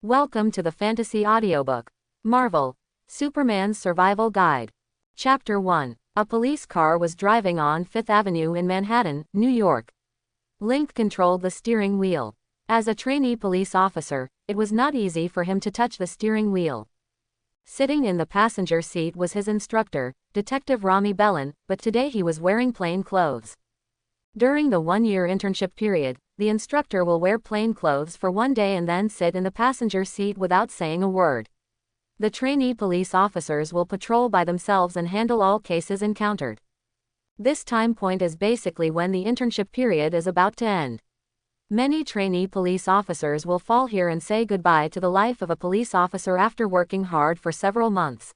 Welcome to the Fantasy Audiobook. Marvel. Superman's Survival Guide. Chapter 1. A police car was driving on Fifth Avenue in Manhattan, New York. Link controlled the steering wheel. As a trainee police officer, it was not easy for him to touch the steering wheel. Sitting in the passenger seat was his instructor, Detective Rami Bellin, but today he was wearing plain clothes. During the one-year internship period, the instructor will wear plain clothes for one day and then sit in the passenger seat without saying a word. The trainee police officers will patrol by themselves and handle all cases encountered. This time point is basically when the internship period is about to end. Many trainee police officers will fall here and say goodbye to the life of a police officer after working hard for several months.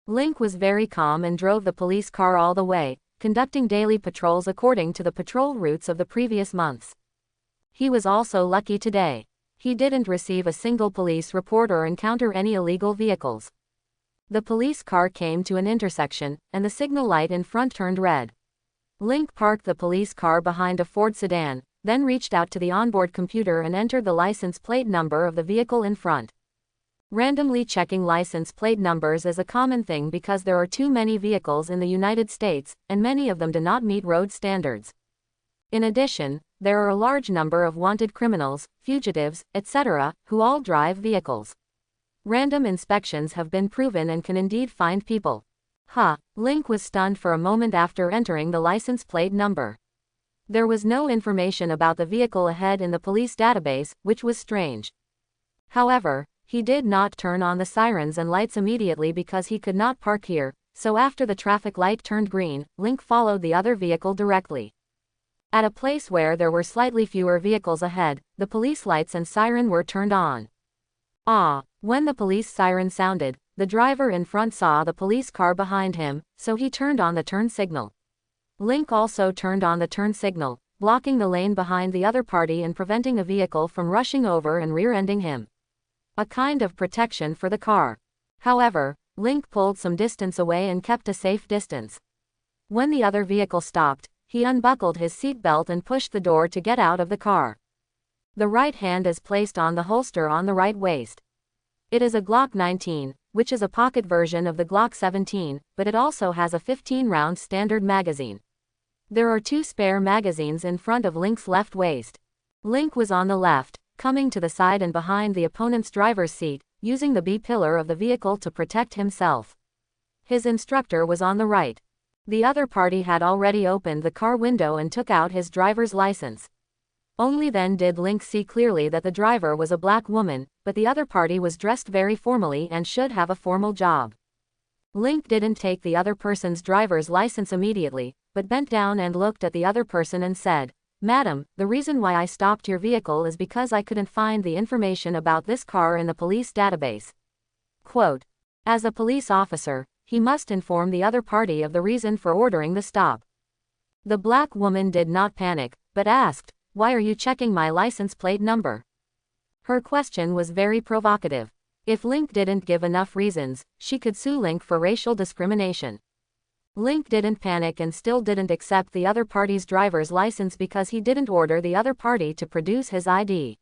Link was very calm and drove the police car all the way, conducting daily patrols according to the patrol routes of the previous months. He was also lucky today. He didn't receive a single police report or encounter any illegal vehicles. The police car came to an intersection, and the signal light in front turned red. Link parked the police car behind a Ford sedan, then reached out to the onboard computer and entered the license plate number of the vehicle in front. Randomly checking license plate numbers is a common thing because there are too many vehicles in the United States, and many of them do not meet road standards. In addition, there are a large number of wanted criminals, fugitives, etc., who all drive vehicles. Random inspections have been proven and can indeed find people. Link was stunned for a moment after entering the license plate number. There was no information about the vehicle ahead in the police database, which was strange. However, he did not turn on the sirens and lights immediately because he could not park here, so after the traffic light turned green, Link followed the other vehicle directly. At a place where there were slightly fewer vehicles ahead, the police lights and siren were turned on. When the police siren sounded, the driver in front saw the police car behind him, so he turned on the turn signal. Link also turned on the turn signal, blocking the lane behind the other party and preventing a vehicle from rushing over and rear-ending him. A kind of protection for the car. However, Link pulled some distance away and kept a safe distance. When the other vehicle stopped, he unbuckled his seatbelt and pushed the door to get out of the car. The right hand is placed on the holster on the right waist. It is a Glock 19, which is a pocket version of the Glock 17, but it also has a 15-round standard magazine. There are two spare magazines in front of Link's left waist. Link was on the left, coming to the side and behind the opponent's driver's seat, using the B-pillar of the vehicle to protect himself. His instructor was on the right. The other party had already opened the car window and took out his driver's license. Only then did Link see clearly that the driver was a black woman, but the other party was dressed very formally and should have a formal job. Link didn't take the other person's driver's license immediately, but bent down and looked at the other person and said, "Madam, the reason why I stopped your vehicle is because I couldn't find the information about this car in the police database." Quote. As a police officer, he must inform the other party of the reason for ordering the stop. The black woman did not panic, but asked, "Why are you checking my license plate number?" Her question was very provocative. If Link didn't give enough reasons, she could sue Link for racial discrimination. Link didn't panic and still didn't accept the other party's driver's license because he didn't order the other party to produce his ID.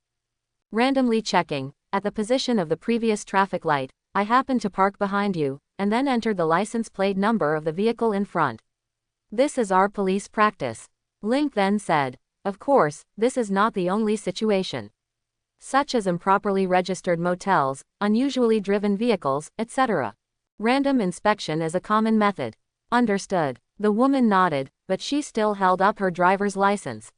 Randomly checking, at the position of the previous traffic light, I happened to park behind you, and then entered the license plate number of the vehicle in front. This is our police practice. Link then said, "Of course, this is not the only situation. Such as improperly registered motels, unusually driven vehicles, etc. Random inspection is a common method." Understood. The woman nodded, but she still held up her driver's license.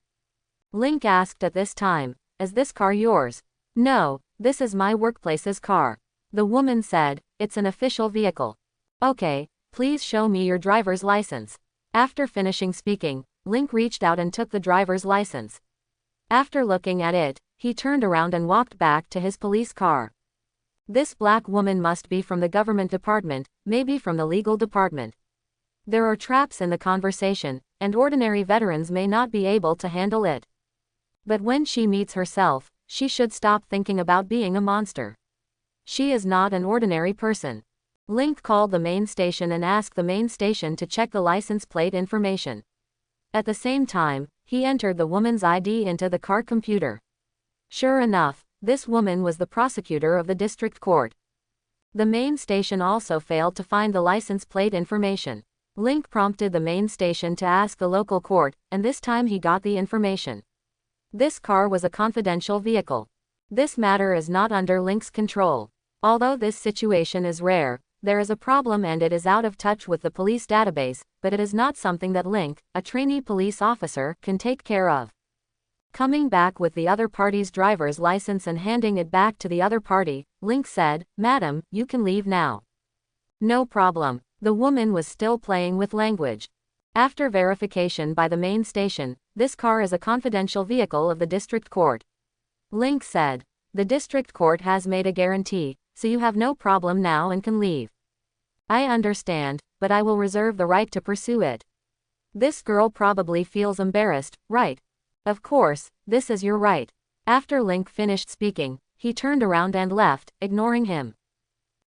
Link asked at this time, "Is this car yours?" "No, this is my workplace's car." The woman said, "It's an official vehicle." "Okay, please show me your driver's license." After finishing speaking, Link reached out and took the driver's license. After looking at it, he turned around and walked back to his police car. This black woman must be from the government department, maybe from the legal department. There are traps in the conversation, and ordinary veterans may not be able to handle it. But when she meets herself, she should stop thinking about being a monster. She is not an ordinary person. Link called the main station and asked the main station to check the license plate information. At the same time, he entered the woman's ID into the car computer. Sure enough, this woman was the prosecutor of the district court. The main station also failed to find the license plate information. Link prompted the main station to ask the local court, and this time he got the information. This car was a confidential vehicle. This matter is not under Link's control. Although this situation is rare, there is a problem and it is out of touch with the police database, but it is not something that Link, a trainee police officer, can take care of. Coming back with the other party's driver's license and handing it back to the other party, Link said, "Madam, you can leave now." "No problem." The woman was still playing with language. After verification by the main station, this car is a confidential vehicle of the district court. Link said, "The district court has made a guarantee, so you have no problem now and can leave." "I understand, but I will reserve the right to pursue it." This girl probably feels embarrassed, right? "Of course, this is your right." After Link finished speaking, he turned around and left, ignoring him.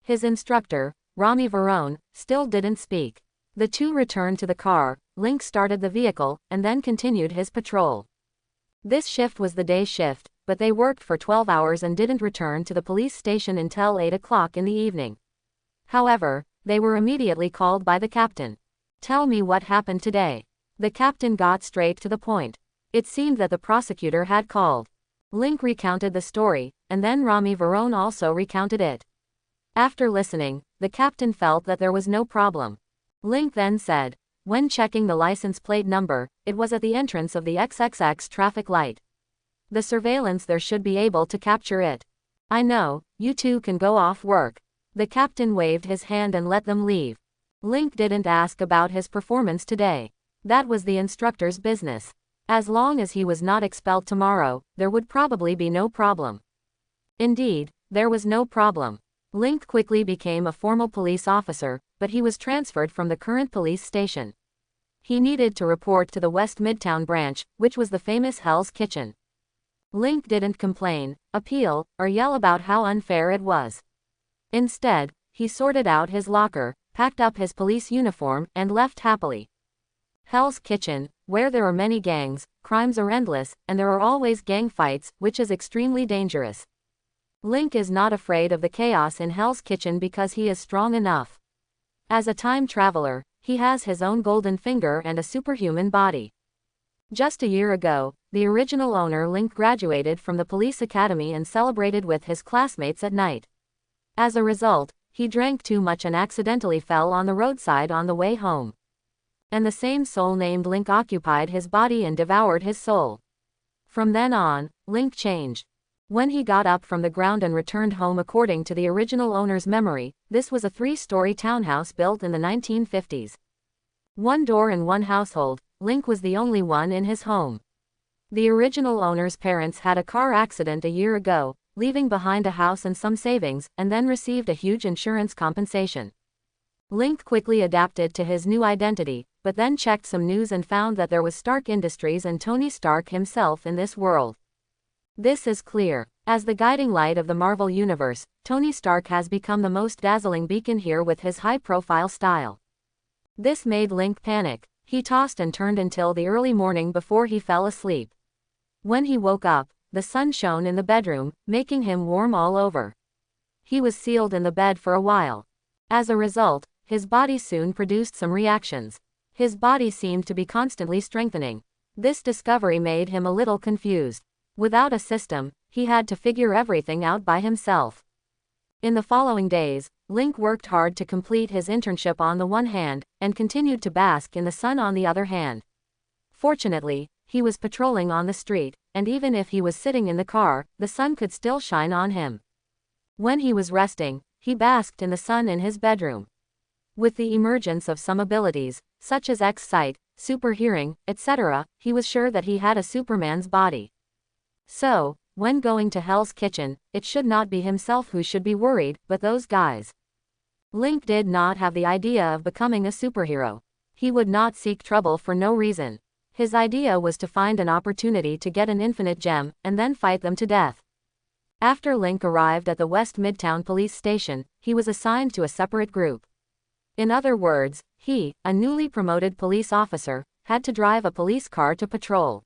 His instructor, Rami Varone, still didn't speak. The two returned to the car, Link started the vehicle, and then continued his patrol. This shift was the day shift, but they worked for 12 hours and didn't return to the police station until 8 o'clock in the evening. However, they were immediately called by the captain. "Tell me what happened today." The captain got straight to the point. It seemed that the prosecutor had called. Link recounted the story, and then Rami Varone also recounted it. After listening, the captain felt that there was no problem. Link then said, "When checking the license plate number, it was at the entrance of the XXX traffic light. The surveillance there should be able to capture it." "I know, you two can go off work." The captain waved his hand and let them leave. Link didn't ask about his performance today. That was the instructor's business. As long as he was not expelled tomorrow, there would probably be no problem. Indeed, there was no problem. Link quickly became a formal police officer, but he was transferred from the current police station. He needed to report to the West Midtown branch, which was the famous Hell's Kitchen. Link didn't complain, appeal, or yell about how unfair it was. Instead, he sorted out his locker, packed up his police uniform, and left happily. Hell's Kitchen, where there are many gangs, crimes are endless, and there are always gang fights, which is extremely dangerous. Link is not afraid of the chaos in Hell's Kitchen because he is strong enough. As a time traveler, he has his own golden finger and a superhuman body. Just a year ago, the original owner Link graduated from the police academy and celebrated with his classmates at night. As a result, he drank too much and accidentally fell on the roadside on the way home. And the same soul named Link occupied his body and devoured his soul. From then on, Link changed. When he got up from the ground and returned home according to the original owner's memory, this was a 3-story townhouse built in the 1950s. One door in one household, Link was the only one in his home. The original owner's parents had a car accident a year ago, leaving behind a house and some savings, and then received a huge insurance compensation. Link quickly adapted to his new identity, but then checked some news and found that there was Stark Industries and Tony Stark himself in this world. This is clear. As the guiding light of the Marvel Universe, Tony Stark has become the most dazzling beacon here with his high-profile style. This made Link panic. He tossed and turned until the early morning before he fell asleep. When he woke up, the sun shone in the bedroom, making him warm all over. He was sealed in the bed for a while. As a result, his body soon produced some reactions. His body seemed to be constantly strengthening. This discovery made him a little confused. Without a system, he had to figure everything out by himself. In the following days, Link worked hard to complete his internship on the one hand, and continued to bask in the sun on the other hand. Fortunately, he was patrolling on the street, and even if he was sitting in the car, the sun could still shine on him. When he was resting, he basked in the sun in his bedroom. With the emergence of some abilities, such as X-sight, super hearing, etc., he was sure that he had a Superman's body. So, when going to Hell's Kitchen, it should not be himself who should be worried, but those guys. Link did not have the idea of becoming a superhero. He would not seek trouble for no reason. His idea was to find an opportunity to get an infinite gem, and then fight them to death. After Link arrived at the West Midtown police station, he was assigned to a separate group. In other words, he, a newly promoted police officer, had to drive a police car to patrol.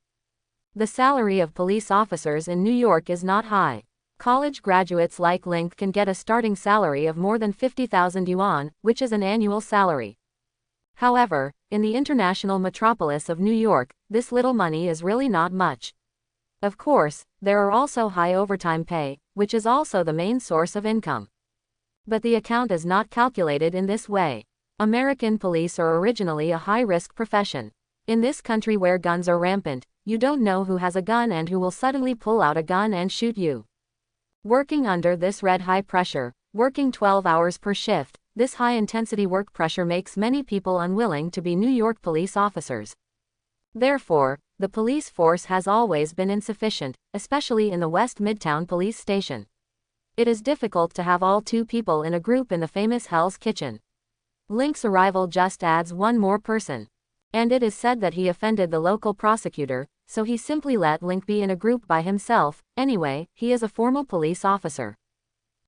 The salary of police officers in New York is not high. College graduates like Link can get a starting salary of more than 50,000 yuan, which is an annual salary. However, in the international metropolis of New York, this little money is really not much. Of course, there are also high overtime pay, which is also the main source of income. But the account is not calculated in this way. American police are originally a high-risk profession. In this country where guns are rampant, you don't know who has a gun and who will suddenly pull out a gun and shoot you. Working under this red high pressure, working 12 hours per shift, this high-intensity work pressure makes many people unwilling to be New York police officers. Therefore, the police force has always been insufficient, especially in the West Midtown police station. It is difficult to have all two people in a group in the famous Hell's Kitchen. Link's arrival just adds one more person. And it is said that he offended the local prosecutor, so he simply let Link be in a group by himself. Anyway, he is a formal police officer.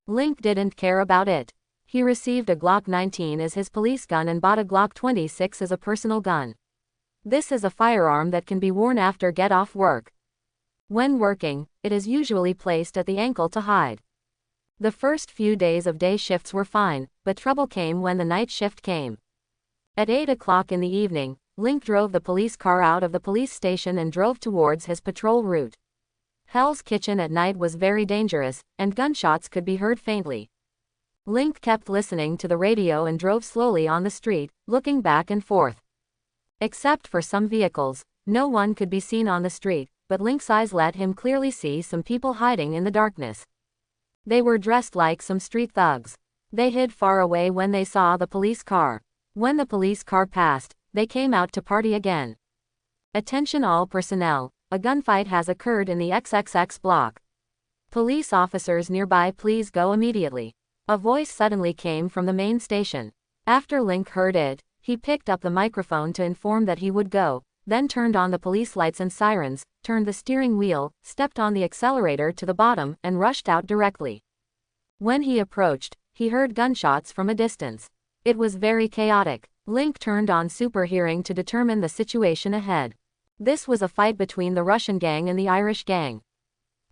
Link didn't care about it. He received a Glock 19 as his police gun and bought a Glock 26 as a personal gun. This is a firearm that can be worn after get-off work. When working, it is usually placed at the ankle to hide. The first few days of day shifts were fine, but trouble came when the night shift came. At 8 o'clock in the evening, Link drove the police car out of the police station and drove towards his patrol route. Hell's Kitchen at night was very dangerous, and gunshots could be heard faintly. Link kept listening to the radio and drove slowly on the street, looking back and forth. Except for some vehicles, no one could be seen on the street, but Link's eyes let him clearly see some people hiding in the darkness. They were dressed like some street thugs. They hid far away when they saw the police car. When the police car passed, they came out to party again. Attention all personnel, a gunfight has occurred in the XXX block. Police officers nearby, please go immediately. A voice suddenly came from the main station. After Link heard it, he picked up the microphone to inform that he would go, then turned on the police lights and sirens, turned the steering wheel, stepped on the accelerator to the bottom, and rushed out directly. When he approached, he heard gunshots from a distance. It was very chaotic. Link turned on super hearing to determine the situation ahead. This was a fight between the Russian gang and the Irish gang.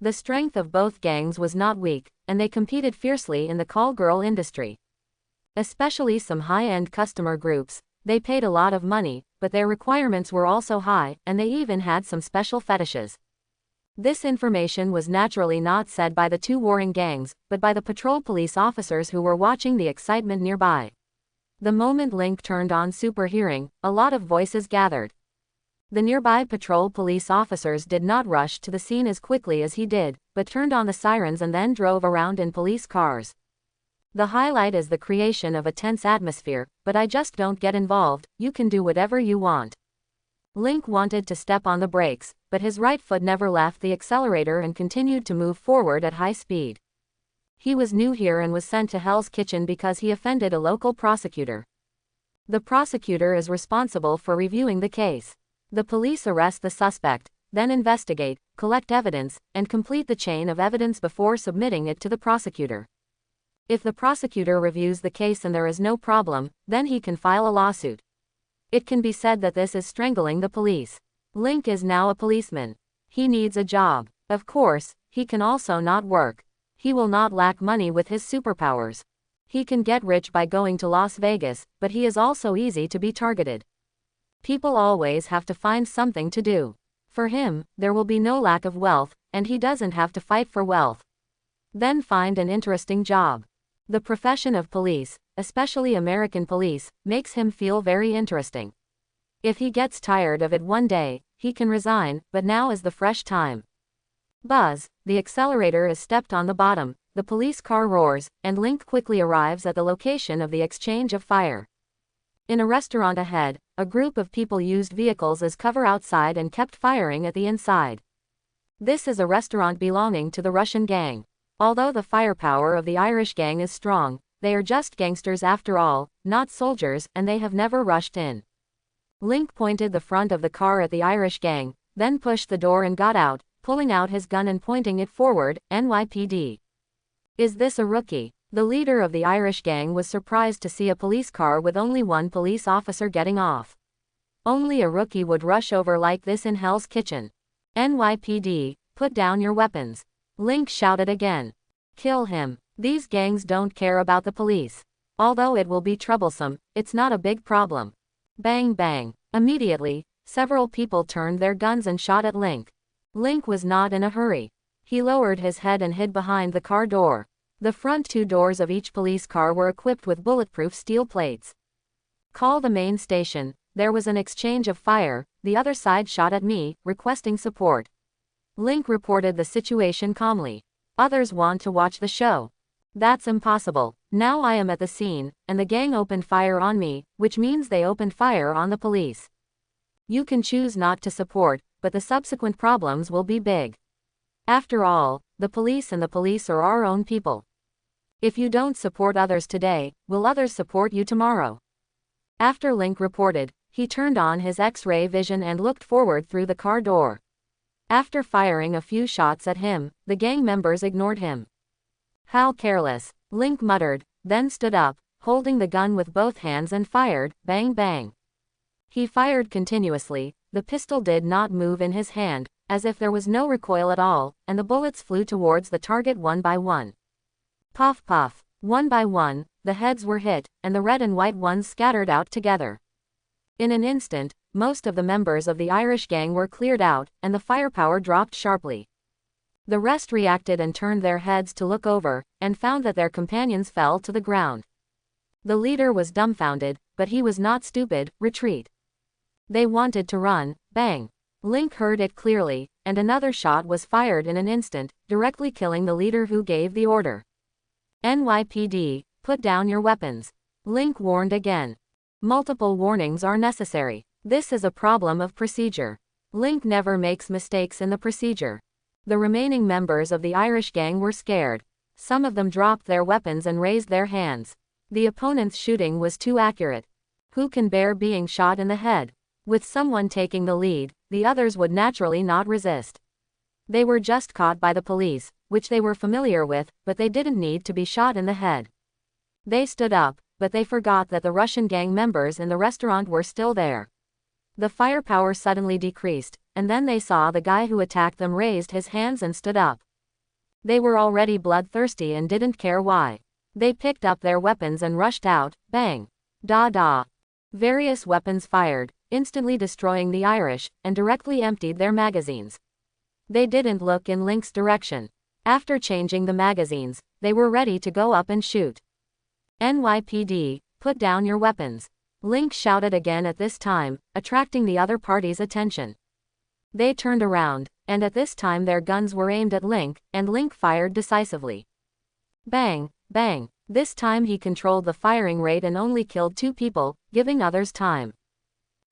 The strength of both gangs was not weak, and they competed fiercely in the call girl industry. Especially some high-end customer groups, they paid a lot of money, but their requirements were also high, and they even had some special fetishes. This information was naturally not said by the two warring gangs, but by the patrol police officers who were watching the excitement nearby. The moment Link turned on super hearing, a lot of voices gathered. The nearby patrol police officers did not rush to the scene as quickly as he did, but turned on the sirens and then drove around in police cars. The highlight is the creation of a tense atmosphere, but I just don't get involved, you can do whatever you want. Link wanted to step on the brakes, but his right foot never left the accelerator and continued to move forward at high speed. He was new here and was sent to Hell's Kitchen because he offended a local prosecutor. The prosecutor is responsible for reviewing the case. The police arrest the suspect, then investigate, collect evidence, and complete the chain of evidence before submitting it to the prosecutor. If the prosecutor reviews the case and there is no problem, then he can file a lawsuit. It can be said that this is strangling the police. Link is now a policeman. He needs a job. Of course, he can also not work. He will not lack money with his superpowers. He can get rich by going to Las Vegas, but he is also easy to be targeted. People always have to find something to do. For him, there will be no lack of wealth, and he doesn't have to fight for wealth. Then find an interesting job. The profession of police, especially American police, makes him feel very interesting. If he gets tired of it one day, he can resign, but now is the fresh time. Buzz, the accelerator is stepped on the bottom, the police car roars, and Link quickly arrives at the location of the exchange of fire. In a restaurant ahead, a group of people used vehicles as cover outside and kept firing at the inside. This is a restaurant belonging to the Russian gang. Although the firepower of the Irish gang is strong, they are just gangsters after all, not soldiers, and they have never rushed in. Link pointed the front of the car at the Irish gang, then pushed the door and got out, pulling out his gun and pointing it forward. NYPD. Is this a rookie? The leader of the Irish gang was surprised to see a police car with only one police officer getting off. Only a rookie would rush over like this in Hell's Kitchen. NYPD, put down your weapons. Link shouted again. Kill him. These gangs don't care about the police. Although it will be troublesome, it's not a big problem. Bang bang. Immediately, several people turned their guns and shot at Link. Link was not in a hurry. He lowered his head and hid behind the car door. The front two doors of each police car were equipped with bulletproof steel plates. Call the main station. There was an exchange of fire. The other side shot at me, requesting support. Link reported the situation calmly. Others want to watch the show. That's impossible. Now I am at the scene, and the gang opened fire on me, which means they opened fire on the police. You can choose not to support, but the subsequent problems will be big. After all, the police are our own people. If you don't support others today, will others support you tomorrow? After Link reported, he turned on his X-ray vision and looked forward through the car door. After firing a few shots at him, the gang members ignored him. How careless, Link muttered, then stood up, holding the gun with both hands and fired, bang bang. He fired continuously. The pistol did not move in his hand, as if there was no recoil at all, and the bullets flew towards the target one by one. Puff puff. One by one, the heads were hit, and the red and white ones scattered out together. In an instant, most of the members of the Irish gang were cleared out, and the firepower dropped sharply. The rest reacted and turned their heads to look over, and found that their companions fell to the ground. The leader was dumbfounded, but he was not stupid. Retreat. They wanted to run. Bang. Link heard it clearly, and another shot was fired in an instant, directly killing the leader who gave the order. NYPD, put down your weapons. Link warned again. Multiple warnings are necessary. This is a problem of procedure. Link never makes mistakes in the procedure. The remaining members of the Irish gang were scared. Some of them dropped their weapons and raised their hands. The opponent's shooting was too accurate. Who can bear being shot in the head? With someone taking the lead, the others would naturally not resist. They were just caught by the police, which they were familiar with, but they didn't need to be shot in the head. They stood up, but they forgot that the Russian gang members in the restaurant were still there. The firepower suddenly decreased, and then they saw the guy who attacked them raised his hands and stood up. They were already bloodthirsty and didn't care why. They picked up their weapons and rushed out. Bang. Da da. Various weapons fired, instantly destroying the Irish, and directly emptied their magazines. They didn't look in Link's direction. After changing the magazines, they were ready to go up and shoot. NYPD, put down your weapons. Link shouted again at this time, attracting the other party's attention. They turned around, and at this time their guns were aimed at Link, and Link fired decisively. Bang, bang. This time he controlled the firing rate and only killed 2 people, giving others time.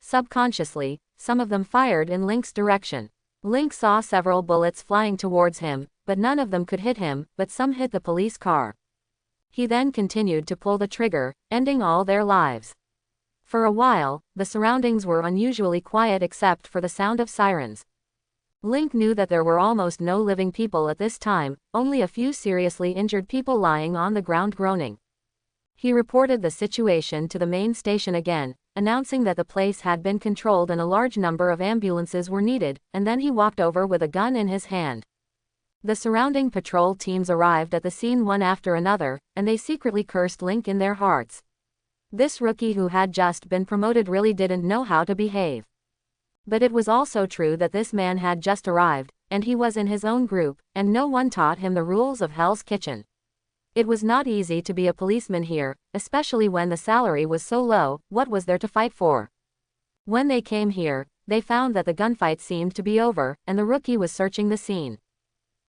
Subconsciously, some of them fired in Link's direction. Link saw several bullets flying towards him, but none of them could hit him, but some hit the police car. He then continued to pull the trigger, ending all their lives. For a while, the surroundings were unusually quiet except for the sound of sirens. Link knew that there were almost no living people at this time, only a few seriously injured people lying on the ground groaning. He reported the situation to the main station again, announcing that the place had been controlled and a large number of ambulances were needed, and then he walked over with a gun in his hand. The surrounding patrol teams arrived at the scene one after another, and they secretly cursed Link in their hearts. This rookie who had just been promoted really didn't know how to behave. But it was also true that this man had just arrived, and he was in his own group, and no one taught him the rules of Hell's Kitchen. It was not easy to be a policeman here, especially when the salary was so low. What was there to fight for? When they came here, they found that the gunfight seemed to be over, and the rookie was searching the scene.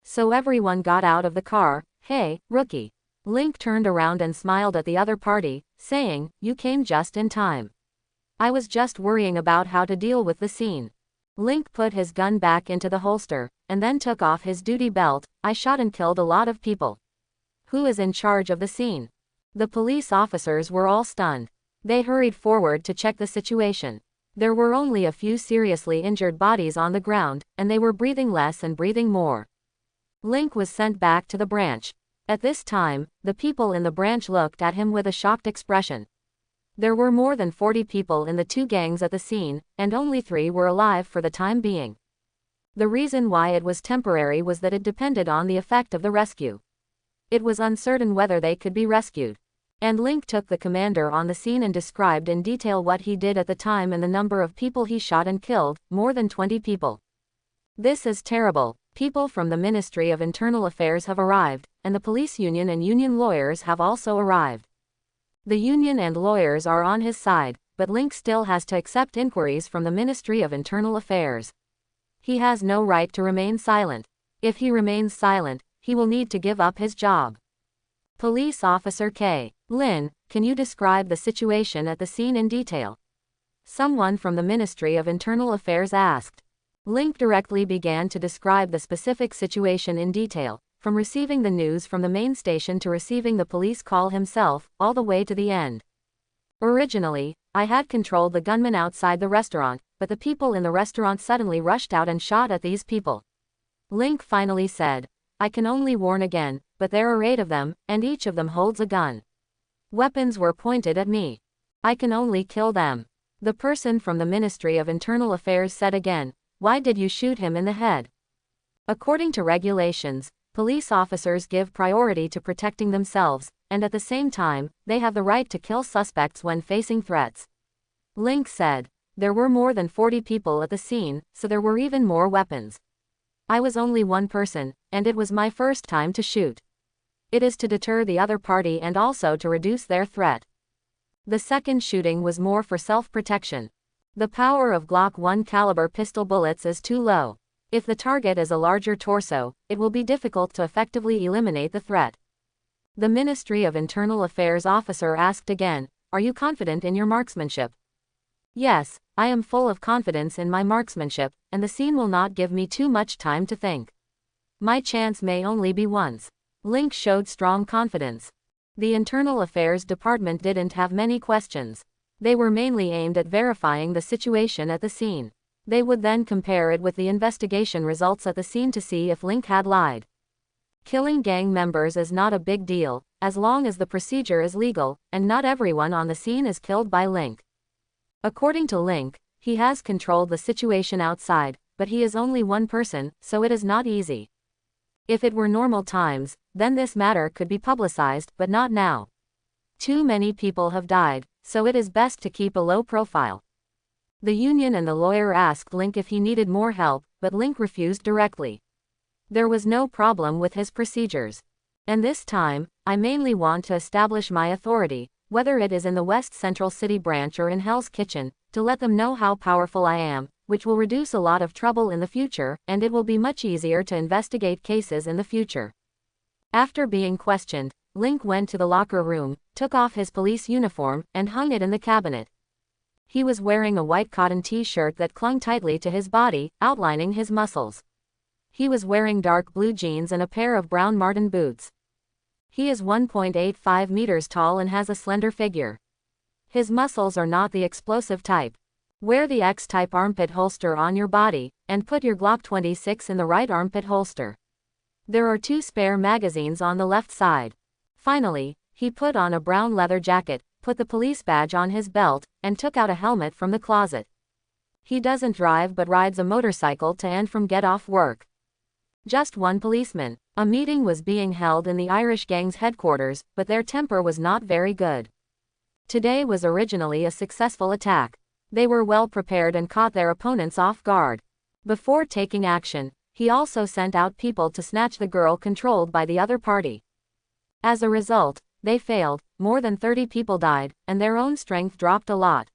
So everyone got out of the car. Hey, rookie. Link turned around and smiled at the other party, saying, "You came just in time. I was just worrying about how to deal with the scene." Link put his gun back into the holster, and then took off his duty belt. "I shot and killed a lot of people. Who is in charge of the scene?" The police officers were all stunned. They hurried forward to check the situation. There were only a few seriously injured bodies on the ground, and they were breathing less and breathing more. Link was sent back to the branch. At this time, the people in the branch looked at him with a shocked expression. There were more than 40 people in the 2 gangs at the scene, and only 3 were alive for the time being. The reason why it was temporary was that it depended on the effect of the rescue. It was uncertain whether they could be rescued. And Link took the commander on the scene and described in detail what he did at the time and the number of people he shot and killed, more than 20 people. This is terrible. People from the Ministry of Internal Affairs have arrived, and the police union and union lawyers have also arrived. The union and lawyers are on his side, but Link still has to accept inquiries from the Ministry of Internal Affairs. He has no right to remain silent. If he remains silent, he will need to give up his job. Police Officer K. Lin, can you describe the situation at the scene in detail? Someone from the Ministry of Internal Affairs asked. Link directly began to describe the specific situation in detail, from receiving the news from the main station to receiving the police call himself, all the way to the end. Originally, I had controlled the gunmen outside the restaurant, but the people in the restaurant suddenly rushed out and shot at these people. Link finally said, I can only warn again, but there are 8 of them, and each of them holds a gun. Weapons were pointed at me. I can only kill them. The person from the Ministry of Internal Affairs said again, why did you shoot him in the head? According to regulations, police officers give priority to protecting themselves, and at the same time, they have the right to kill suspects when facing threats. Link said, there were more than 40 people at the scene, so there were even more weapons. I was only one person, and it was my first time to shoot. It is to deter the other party and also to reduce their threat. The second shooting was more for self-protection. The power of Glock 1 caliber pistol bullets is too low. If the target is a larger torso, it will be difficult to effectively eliminate the threat. The Ministry of Internal Affairs officer asked again, are you confident in your marksmanship? Yes, I am full of confidence in my marksmanship, and the scene will not give me too much time to think. My chance may only be once. Link showed strong confidence. The Internal Affairs Department didn't have many questions. They were mainly aimed at verifying the situation at the scene. They would then compare it with the investigation results at the scene to see if Link had lied. Killing gang members is not a big deal, as long as the procedure is legal, and not everyone on the scene is killed by Link. According to Link, he has controlled the situation outside, but he is only one person, so it is not easy. If it were normal times, then this matter could be publicized, but not now. Too many people have died, so it is best to keep a low profile. The union and the lawyer asked Link if he needed more help, but Link refused directly. There was no problem with his procedures. And this time, I mainly want to establish my authority, whether it is in the West Central City branch or in Hell's Kitchen, to let them know how powerful I am, which will reduce a lot of trouble in the future, and it will be much easier to investigate cases in the future. After being questioned, Link went to the locker room, took off his police uniform, and hung it in the cabinet. He was wearing a white cotton t-shirt that clung tightly to his body, outlining his muscles. He was wearing dark blue jeans and a pair of brown marten boots. He is 1.85 meters tall and has a slender figure. His muscles are not the explosive type. Wear the X-type armpit holster on your body, and put your Glock 26 in the right armpit holster. There are 2 spare magazines on the left side. Finally, he put on a brown leather jacket, put the police badge on his belt, and took out a helmet from the closet. He doesn't drive but rides a motorcycle to and from get off work. Just one policeman. A meeting was being held in the Irish gang's headquarters, but their temper was not very good. Today was originally a successful attack. They were well prepared and caught their opponents off guard. Before taking action, he also sent out people to snatch the girl controlled by the other party. As a result, they failed, more than 30 people died, and their own strength dropped a lot.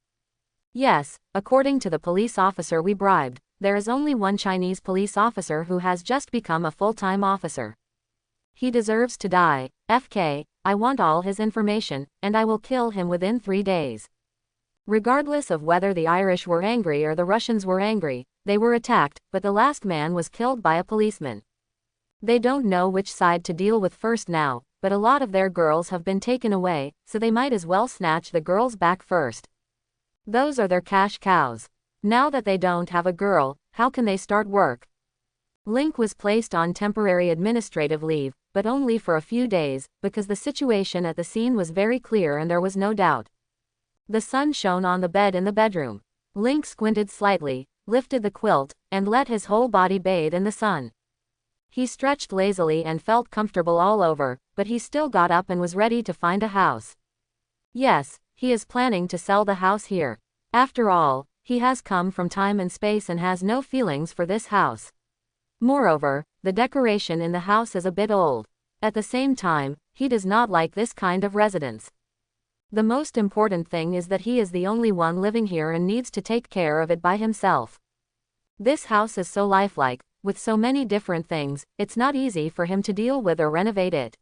Yes, according to the police officer we bribed, there is only one Chinese police officer who has just become a full-time officer. He deserves to die. FK, I want all his information, and I will kill him within 3 days. Regardless of whether the Irish were angry or the Russians were angry, they were attacked, but the last man was killed by a policeman. They don't know which side to deal with first now, but a lot of their girls have been taken away, so they might as well snatch the girls back first. Those are their cash cows. Now that they don't have a girl, how can they start work? Link was placed on temporary administrative leave, but only for a few days, because the situation at the scene was very clear and there was no doubt. The sun shone on the bed in the bedroom. Link squinted slightly, lifted the quilt, and let his whole body bathe in the sun. He stretched lazily and felt comfortable all over, but he still got up and was ready to find a house. Yes, he is planning to sell the house here. After all, he has come from time and space and has no feelings for this house. Moreover, the decoration in the house is a bit old. At the same time, he does not like this kind of residence. The most important thing is that he is the only one living here and needs to take care of it by himself. This house is so lifelike, with so many different things, it's not easy for him to deal with or renovate it.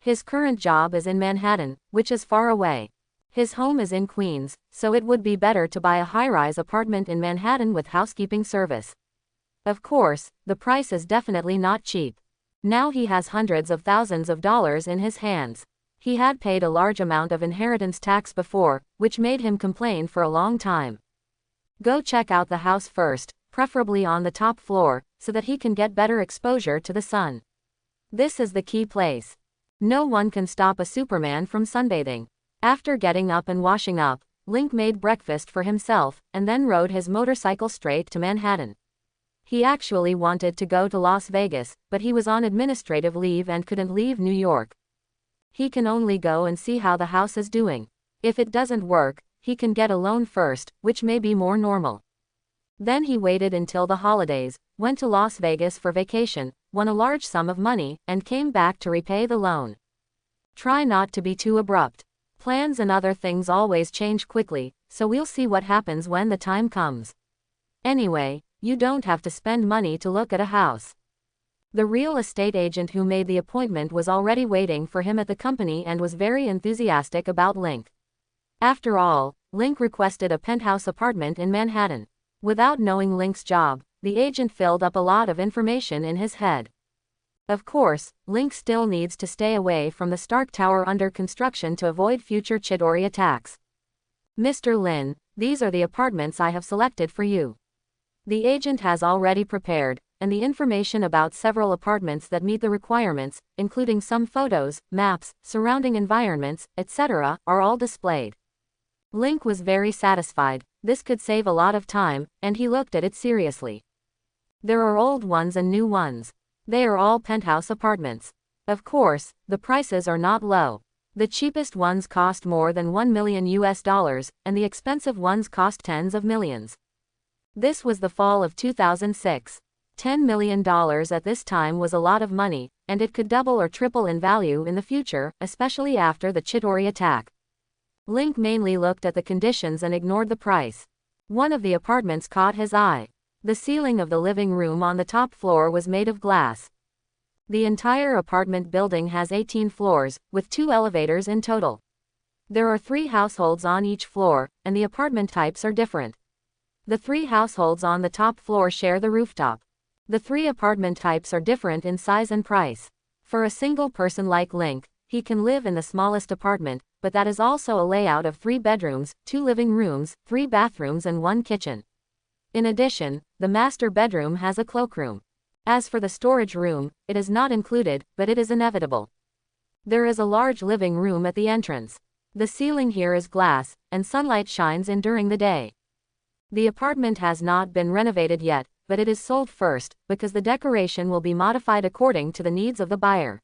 His current job is in Manhattan, which is far away. His home is in Queens, so it would be better to buy a high-rise apartment in Manhattan with housekeeping service. Of course, the price is definitely not cheap. Now he has hundreds of thousands of dollars in his hands. He had paid a large amount of inheritance tax before, which made him complain for a long time. Go check out the house first, preferably on the top floor, so that he can get better exposure to the sun. This is the key place. No one can stop a Superman from sunbathing. After getting up and washing up, Link made breakfast for himself, and then rode his motorcycle straight to Manhattan. He actually wanted to go to Las Vegas, but he was on administrative leave and couldn't leave New York. He can only go and see how the house is doing. If it doesn't work, he can get a loan first, which may be more normal. Then he waited until the holidays, went to Las Vegas for vacation, won a large sum of money, and came back to repay the loan. Try not to be too abrupt. Plans and other things always change quickly, so we'll see what happens when the time comes. Anyway, you don't have to spend money to look at a house. The real estate agent who made the appointment was already waiting for him at the company and was very enthusiastic about Link. After all, Link requested a penthouse apartment in Manhattan. Without knowing Link's job, the agent filled up a lot of information in his head. Of course, Link still needs to stay away from the Stark Tower under construction to avoid future Chidori attacks. Mr. Lin, these are the apartments I have selected for you. The agent has already prepared, and the information about several apartments that meet the requirements, including some photos, maps, surrounding environments, etc., are all displayed. Link was very satisfied. This could save a lot of time, and he looked at it seriously. There are old ones and new ones. They are all penthouse apartments. Of course, the prices are not low. The cheapest ones cost more than $1 million, and the expensive ones cost tens of millions. This was the fall of 2006. $10 million at this time was a lot of money, and it could double or triple in value in the future, especially after the Chidori attack. Link mainly looked at the conditions and ignored the price. One of the apartments caught his eye. The ceiling of the living room on the top floor was made of glass. The entire apartment building has 18 floors, with 2 elevators in total. There are 3 households on each floor, and the apartment types are different. The 3 households on the top floor share the rooftop. The 3 apartment types are different in size and price. For a single person like Link, he can live in the smallest apartment, but that is also a layout of 3 bedrooms, 2 living rooms, 3 bathrooms and 1 kitchen. In addition, the master bedroom has a cloakroom. As for the storage room, it is not included, but it is inevitable. There is a large living room at the entrance. The ceiling here is glass, and sunlight shines in during the day. The apartment has not been renovated yet, but it is sold first, because the decoration will be modified according to the needs of the buyer.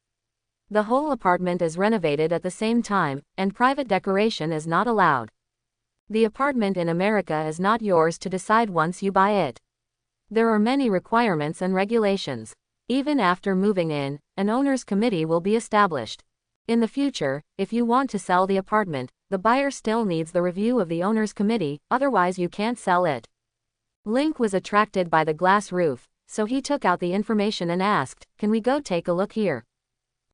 The whole apartment is renovated at the same time, and private decoration is not allowed. The apartment in America is not yours to decide once you buy it. There are many requirements and regulations. Even after moving in, an owner's committee will be established. In the future, if you want to sell the apartment, the buyer still needs the review of the owner's committee, otherwise you can't sell it. Link was attracted by the glass roof, so he took out the information and asked, "Can we go take a look here?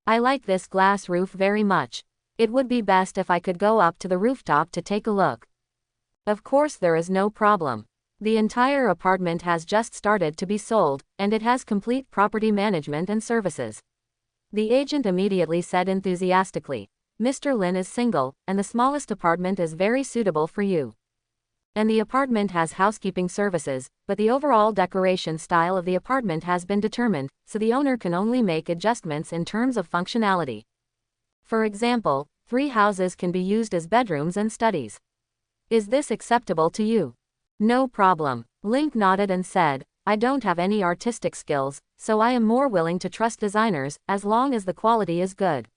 I like this glass roof very much. It would be best if I could go up to the rooftop to take a look." Of course there is no problem. The entire apartment has just started to be sold, and it has complete property management and services. The agent immediately said enthusiastically, "Mr. Lin is single, and the smallest apartment is very suitable for you. And the apartment has housekeeping services, but the overall decoration style of the apartment has been determined, so the owner can only make adjustments in terms of functionality. For example, 3 houses can be used as bedrooms and studies. Is this acceptable to you?" No problem. Link nodded and said, I don't have any artistic skills, so I am more willing to trust designers, as long as the quality is good.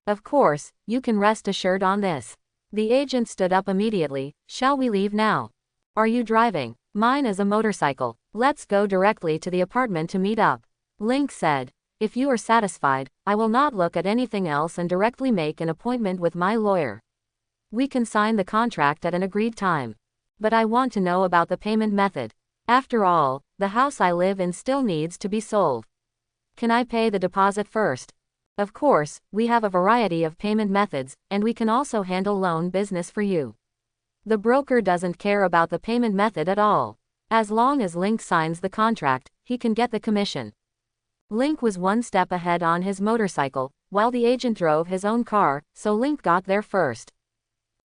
Of course, you can rest assured on this. The agent stood up immediately. Shall we leave now? Are you driving? Mine is a motorcycle. Let's go directly to the apartment to meet up. Link said, if you are satisfied, I will not look at anything else and directly make an appointment with my lawyer. We can sign the contract at an agreed time. But I want to know about the payment method. After all, the house I live in still needs to be sold. Can I pay the deposit first? Of course, we have a variety of payment methods, and we can also handle loan business for you. The broker doesn't care about the payment method at all. As long as Link signs the contract, he can get the commission. Link was one step ahead on his motorcycle, while the agent drove his own car, so Link got there first.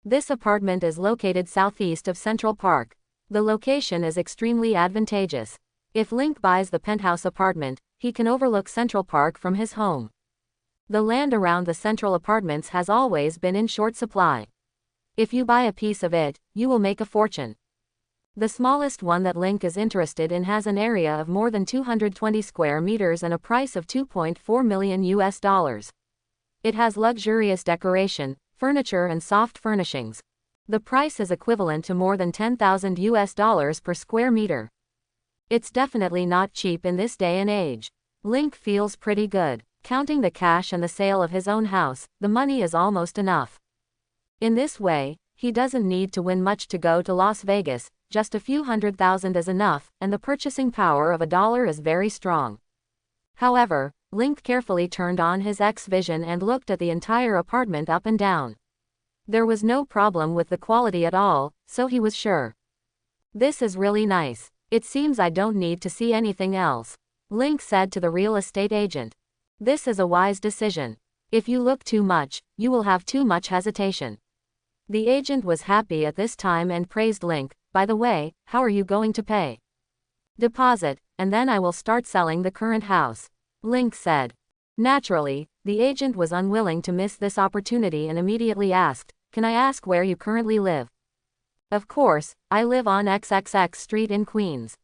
This apartment is located southeast of Central Park. The location is extremely advantageous. If Link buys the penthouse apartment, he can overlook Central Park from his home. The land around the central apartments has always been in short supply. If you buy a piece of it, you will make a fortune. The smallest one that Link is interested in has an area of more than 220 square meters and a price of $2.4 million US. It has luxurious decoration, furniture and soft furnishings. The price is equivalent to more than $10,000 US per square meter. It's definitely not cheap in this day and age. Link feels pretty good. Counting the cash and the sale of his own house, the money is almost enough. In this way, he doesn't need to win much to go to Las Vegas, just a few $100,000 is enough, and the purchasing power of $1 is very strong. However, Link carefully turned on his X-Vision and looked at the entire apartment up and down. There was no problem with the quality at all, so he was sure. This is really nice. It seems I don't need to see anything else, Link said to the real estate agent. This is a wise decision. If you look too much, you will have too much hesitation. The agent was happy at this time and praised Link. By the way, how are you going to pay? Deposit, and then I will start selling the current house, Link said. Naturally, the agent was unwilling to miss this opportunity and immediately asked, Can I ask where you currently live? Of course, I live on XXX Street in Queens.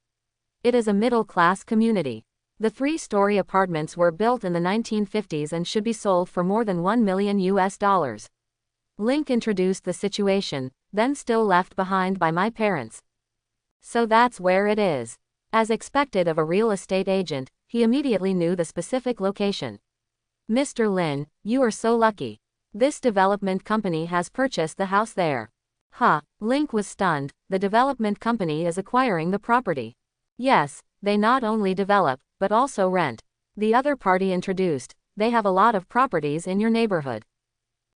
It is a middle-class community. The 3-story apartments were built in the 1950s and should be sold for more than $1 million US. Link introduced the situation, then still left behind by my parents. So that's where it is. As expected of a real estate agent, he immediately knew the specific location. Mr. Lin, you are so lucky. This development company has purchased the house there. Link was stunned. The development company is acquiring the property. Yes, they not only develop, but also rent. The other party introduced, they have a lot of properties in your neighborhood.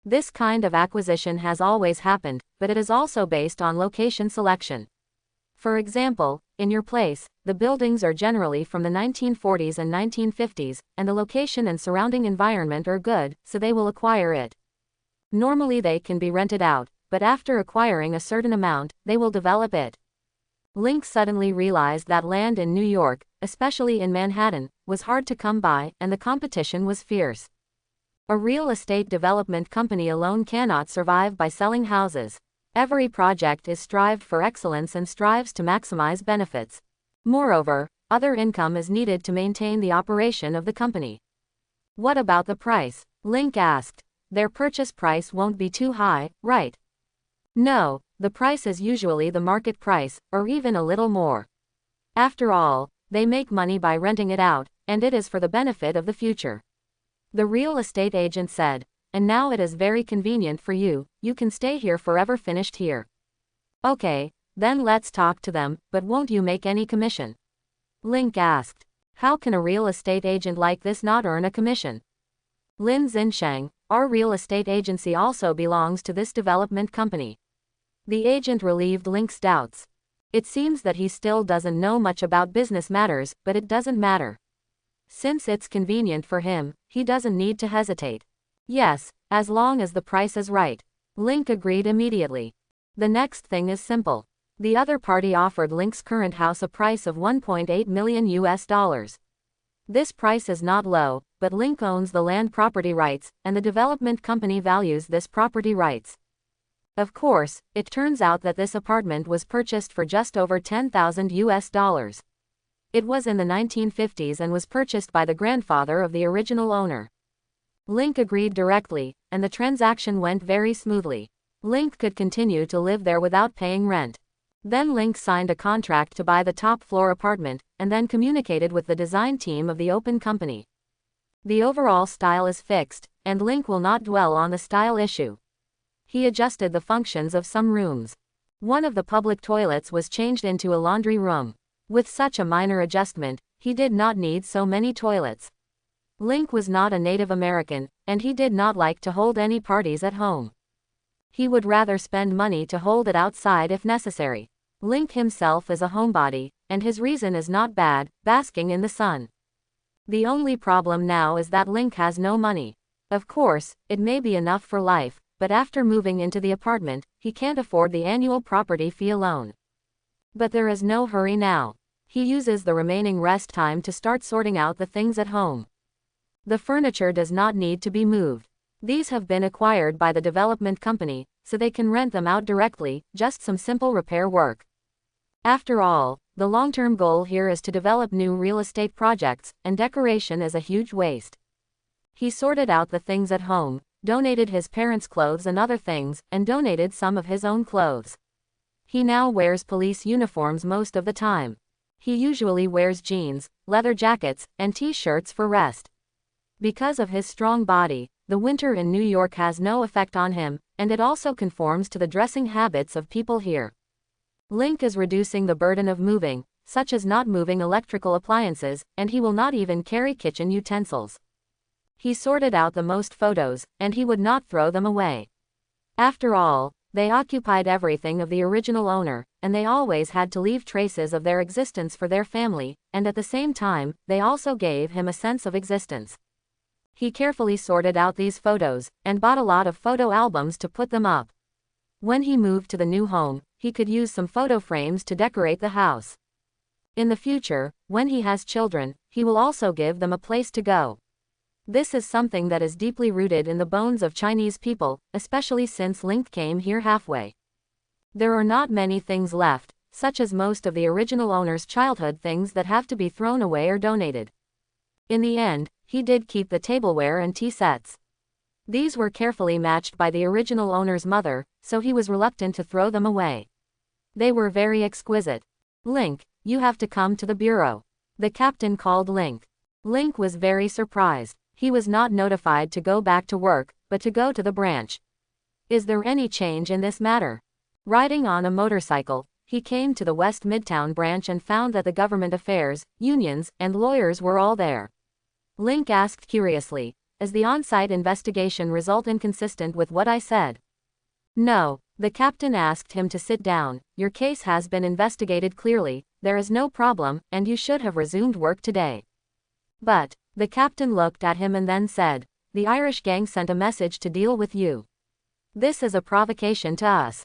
This kind of acquisition has always happened, but it is also based on location selection. For example, in your place, the buildings are generally from the 1940s and 1950s, and the location and surrounding environment are good, so they will acquire it. Normally they can be rented out, but after acquiring a certain amount, they will develop it. Link suddenly realized that land in New York, especially in Manhattan, was hard to come by, and the competition was fierce. A real estate development company alone cannot survive by selling houses. Every project is strived for excellence and strives to maximize benefits. Moreover, other income is needed to maintain the operation of the company. What about the price? Link asked. Their purchase price won't be too high, right? No, the price is usually the market price, or even a little more. After all, they make money by renting it out, and it is for the benefit of the future. The real estate agent said, and now it is very convenient for you, you can stay here forever finished here. Okay, then let's talk to them, but won't you make any commission? Link asked. How can a real estate agent like this not earn a commission? Lin Xinsheng, our real estate agency also belongs to this development company. The agent relieved Link's doubts. It seems that he still doesn't know much about business matters, but it doesn't matter. Since it's convenient for him, he doesn't need to hesitate. Yes, as long as the price is right. Link agreed immediately. The next thing is simple. The other party offered Link's current house a price of $1.8 million US. This price is not low, but Link owns the land property rights, and the development company values this property rights. Of course, it turns out that this apartment was purchased for just over $10,000. It was in the 1950s and was purchased by the grandfather of the original owner. Link agreed directly, and the transaction went very smoothly. Link could continue to live there without paying rent. Then Link signed a contract to buy the top-floor apartment, and then communicated with the design team of the open company. The overall style is fixed, and Link will not dwell on the style issue. He adjusted the functions of some rooms. One of the public toilets was changed into a laundry room. With such a minor adjustment, he did not need so many toilets. Link was not a Native American, and he did not like to hold any parties at home. He would rather spend money to hold it outside if necessary. Link himself is a homebody, and his reason is not bad, basking in the sun. The only problem now is that Link has no money. Of course, it may be enough for life, but after moving into the apartment, he can't afford the annual property fee alone. But there is no hurry now. He uses the remaining rest time to start sorting out the things at home. The furniture does not need to be moved. These have been acquired by the development company, so they can rent them out directly, just some simple repair work. After all, the long-term goal here is to develop new real estate projects, and decoration is a huge waste. He sorted out the things at home, donated his parents' clothes and other things, and donated some of his own clothes. He now wears police uniforms most of the time. He usually wears jeans, leather jackets, and t-shirts for rest. Because of his strong body, the winter in New York has no effect on him, and it also conforms to the dressing habits of people here. Link is reducing the burden of moving, such as not moving electrical appliances, and he will not even carry kitchen utensils. He sorted out the most photos, and he would not throw them away. After all, they occupied everything of the original owner, and they always had to leave traces of their existence for their family, and at the same time, they also gave him a sense of existence. He carefully sorted out these photos, and bought a lot of photo albums to put them up. When he moved to the new home, he could use some photo frames to decorate the house. In the future, when he has children, he will also give them a place to go. This is something that is deeply rooted in the bones of Chinese people, especially since Link came here halfway. There are not many things left, such as most of the original owner's childhood things that have to be thrown away or donated. In the end, he did keep the tableware and tea sets. These were carefully matched by the original owner's mother, so he was reluctant to throw them away. They were very exquisite. Link, you have to come to the bureau. The captain called Link. Link was very surprised. He was not notified to go back to work, but to go to the branch. Is there any change in this matter? Riding on a motorcycle, he came to the West Midtown branch and found that the government affairs, unions, and lawyers were all there. Link asked curiously, "Is the on-site investigation result inconsistent with what I said?" "No." The captain asked him to sit down. "Your case has been investigated clearly, there is no problem, and you should have resumed work today." "But," the captain looked at him and then said, "The Irish gang sent a message to deal with you. This is a provocation to us."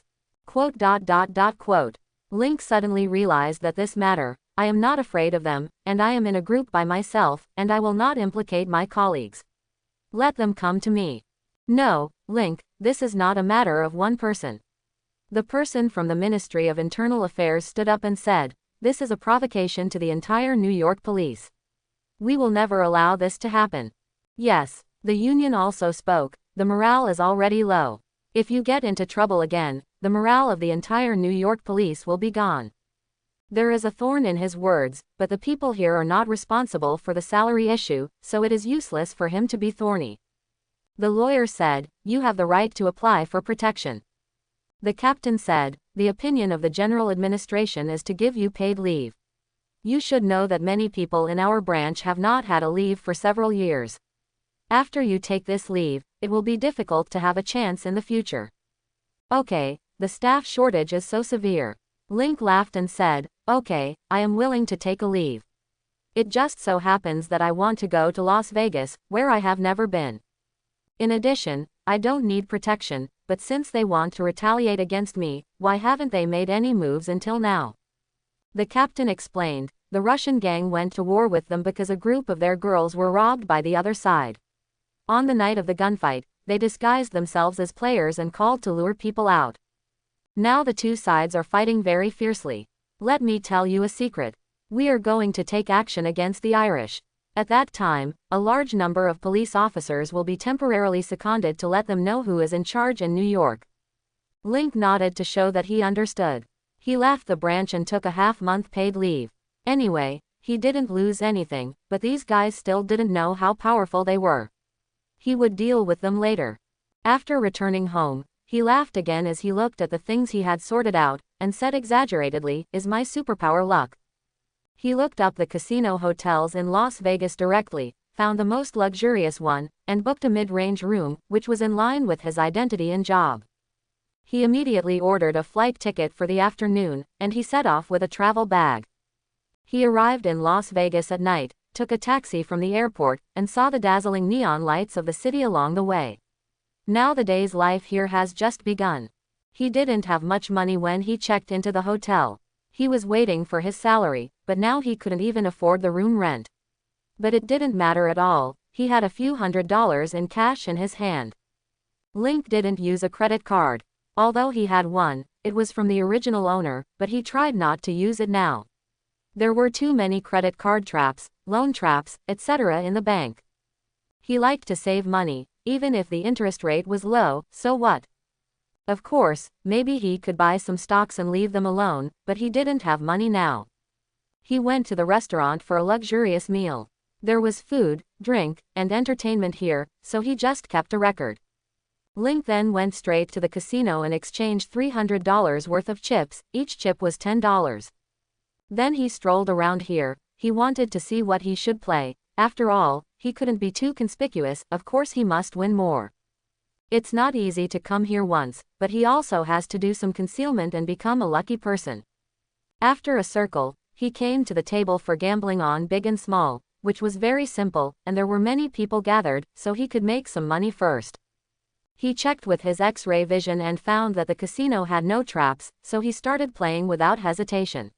Link suddenly realized that this matter, I am not afraid of them, and I am in a group by myself, and I will not implicate my colleagues. Let them come to me. No, Link, this is not a matter of one person. The person from the Ministry of Internal Affairs stood up and said, "This is a provocation to the entire New York police. We will never allow this to happen." Yes, the union also spoke, "The morale is already low. If you get into trouble again, the morale of the entire New York police will be gone." There is a thorn in his words, but the people here are not responsible for the salary issue, so it is useless for him to be thorny. The lawyer said, "You have the right to apply for protection." The captain said, "The opinion of the general administration is to give you paid leave. You should know that many people in our branch have not had a leave for several years. After you take this leave, it will be difficult to have a chance in the future." "Okay, the staff shortage is so severe." Link laughed and said, "Okay, I am willing to take a leave. It just so happens that I want to go to Las Vegas, where I have never been. In addition, I don't need protection, but since they want to retaliate against me, why haven't they made any moves until now?" The captain explained, "The Russian gang went to war with them because a group of their girls were robbed by the other side. On the night of the gunfight, they disguised themselves as players and called to lure people out. Now the two sides are fighting very fiercely. Let me tell you a secret. We are going to take action against the Irish. At that time, a large number of police officers will be temporarily seconded to let them know who is in charge in New York. Link nodded to show that he understood. He left the branch and took a half-month paid leave. Anyway, he didn't lose anything, but these guys still didn't know how powerful they were. He would deal with them later. After returning home, he laughed again as he looked at the things he had sorted out, and said exaggeratedly, "Is my superpower luck?" He looked up the casino hotels in Las Vegas directly, found the most luxurious one, and booked a mid-range room, which was in line with his identity and job. He immediately ordered a flight ticket for the afternoon, and he set off with a travel bag. He arrived in Las Vegas at night, took a taxi from the airport, and saw the dazzling neon lights of the city along the way. Now the day's life here has just begun. He didn't have much money when he checked into the hotel. He was waiting for his salary, but now he couldn't even afford the room rent. But it didn't matter at all, he had a few $100s in cash in his hand. Link didn't use a credit card. Although he had one, it was from the original owner, but he tried not to use it now. There were too many credit card traps, loan traps, etc. in the bank. He liked to save money, even if the interest rate was low, so what? Of course, maybe he could buy some stocks and leave them alone, but he didn't have money now. He went to the restaurant for a luxurious meal. There was food, drink, and entertainment here, so he just kept a record. Link then went straight to the casino and exchanged $300 worth of chips, each chip was $10. Then he strolled around here. He wanted to see what he should play. After all, he couldn't be too conspicuous, of course he must win more. It's not easy to come here once, but he also has to do some concealment and become a lucky person. After a circle, he came to the table for gambling on big and small, which was very simple, and there were many people gathered, so he could make some money first. He checked with his X-ray vision and found that the casino had no traps, so he started playing without hesitation.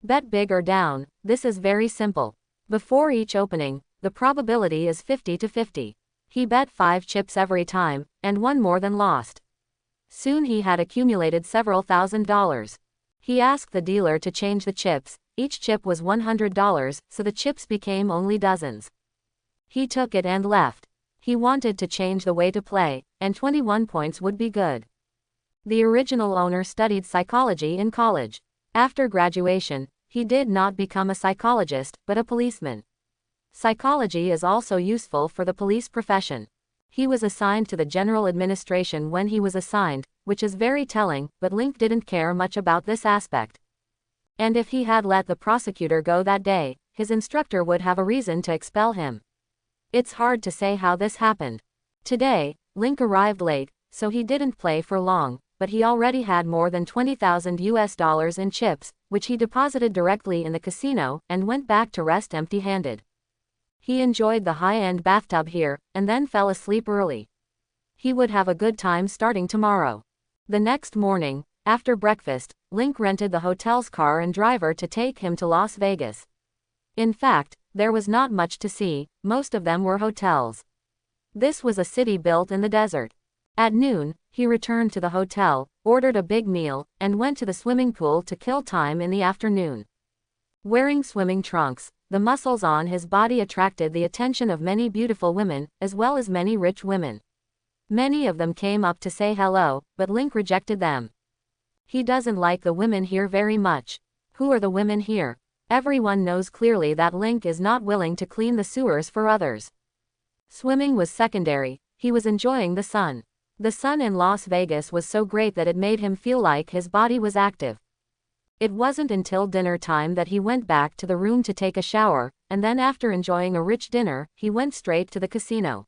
Bet big or down, this is very simple. Before each opening, the probability is 50 to 50. He bet 5 chips every time, and won more than lost. Soon he had accumulated several $1,000s. He asked the dealer to change the chips. Each chip was $100, so the chips became only dozens. He took it and left. He wanted to change the way to play, and 21 points would be good. The original owner studied psychology in college. After graduation, he did not become a psychologist, but a policeman. Psychology is also useful for the police profession. He was assigned to the general administration when he was assigned, which is very telling, but Link didn't care much about this aspect. And if he had let the prosecutor go that day, his instructor would have a reason to expel him. It's hard to say how this happened. Today, Link arrived late, so he didn't play for long, but he already had more than $20,000 in chips, which he deposited directly in the casino, and went back to rest empty-handed. He enjoyed the high-end bathtub here, and then fell asleep early. He would have a good time starting tomorrow. The next morning, after breakfast, Link rented the hotel's car and driver to take him to Las Vegas. In fact, there was not much to see, most of them were hotels. This was a city built in the desert. At noon, he returned to the hotel, ordered a big meal, and went to the swimming pool to kill time in the afternoon. Wearing swimming trunks, the muscles on his body attracted the attention of many beautiful women, as well as many rich women. Many of them came up to say hello, but Link rejected them. He doesn't like the women here very much. Who are the women here? Everyone knows clearly that Link is not willing to clean the sewers for others. Swimming was secondary, he was enjoying the sun. The sun in Las Vegas was so great that it made him feel like his body was active. It wasn't until dinner time that he went back to the room to take a shower, and then after enjoying a rich dinner, he went straight to the casino.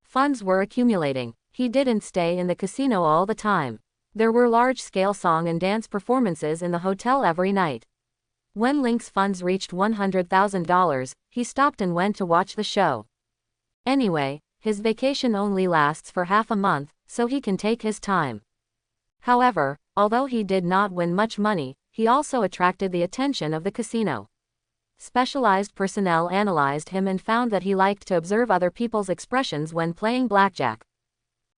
Funds were accumulating. He didn't stay in the casino all the time. There were large-scale song and dance performances in the hotel every night. When Link's funds reached $100,000, he stopped and went to watch the show. Anyway, his vacation only lasts for half a month, so he can take his time. However, although he did not win much money, he also attracted the attention of the casino. Specialized personnel analyzed him and found that he liked to observe other people's expressions when playing blackjack.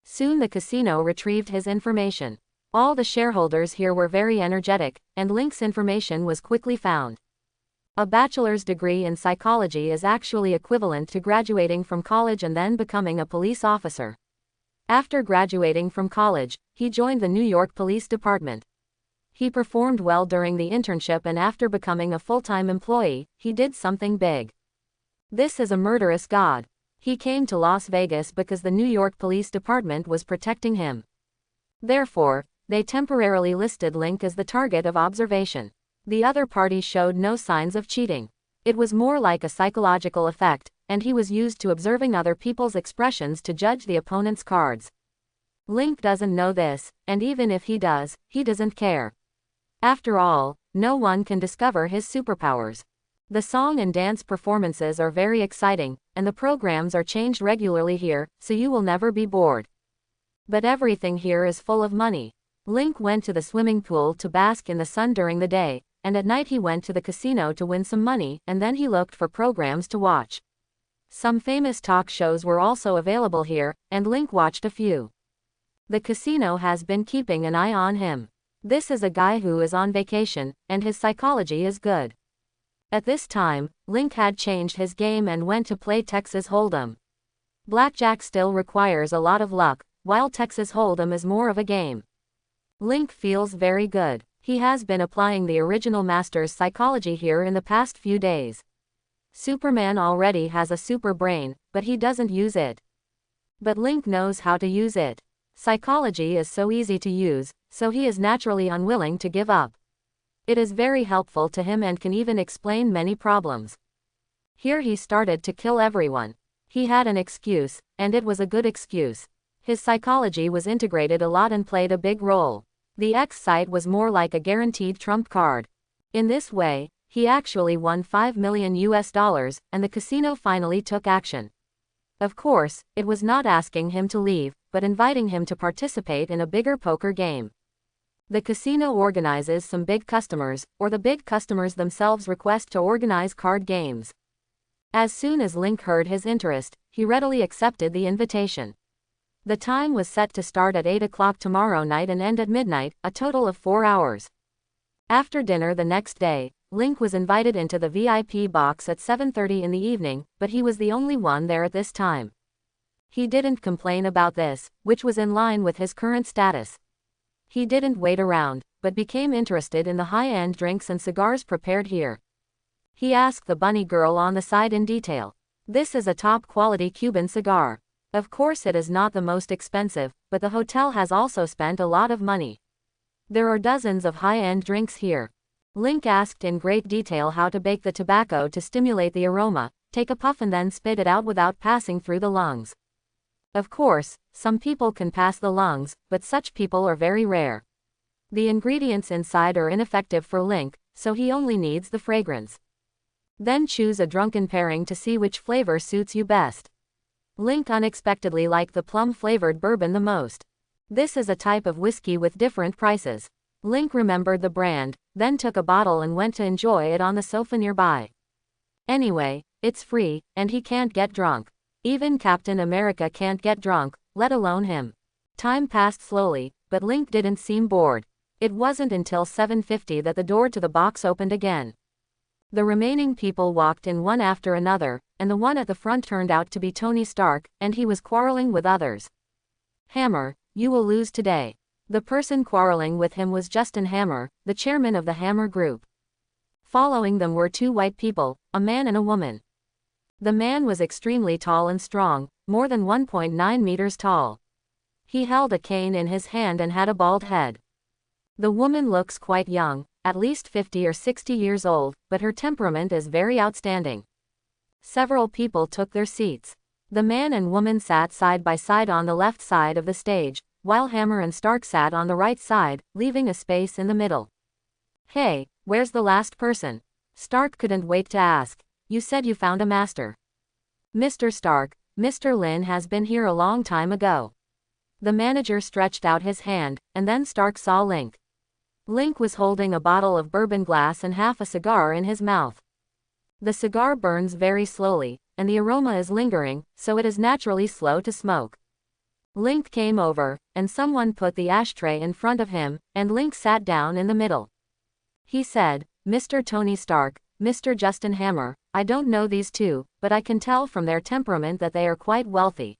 Soon the casino retrieved his information. All the shareholders here were very energetic, and Link's information was quickly found. A bachelor's degree in psychology is actually equivalent to graduating from college and then becoming a police officer. After graduating from college, he joined the New York Police Department. He performed well during the internship, and after becoming a full-time employee, he did something big. This is a murderous god. He came to Las Vegas because the New York Police Department was protecting him. Therefore, they temporarily listed Link as the target of observation. The other party showed no signs of cheating. It was more like a psychological effect, and he was used to observing other people's expressions to judge the opponent's cards. Link doesn't know this, and even if he does, he doesn't care. After all, no one can discover his superpowers. The song and dance performances are very exciting, and the programs are changed regularly here, so you will never be bored. But everything here is full of money. Link went to the swimming pool to bask in the sun during the day, and at night he went to the casino to win some money, and then he looked for programs to watch. Some famous talk shows were also available here, and Link watched a few. The casino has been keeping an eye on him. This is a guy who is on vacation, and his psychology is good. At this time, Link had changed his game and went to play Texas Hold'em. Blackjack still requires a lot of luck, while Texas Hold'em is more of a game. Link feels very good. He has been applying the original master's psychology here in the past few days. Superman already has a super brain, but he doesn't use it. But Link knows how to use it. Psychology is so easy to use, so he is naturally unwilling to give up. It is very helpful to him and can even explain many problems. Here he started to kill everyone. He had an excuse, and it was a good excuse. His psychology was integrated a lot and played a big role. The X site was more like a guaranteed trump card. In this way, he actually won $5 million, and the casino finally took action. Of course, it was not asking him to leave, but inviting him to participate in a bigger poker game. The casino organizes some big customers, or the big customers themselves request to organize card games. As soon as Link heard his interest, he readily accepted the invitation. The time was set to start at 8 o'clock tomorrow night and end at midnight, a total of 4 hours. After dinner the next day, Link was invited into the VIP box at 7:30 in the evening, but he was the only one there at this time. He didn't complain about this, which was in line with his current status. He didn't wait around, but became interested in the high-end drinks and cigars prepared here. He asked the bunny girl on the side in detail. This is a top-quality Cuban cigar. Of course it is not the most expensive, but the hotel has also spent a lot of money. There are dozens of high-end drinks here. Link asked in great detail how to bake the tobacco to stimulate the aroma, take a puff and then spit it out without passing through the lungs. Of course, some people can pass the lungs, but such people are very rare. The ingredients inside are ineffective for Link, so he only needs the fragrance. Then choose a drunken pairing to see which flavor suits you best. Link unexpectedly liked the plum-flavored bourbon the most. This is a type of whiskey with different prices. Link remembered the brand, then took a bottle and went to enjoy it on the sofa nearby. Anyway, it's free, and he can't get drunk. Even Captain America can't get drunk, let alone him. Time passed slowly, but Link didn't seem bored. It wasn't until 7:50 that the door to the box opened again. The remaining people walked in one after another, and the one at the front turned out to be Tony Stark, and he was quarreling with others. Hammer, you will lose today. The person quarreling with him was Justin Hammer, the chairman of the Hammer Group. Following them were two white people, a man and a woman. The man was extremely tall and strong, more than 1.9 meters tall. He held a cane in his hand and had a bald head. The woman looks quite young, at least 50 or 60 years old, but her temperament is very outstanding. Several people took their seats. The man and woman sat side by side on the left side of the stage, while Hammer and Stark sat on the right side, leaving a space in the middle. Hey, where's the last person? Stark couldn't wait to ask. You said you found a master. Mr. Stark, Mr. Lin has been here a long time ago. The manager stretched out his hand, and then Stark saw Link. Link was holding a bottle of bourbon glass and half a cigar in his mouth. The cigar burns very slowly, and the aroma is lingering, so it is naturally slow to smoke. Link came over, and someone put the ashtray in front of him, and Link sat down in the middle. He said, "Mr. Tony Stark, Mr. Justin Hammer, I don't know these two, but I can tell from their temperament that they are quite wealthy.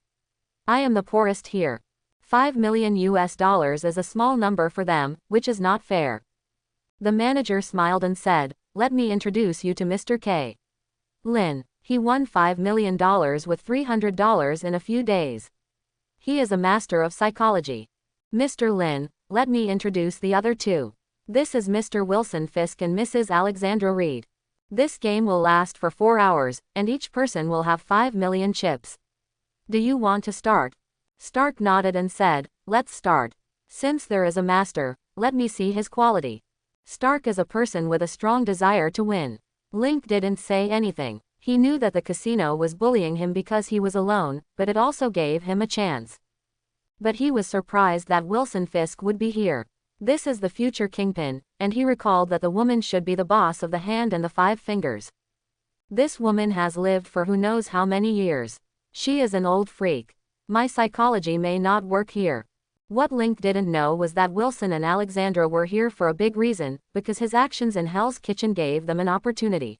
I am the poorest here. $5 million is a small number for them, which is not fair." The manager smiled and said, "Let me introduce you to Mr. K. Lin. He won $5 million with $300 in a few days. He is a master of psychology. Mr. Lin, let me introduce the other two. This is Mr. Wilson Fisk and Mrs. Alexandra Reed. This game will last for 4 hours, and each person will have 5 million chips. Do you want to start?" Stark nodded and said, "Let's start. Since there is a master, let me see his quality." Stark is a person with a strong desire to win. Link didn't say anything. He knew that the casino was bullying him because he was alone, but it also gave him a chance. But he was surprised that Wilson Fisk would be here. This is the future kingpin, and he recalled that the woman should be the boss of the hand and the 5 fingers. This woman has lived for who knows how many years. She is an old freak. My psychology may not work here. What Link didn't know was that Wilson and Alexandra were here for a big reason, because his actions in Hell's Kitchen gave them an opportunity.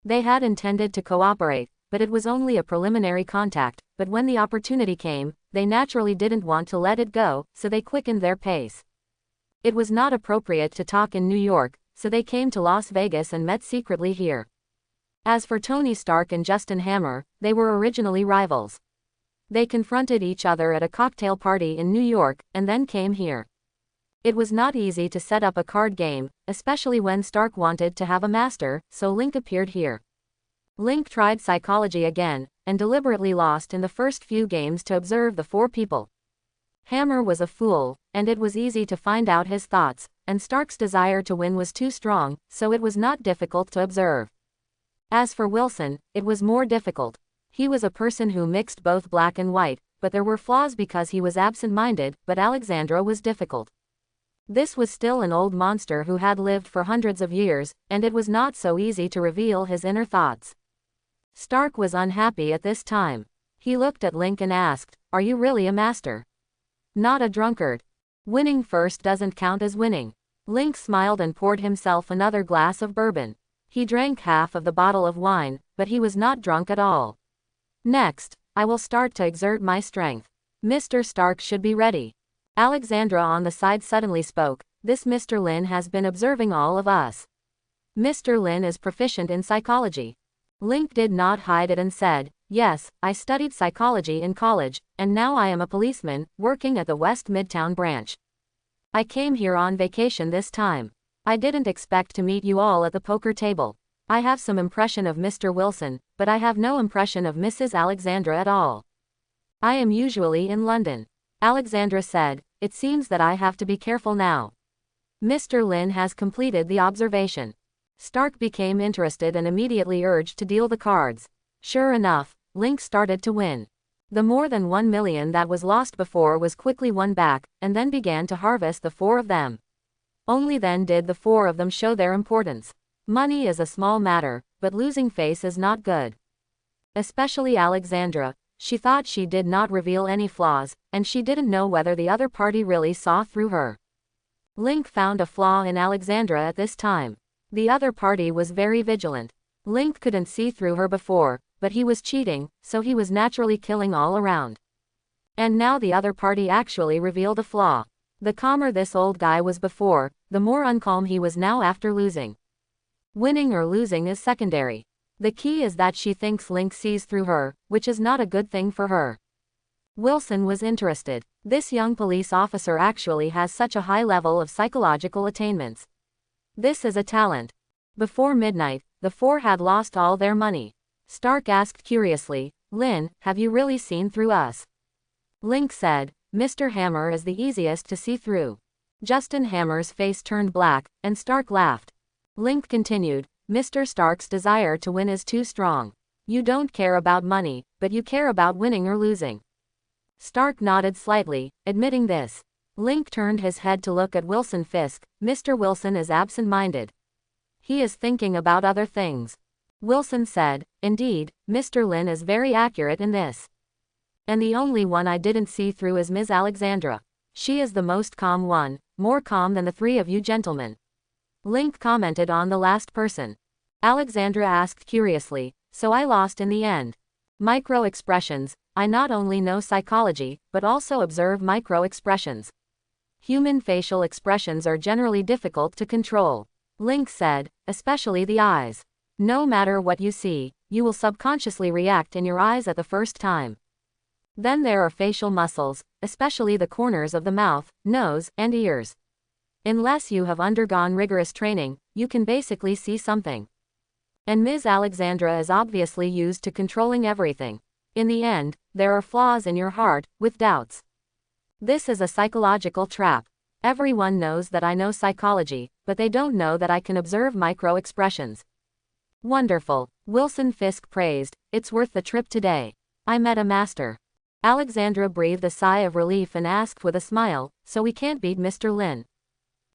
They had intended to cooperate, but it was only a preliminary contact, but when the opportunity came, they naturally didn't want to let it go, so they quickened their pace. It was not appropriate to talk in New York, so they came to Las Vegas and met secretly here. As for Tony Stark and Justin Hammer, they were originally rivals. They confronted each other at a cocktail party in New York, and then came here. It was not easy to set up a card game, especially when Stark wanted to have a master, so Link appeared here. Link tried psychology again, and deliberately lost in the first few games to observe the 4 people. Hammer was a fool, and it was easy to find out his thoughts, and Stark's desire to win was too strong, so it was not difficult to observe. As for Wilson, it was more difficult. He was a person who mixed both black and white, but there were flaws because he was absent-minded, but Alexandra was difficult. This was still an old monster who had lived for hundreds of years, and it was not so easy to reveal his inner thoughts. Stark was unhappy at this time. He looked at Link and asked, "Are you really a master? Not a drunkard? Winning first doesn't count as winning." Link smiled and poured himself another glass of bourbon. He drank half of the bottle of wine, but he was not drunk at all. "Next, I will start to exert my strength. Mr. Stark should be ready." Alexandra on the side suddenly spoke, "This Mr. Lin has been observing all of us. Mr. Lin is proficient in psychology." Link did not hide it and said, "Yes, I studied psychology in college, and now I am a policeman, working at the West Midtown branch. I came here on vacation this time. I didn't expect to meet you all at the poker table. I have some impression of Mr. Wilson, but I have no impression of Mrs. Alexandra at all. I am usually in London." Alexandra said, "It seems that I have to be careful now." Mr. Lin has completed the observation. Stark became interested and immediately urged to deal the cards. Sure enough, Link started to win. The more than 1 million that was lost before was quickly won back, and then began to harvest the 4 of them. Only then did the 4 of them show their importance. Money is a small matter, but losing face is not good. Especially Alexandra. She thought she did not reveal any flaws, and she didn't know whether the other party really saw through her. Link found a flaw in Alexandra at this time. The other party was very vigilant. Link couldn't see through her before, but he was cheating, so he was naturally killing all around. And now the other party actually revealed a flaw. The calmer this old guy was before, the more uncalm he was now after losing. Winning or losing is secondary. The key is that she thinks Link sees through her, which is not a good thing for her. Wilson was interested. This young police officer actually has such a high level of psychological attainments. This is a talent. Before midnight, the 4 had lost all their money. Stark asked curiously, "Lin, have you really seen through us?" Link said, "Mr. Hammer is the easiest to see through." Justin Hammer's face turned black, and Stark laughed. Link continued, "Mr. Stark's desire to win is too strong. You don't care about money, but you care about winning or losing." Stark nodded slightly, admitting this. Link turned his head to look at Wilson Fisk. "Mr. Wilson is absent-minded. He is thinking about other things." Wilson said, "Indeed, Mr. Lin is very accurate in this. And the only one I didn't see through is Ms. Alexandra. She is the most calm one, more calm than the three of you gentlemen. Link commented on the last person. Alexandra asked curiously, so I lost in the end. Micro-expressions. I not only know psychology, but also observe micro-expressions. Human facial expressions are generally difficult to control. Link said, especially the eyes. No matter what you see, you will subconsciously react in your eyes at the first time. Then there are facial muscles, especially the corners of the mouth, nose, and ears. Unless you have undergone rigorous training, you can basically see something. And Ms. Alexandra is obviously used to controlling everything. In the end, there are flaws in your heart, with doubts. This is a psychological trap. Everyone knows that I know psychology, but they don't know that I can observe micro-expressions. Wonderful, Wilson Fisk praised, it's worth the trip today. I met a master. Alexandra breathed a sigh of relief and asked with a smile, so we can't beat Mr. Lin?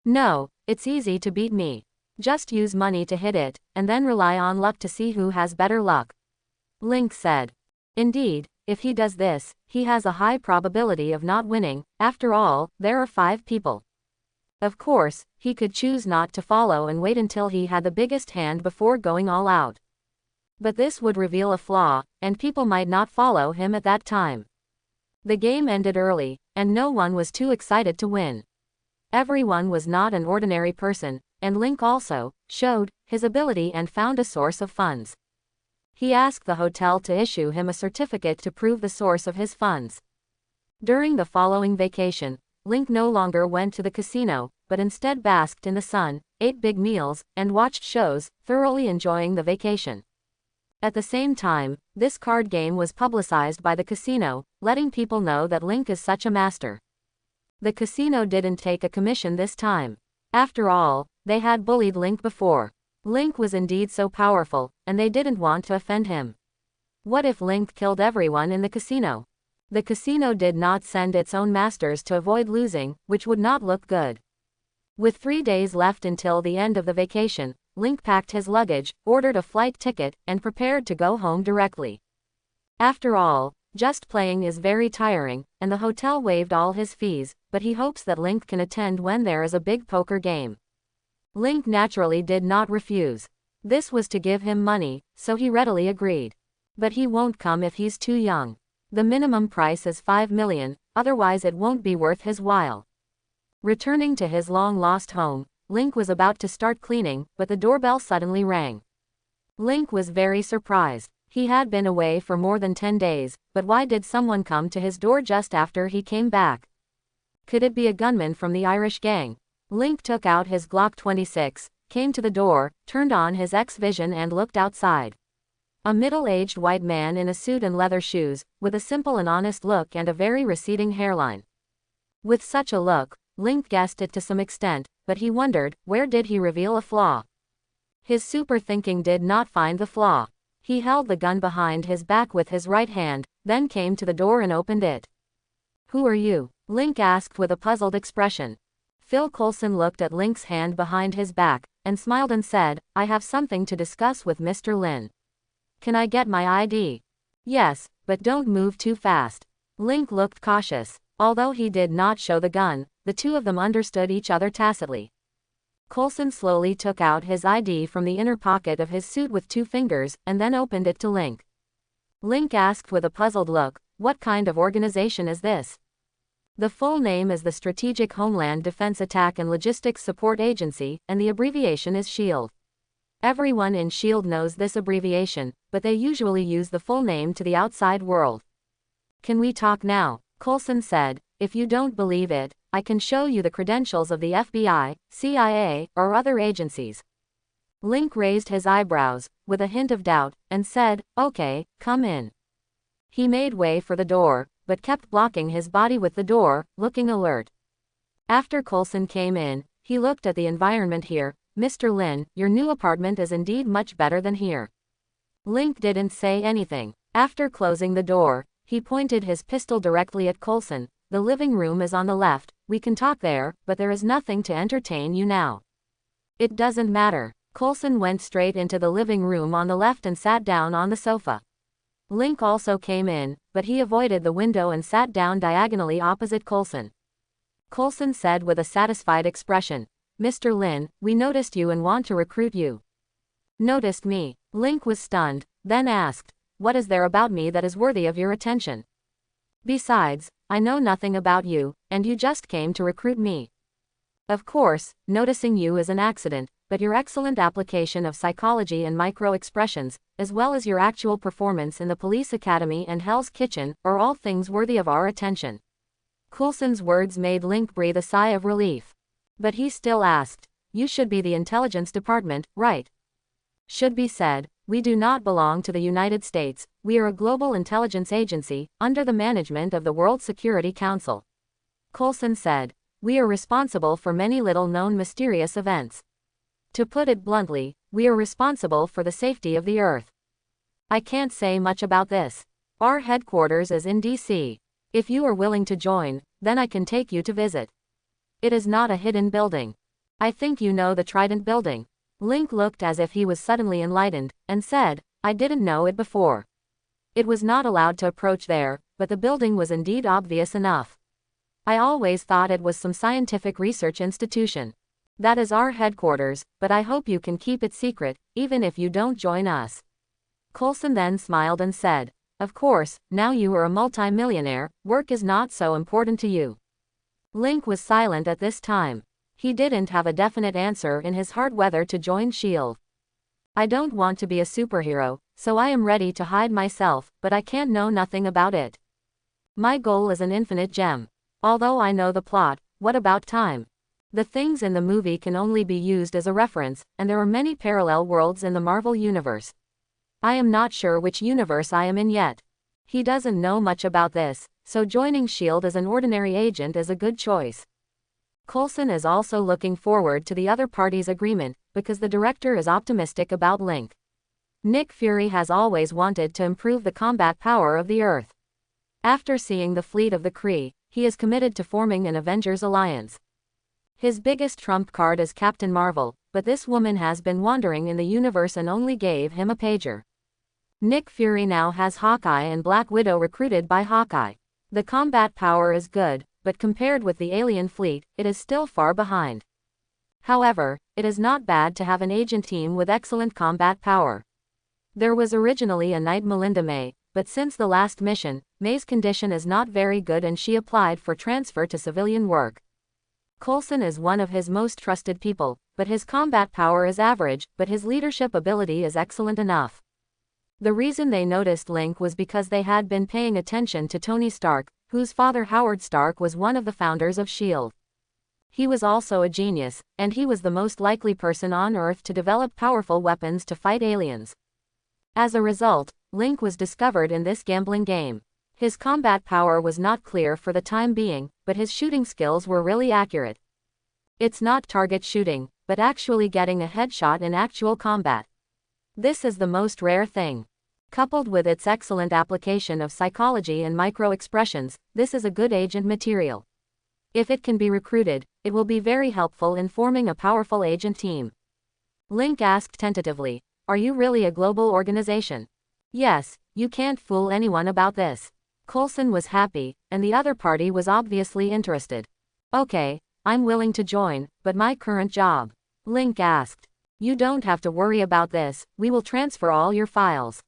No, it's easy to beat me. Just use money to hit it, and then rely on luck to see who has better luck. Link said. Indeed, if he does this, he has a high probability of not winning. After all, there are 5 people. Of course, he could choose not to follow and wait until he had the biggest hand before going all out. But this would reveal a flaw, and people might not follow him at that time. The game ended early, and no one was too excited to win. Everyone was not an ordinary person, and Link also showed his ability and found a source of funds. He asked the hotel to issue him a certificate to prove the source of his funds. During the following vacation, Link no longer went to the casino, but instead basked in the sun, ate big meals, and watched shows, thoroughly enjoying the vacation. At the same time, this card game was publicized by the casino, letting people know that Link is such a master. The casino didn't take a commission this time. After all, they had bullied Link before. Link was indeed so powerful, and they didn't want to offend him. What if Link killed everyone in the casino? The casino did not send its own masters to avoid losing, which would not look good. With 3 days left until the end of the vacation, Link packed his luggage, ordered a flight ticket, and prepared to go home directly. After all, just playing is very tiring, and the hotel waived all his fees, but he hopes that Link can attend when there is a big poker game. Link naturally did not refuse. This was to give him money, so he readily agreed. But he won't come if he's too young. The minimum price is 5 million, otherwise it won't be worth his while. Returning to his long-lost home, Link was about to start cleaning, but the doorbell suddenly rang. Link was very surprised. He had been away for more than 10 days, but why did someone come to his door just after he came back? Could it be a gunman from the Irish gang? Link took out his Glock 26, came to the door, turned on his X-Vision and looked outside. A middle-aged white man in a suit and leather shoes, with a simple and honest look and a very receding hairline. With such a look, Link guessed it to some extent, but he wondered, where did he reveal a flaw? His super thinking did not find the flaw. He held the gun behind his back with his right hand, then came to the door and opened it. Who are you? Link asked with a puzzled expression. Phil Coulson looked at Link's hand behind his back, and smiled and said, I have something to discuss with Mr. Lin. Can I get my ID? Yes, but don't move too fast. Link looked cautious. Although he did not show the gun, the two of them understood each other tacitly. Coulson slowly took out his ID from the inner pocket of his suit with 2 fingers, and then opened it to Link. Link asked with a puzzled look, what kind of organization is this? The full name is the Strategic Homeland Defense Attack and Logistics Support Agency, and the abbreviation is SHIELD. Everyone in SHIELD knows this abbreviation, but they usually use the full name to the outside world. Can we talk now? Coulson said. If you don't believe it, I can show you the credentials of the FBI, CIA, or other agencies. Link raised his eyebrows, with a hint of doubt, and said, okay, come in. He made way for the door, but kept blocking his body with the door, looking alert. After Coulson came in, he looked at the environment here. Mr. Lin, your new apartment is indeed much better than here. Link didn't say anything. After closing the door, he pointed his pistol directly at Coulson. The living room is on the left, we can talk there, but there is nothing to entertain you now. It doesn't matter. Coulson went straight into the living room on the left and sat down on the sofa. Link also came in, but he avoided the window and sat down diagonally opposite Coulson. Coulson said with a satisfied expression, "Mr. Lin, we noticed you and want to recruit you." "Noticed me?" Link was stunned, then asked, "What is there about me that is worthy of your attention? Besides, I know nothing about you, and you just came to recruit me." "Of course, noticing you is an accident, but your excellent application of psychology and micro-expressions, as well as your actual performance in the police academy and Hell's Kitchen, are all things worthy of our attention." Coulson's words made Link breathe a sigh of relief. But he still asked, "You should be the intelligence department, right?" "Should be said, we do not belong to the United States, we are a global intelligence agency, under the management of the World Security Council," Coulson said. "We are responsible for many little-known mysterious events. To put it bluntly, we are responsible for the safety of the Earth. I can't say much about this. Our headquarters is in D.C. If you are willing to join, then I can take you to visit. It is not a hidden building. I think you know the Trident building." Link looked as if he was suddenly enlightened, and said, "I didn't know it before." It was not allowed to approach there, but the building was indeed obvious enough. "I always thought it was some scientific research institution. That is our headquarters, but I hope you can keep it secret, even if you don't join us." Coulson then smiled and said, "Of course, now you are a multi-millionaire, work is not so important to you." Link was silent at this time. He didn't have a definite answer in his heart whether to join S.H.I.E.L.D. "I don't want to be a superhero, so I am ready to hide myself, but I can't know nothing about it. My goal is an infinite gem. Although I know the plot, what about time? The things in the movie can only be used as a reference, and there are many parallel worlds in the Marvel universe. I am not sure which universe I am in yet." He doesn't know much about this, so joining S.H.I.E.L.D. as an ordinary agent is a good choice. Coulson is also looking forward to the other party's agreement, because the director is optimistic about Link. Nick Fury has always wanted to improve the combat power of the Earth. After seeing the fleet of the Kree, he is committed to forming an Avengers alliance. His biggest trump card is Captain Marvel, but this woman has been wandering in the universe and only gave him a pager. Nick Fury now has Hawkeye and Black Widow recruited by Hawkeye. The combat power is good, but compared with the alien fleet, it is still far behind. However, it is not bad to have an agent team with excellent combat power. There was originally a knight Melinda May, but since the last mission, May's condition is not very good and she applied for transfer to civilian work. Coulson is one of his most trusted people, but his combat power is average, but his leadership ability is excellent enough. The reason they noticed Link was because they had been paying attention to Tony Stark, whose father Howard Stark was one of the founders of S.H.I.E.L.D. He was also a genius, and he was the most likely person on Earth to develop powerful weapons to fight aliens. As a result, Link was discovered in this gambling game. His combat power was not clear for the time being, but his shooting skills were really accurate. It's not target shooting, but actually getting a headshot in actual combat. This is the most rare thing. Coupled with its excellent application of psychology and micro-expressions, this is a good agent material. If it can be recruited, it will be very helpful in forming a powerful agent team. Link asked tentatively, "Are you really a global organization?" "Yes, you can't fool anyone about this." Coulson was happy, and the other party was obviously interested. "Okay, I'm willing to join, but my current job?" Link asked. "You don't have to worry about this, we will transfer all your files."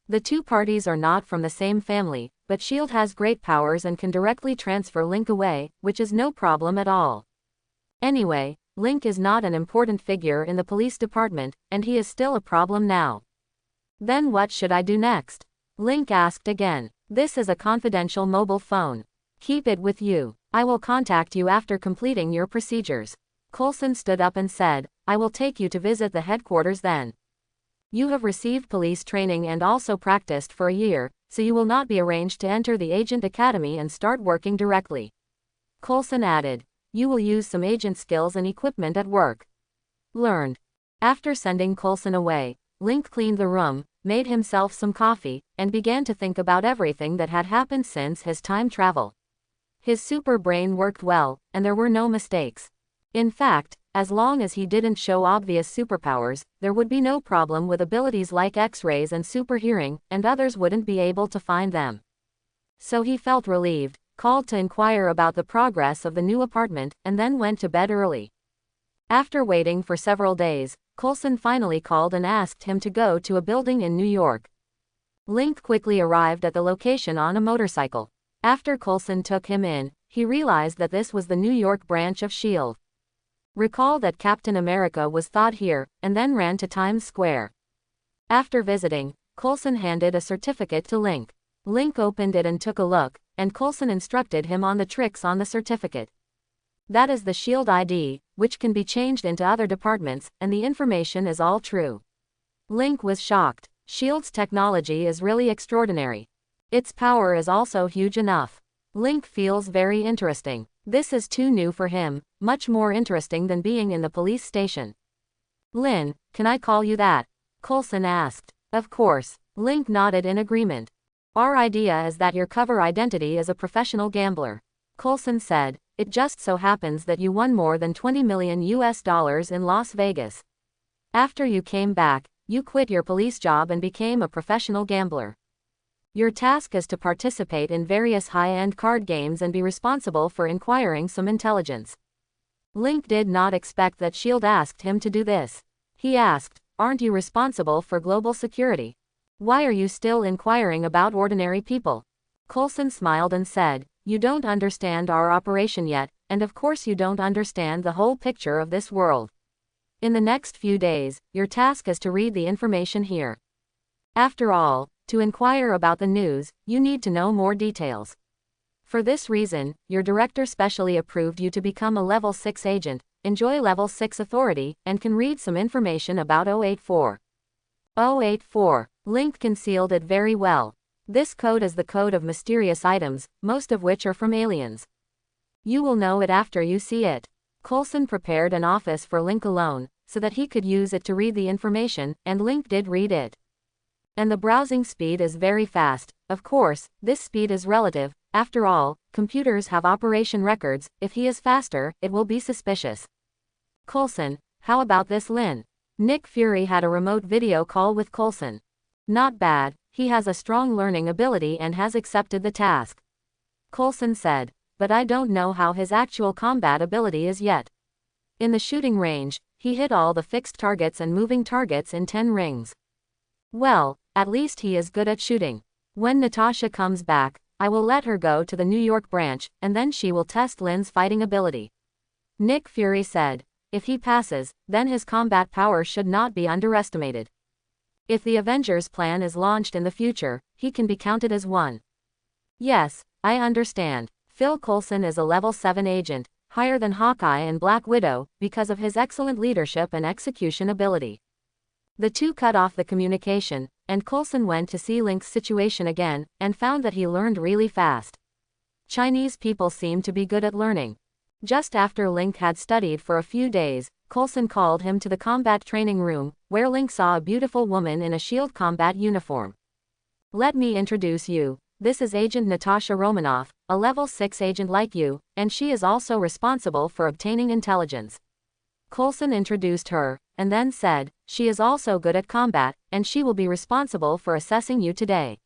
The two parties are not from the same family, but S.H.I.E.L.D. has great powers and can directly transfer Link away, which is no problem at all. Anyway, Link is not an important figure in the police department, and he is still a problem now. "Then what should I do next?" Link asked again. "This is a confidential mobile phone. Keep it with you. I will contact you after completing your procedures." Coulson stood up and said, "I will take you to visit the headquarters then. You have received police training and also practiced for a year, so you will not be arranged to enter the Agent Academy and start working directly." Coulson added, "You will use some agent skills and equipment at work." Learned. After sending Coulson away, Link cleaned the room, made himself some coffee, and began to think about everything that had happened since his time travel. His super brain worked well, and there were no mistakes. In fact, As long as he didn't show obvious superpowers, there would be no problem with abilities like X-rays and super hearing, and others wouldn't be able to find them. So he felt relieved, called to inquire about the progress of the new apartment, and then went to bed early. After waiting for several days, Coulson finally called and asked him to go to a building in New York. Link quickly arrived at the location on a motorcycle. After Coulson took him in, he realized that this was the New York branch of S.H.I.E.L.D. Recall that Captain America was thawed here, and then ran to Times Square. After visiting, Coulson handed a certificate to Link. Link opened it and took a look, and Coulson instructed him on the tricks on the certificate. That is the S.H.I.E.L.D. ID, which can be changed into other departments, and the information is all true. Link was shocked. S.H.I.E.L.D.'s technology is really extraordinary. Its power is also huge enough. Link feels very interesting. This is too new for him, much more interesting than being in the police station. Lin, can I call you that? Coulson asked. Of course. Link nodded in agreement. Our idea is that your cover identity is a professional gambler. Coulson said, it just so happens that you won more than $20 million in Las Vegas. After you came back, you quit your police job and became a professional gambler. Your task is to participate in various high-end card games and be responsible for acquiring some intelligence. Link did not expect that S.H.I.E.L.D. asked him to do this. He asked, aren't you responsible for global security? Why are you still inquiring about ordinary people? Coulson smiled and said, you don't understand our operation yet, and of course you don't understand the whole picture of this world. In the next few days, your task is to read the information here. After all, to inquire about the news, you need to know more details. For this reason, your director specially approved you to become a Level 6 agent, enjoy Level 6 authority, and can read some information about 084. 084. Link concealed it very well. This code is the code of mysterious items, most of which are from aliens. You will know it after you see it. Coulson prepared an office for Link alone, so that he could use it to read the information, and Link did read it. And the browsing speed is very fast. Of course, this speed is relative. After all, computers have operation records. If he is faster, it will be suspicious. Coulson, how about this Lin? Nick Fury had a remote video call with Coulson. Not bad, he has a strong learning ability and has accepted the task. Coulson said, but I don't know how his actual combat ability is yet. In the shooting range, he hit all the fixed targets and moving targets in 10 rings. Well, at least he is good at shooting. When Natasha comes back, I will let her go to the New York branch, and then she will test Lin's fighting ability. Nick Fury said, if he passes, then his combat power should not be underestimated. If the Avengers plan is launched in the future, he can be counted as one. Yes, I understand. Phil Coulson is a Level 7 agent, higher than Hawkeye and Black Widow, because of his excellent leadership and execution ability. The two cut off the communication, and Coulson went to see Link's situation again, and found that he learned really fast. Chinese people seem to be good at learning. Just after Link had studied for a few days, Coulson called him to the combat training room, where Link saw a beautiful woman in a S.H.I.E.L.D. combat uniform. Let me introduce you. This is Agent Natasha Romanoff, a Level 6 agent like you, and she is also responsible for obtaining intelligence. Coulson introduced her, and then said, she is also good at combat, and she will be responsible for assessing you today.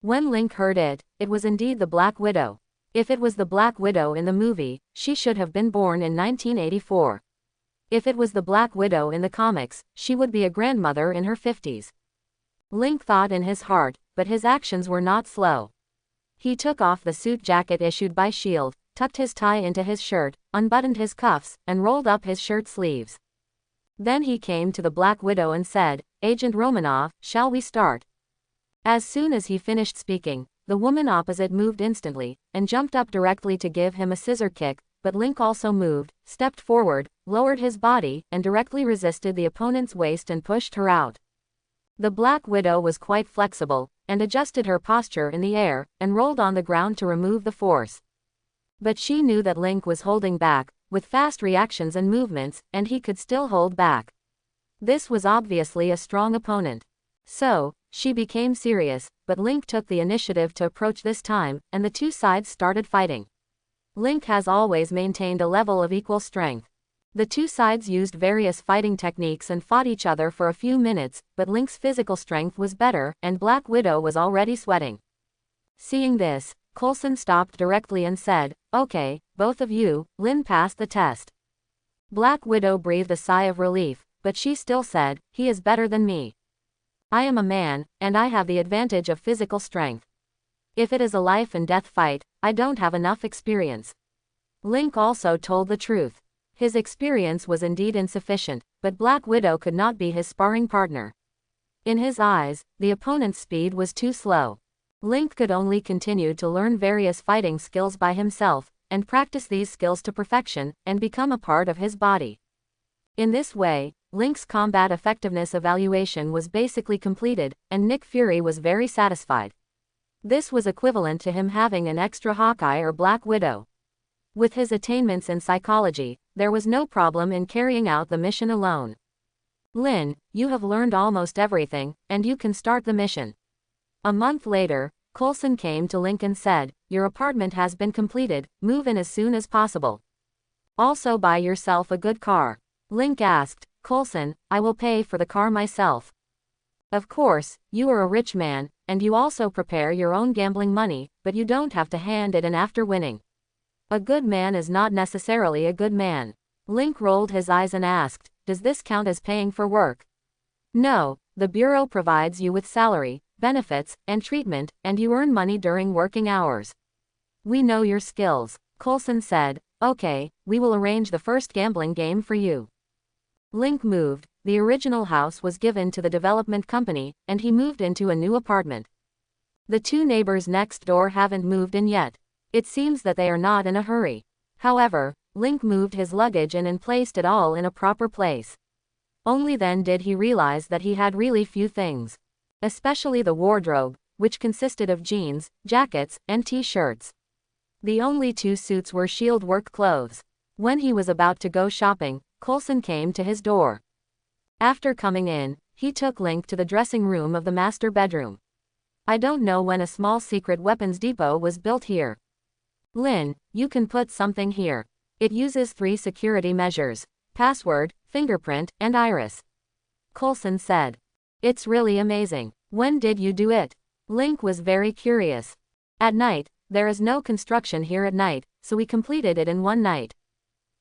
When Link heard it, it was indeed the Black Widow. If it was the Black Widow in the movie, she should have been born in 1984. If it was the Black Widow in the comics, she would be a grandmother in her 50s. Link thought in his heart, but his actions were not slow. He took off the suit jacket issued by S.H.I.E.L.D., tucked his tie into his shirt, unbuttoned his cuffs, and rolled up his shirt sleeves. Then he came to the Black Widow and said, Agent Romanoff, shall we start? As soon as he finished speaking, the woman opposite moved instantly, and jumped up directly to give him a scissor kick, but Link also moved, stepped forward, lowered his body, and directly resisted the opponent's waist and pushed her out. The Black Widow was quite flexible, and adjusted her posture in the air, and rolled on the ground to remove the force. But she knew that Link was holding back, with fast reactions and movements, and he could still hold back. This was obviously a strong opponent. So, she became serious, but Link took the initiative to approach this time, and the two sides started fighting. Link has always maintained a level of equal strength. The two sides used various fighting techniques and fought each other for a few minutes, but Link's physical strength was better, and Black Widow was already sweating. Seeing this, Coulson stopped directly and said, "Okay, both of you, Lin passed the test." Black Widow breathed a sigh of relief, but she still said, "He is better than me. I am a man, and I have the advantage of physical strength. If it is a life and death fight, I don't have enough experience." Link also told the truth. His experience was indeed insufficient, but Black Widow could not be his sparring partner. In his eyes, the opponent's speed was too slow. Link could only continue to learn various fighting skills by himself, and practice these skills to perfection, and become a part of his body. In this way, Link's combat effectiveness evaluation was basically completed, and Nick Fury was very satisfied. This was equivalent to him having an extra Hawkeye or Black Widow. With his attainments in psychology, there was no problem in carrying out the mission alone. "Lin, you have learned almost everything, and you can start the mission." A month later, Coulson came to Link and said, "Your apartment has been completed, move in as soon as possible. Also buy yourself a good car." Link asked, "Coulson, I will pay for the car myself." "Of course, you are a rich man, and you also prepare your own gambling money, but you don't have to hand it in after winning. A good man is not necessarily a good man." Link rolled his eyes and asked, "Does this count as paying for work?" "No, the Bureau provides you with salary, benefits, and treatment, and you earn money during working hours. We know your skills." Coulson said, "Okay, we will arrange the first gambling game for you." Link moved. The original house was given to the development company, and he moved into a new apartment. The two neighbors next door haven't moved in yet. It seems that they are not in a hurry. However, Link moved his luggage in and placed it all in a proper place. Only then did he realize that he had really few things. Especially the wardrobe, which consisted of jeans, jackets, and t-shirts. The only two suits were shield work clothes. When he was about to go shopping, Coulson came to his door. After coming in, he took Link to the dressing room of the master bedroom. "I don't know when a small secret weapons depot was built here. Lin, you can put something here. It uses 3 security measures: password, fingerprint, and iris." Coulson said. "It's really amazing. When did you do it?" Link was very curious. "At night. There is no construction here at night, so we completed it in one night."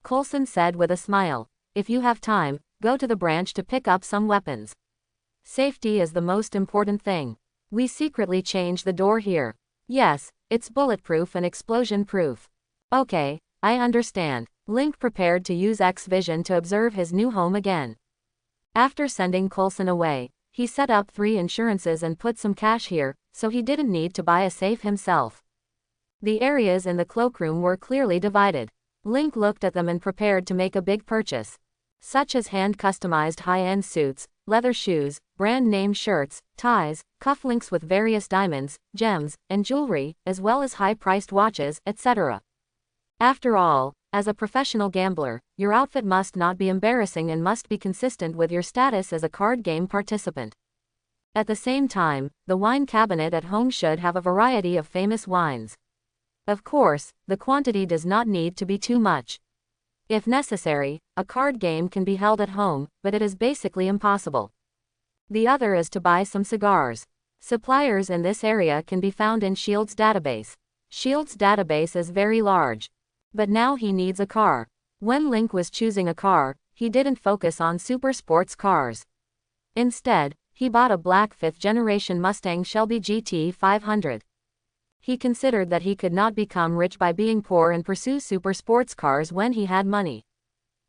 Coulson said with a smile, "If you have time, go to the branch to pick up some weapons. Safety is the most important thing. We secretly changed the door here. Yes, it's bulletproof and explosion-proof." "Okay, I understand." Link prepared to use X-Vision to observe his new home again. After sending Coulson away, he set up 3 insurances and put some cash here, so he didn't need to buy a safe himself. The areas in the cloakroom were clearly divided. Link looked at them and prepared to make a big purchase, such as hand-customized high-end suits, leather shoes, brand-name shirts, ties, cufflinks with various diamonds, gems, and jewelry, as well as high-priced watches, etc. After all, as a professional gambler, your outfit must not be embarrassing and must be consistent with your status as a card game participant. At the same time, the wine cabinet at home should have a variety of famous wines. Of course, the quantity does not need to be too much. If necessary, a card game can be held at home, but it is basically impossible. The other is to buy some cigars. Suppliers in this area can be found in Shield's database. Shield's database is very large. But now he needs a car. When Link was choosing a car, he didn't focus on super sports cars. Instead, he bought a black 5th-generation Mustang Shelby GT 500. He considered that he could not become rich by being poor and pursue super sports cars when he had money.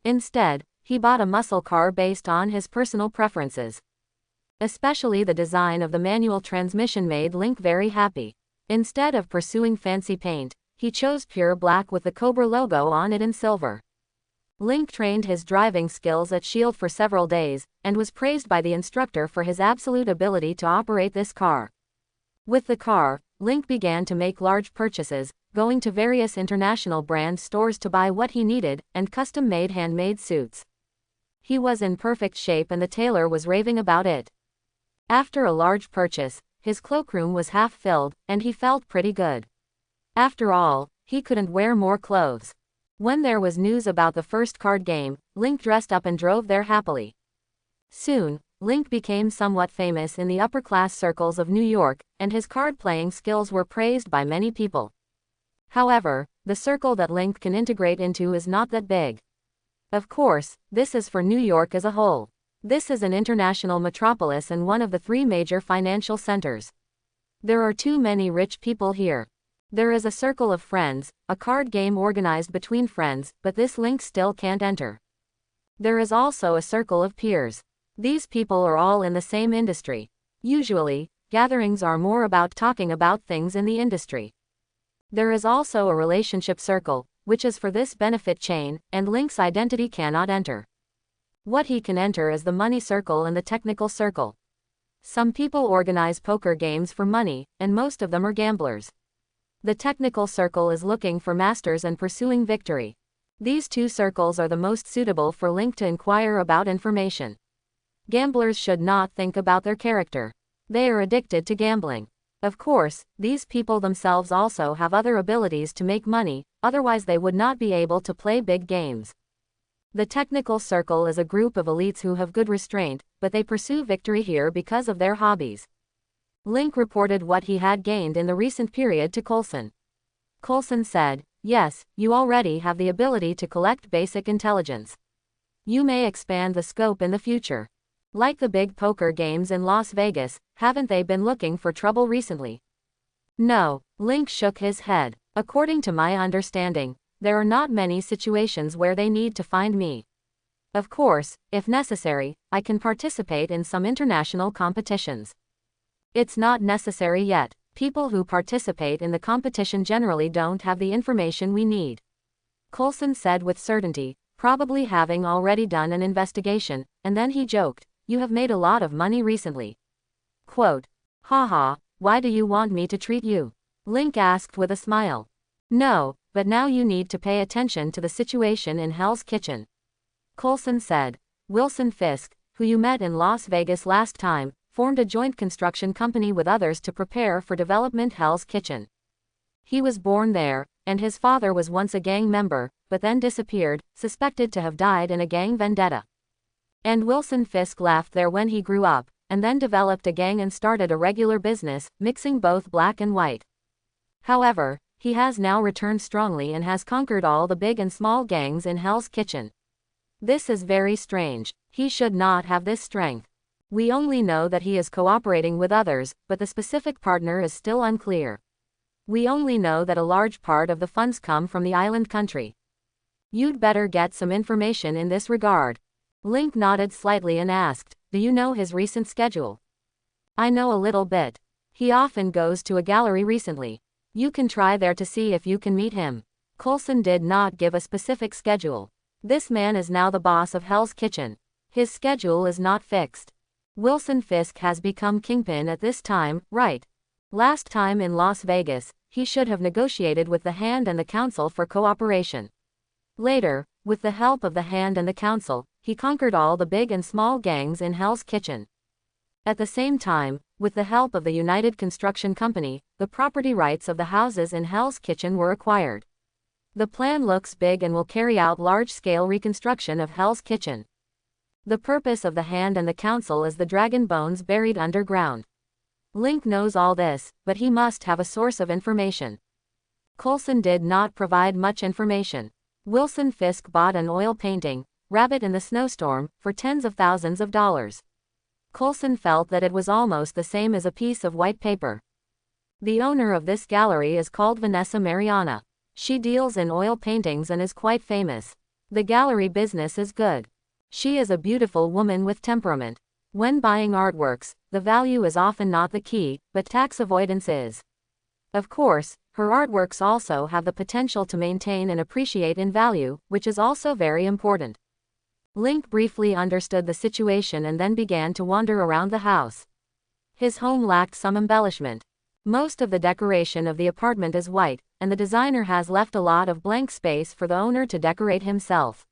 Instead, he bought a muscle car based on his personal preferences. Especially the design of the manual transmission made Link very happy. Instead of pursuing fancy paint, he chose pure black with the Cobra logo on it in silver. Link trained his driving skills at Shield for several days, and was praised by the instructor for his absolute ability to operate this car. With the car, Link began to make large purchases, going to various international brand stores to buy what he needed, and custom-made handmade suits. He was in perfect shape and the tailor was raving about it. After a large purchase, his cloakroom was half filled, and he felt pretty good. After all, he couldn't wear more clothes. When there was news about the first card game, Link dressed up and drove there happily. Soon, Link became somewhat famous in the upper-class circles of New York, and his card-playing skills were praised by many people. However, the circle that Link can integrate into is not that big. Of course, this is for New York as a whole. This is an international metropolis and one of the 3 major financial centers. There are too many rich people here. There is a circle of friends, a card game organized between friends, but this Link still can't enter. There is also a circle of peers. These people are all in the same industry. Usually, gatherings are more about talking about things in the industry. There is also a relationship circle, which is for this benefit chain, and Link's identity cannot enter. What he can enter is the money circle and the technical circle. Some people organize poker games for money, and most of them are gamblers. The technical circle is looking for masters and pursuing victory. These 2 circles are the most suitable for Link to inquire about information. Gamblers should not think about their character. They are addicted to gambling. Of course, these people themselves also have other abilities to make money, otherwise they would not be able to play big games. The technical circle is a group of elites who have good restraint, but they pursue victory here because of their hobbies. Link reported what he had gained in the recent period to Coulson. Coulson said, "Yes, you already have the ability to collect basic intelligence. You may expand the scope in the future. Like the big poker games in Las Vegas, haven't they been looking for trouble recently?" No, Link shook his head. According to my understanding, there are not many situations where they need to find me. Of course, if necessary, I can participate in some international competitions. It's not necessary yet. People who participate in the competition generally don't have the information we need. Coulson said with certainty, probably having already done an investigation, and then he joked, "You have made a lot of money recently." Quote, "Haha, why do you want me to treat you?" Link asked with a smile. "No, but now you need to pay attention to the situation in Hell's Kitchen." Coulson said, "Wilson Fisk, who you met in Las Vegas last time, formed a joint construction company with others to prepare for development Hell's Kitchen. He was born there, and his father was once a gang member, but then disappeared, suspected to have died in a gang vendetta. And Wilson Fisk left there when he grew up, and then developed a gang and started a regular business, mixing both black and white. However, he has now returned strongly and has conquered all the big and small gangs in Hell's Kitchen. This is very strange. He should not have this strength. We only know that he is cooperating with others, but the specific partner is still unclear. We only know that a large part of the funds come from the island country. You'd better get some information in this regard." Link nodded slightly and asked, "Do you know his recent schedule?" "I know a little bit. He often goes to a gallery recently. You can try there to see if you can meet him." Coulson did not give a specific schedule. This man is now the boss of Hell's Kitchen. His schedule is not fixed. Wilson Fisk has become kingpin at this time, right? Last time in Las Vegas, he should have negotiated with the Hand and the Council for cooperation. Later, with the help of the Hand and the Council, he conquered all the big and small gangs in Hell's Kitchen. At the same time, with the help of the United Construction Company, the property rights of the houses in Hell's Kitchen were acquired. The plan looks big and will carry out large-scale reconstruction of Hell's Kitchen. The purpose of the Hand and the Council is the dragon bones buried underground. Link knows all this, but he must have a source of information. Coulson did not provide much information. Wilson Fisk bought an oil painting, Rabbit in the Snowstorm, for tens of thousands of dollars. Coulson felt that it was almost the same as a piece of white paper. The owner of this gallery is called Vanessa Mariana. She deals in oil paintings and is quite famous. The gallery business is good. She is a beautiful woman with temperament. When buying artworks, the value is often not the key, but tax avoidance is. Of course, her artworks also have the potential to maintain and appreciate in value, which is also very important. Link briefly understood the situation and then began to wander around the house. His home lacked some embellishment. Most of the decoration of the apartment is white, and the designer has left a lot of blank space for the owner to decorate himself.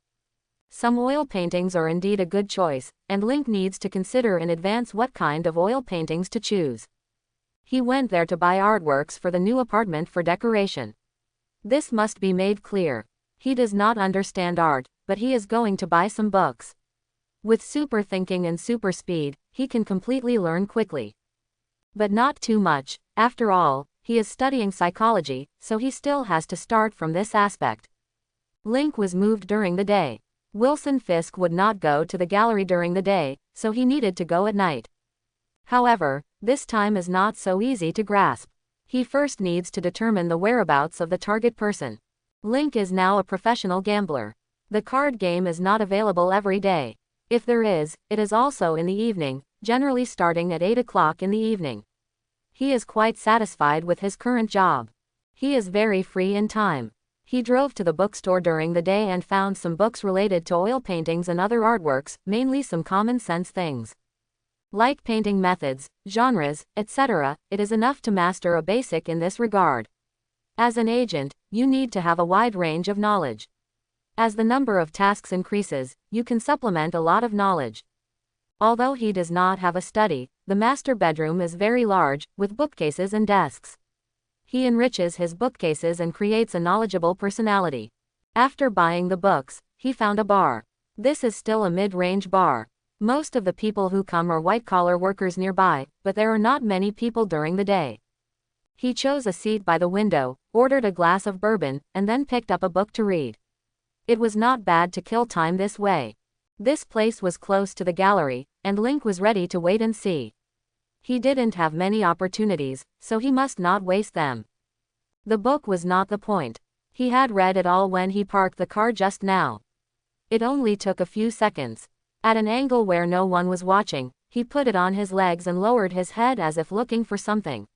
Some oil paintings are indeed a good choice, and Link needs to consider in advance what kind of oil paintings to choose. He went there to buy artworks for the new apartment for decoration. This must be made clear. He does not understand art, but he is going to buy some books. With super thinking and super speed, he can completely learn quickly. But not too much. After all, he is studying psychology, so he still has to start from this aspect. Link was moved during the day. Wilson Fisk would not go to the gallery during the day, so he needed to go at night. However, this time is not so easy to grasp. He first needs to determine the whereabouts of the target person. Link is now a professional gambler. The card game is not available every day. If there is, it is also in the evening, generally starting at 8 o'clock in the evening. He is quite satisfied with his current job. He is very free in time. He drove to the bookstore during the day and found some books related to oil paintings and other artworks, mainly some common sense things. Like painting methods, genres, etc., it is enough to master a basic in this regard. As an agent, you need to have a wide range of knowledge. As the number of tasks increases, you can supplement a lot of knowledge. Although he does not have a study, the master bedroom is very large, with bookcases and desks. He enriches his bookcases and creates a knowledgeable personality. After buying the books, he found a bar. This is still a mid-range bar. Most of the people who come are white-collar workers nearby, but there are not many people during the day. He chose a seat by the window, ordered a glass of bourbon, and then picked up a book to read. It was not bad to kill time this way. This place was close to the gallery, and Link was ready to wait and see. He didn't have many opportunities, so he must not waste them. The book was not the point. He had read it all when he parked the car just now. It only took a few seconds. At an angle where no one was watching, he put it on his legs and lowered his head as if looking for something.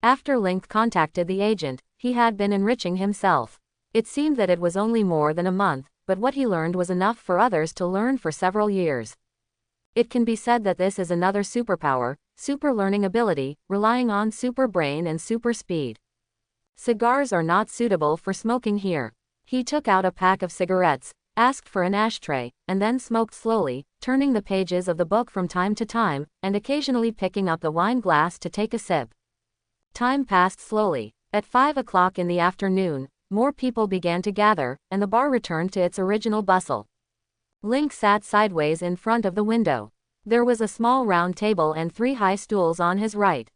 After Link contacted the agent, he had been enriching himself. It seemed that it was only more than a month, but what he learned was enough for others to learn for several years. It can be said that this is another superpower, super learning ability, relying on super brain and super speed. Cigars are not suitable for smoking here. He took out a pack of cigarettes, asked for an ashtray, and then smoked slowly, turning the pages of the book from time to time, and occasionally picking up the wine glass to take a sip. Time passed slowly. At 5 o'clock in the afternoon, more people began to gather, and the bar returned to its original bustle. Link sat sideways in front of the window. There was a small round table and 3 high stools on his right.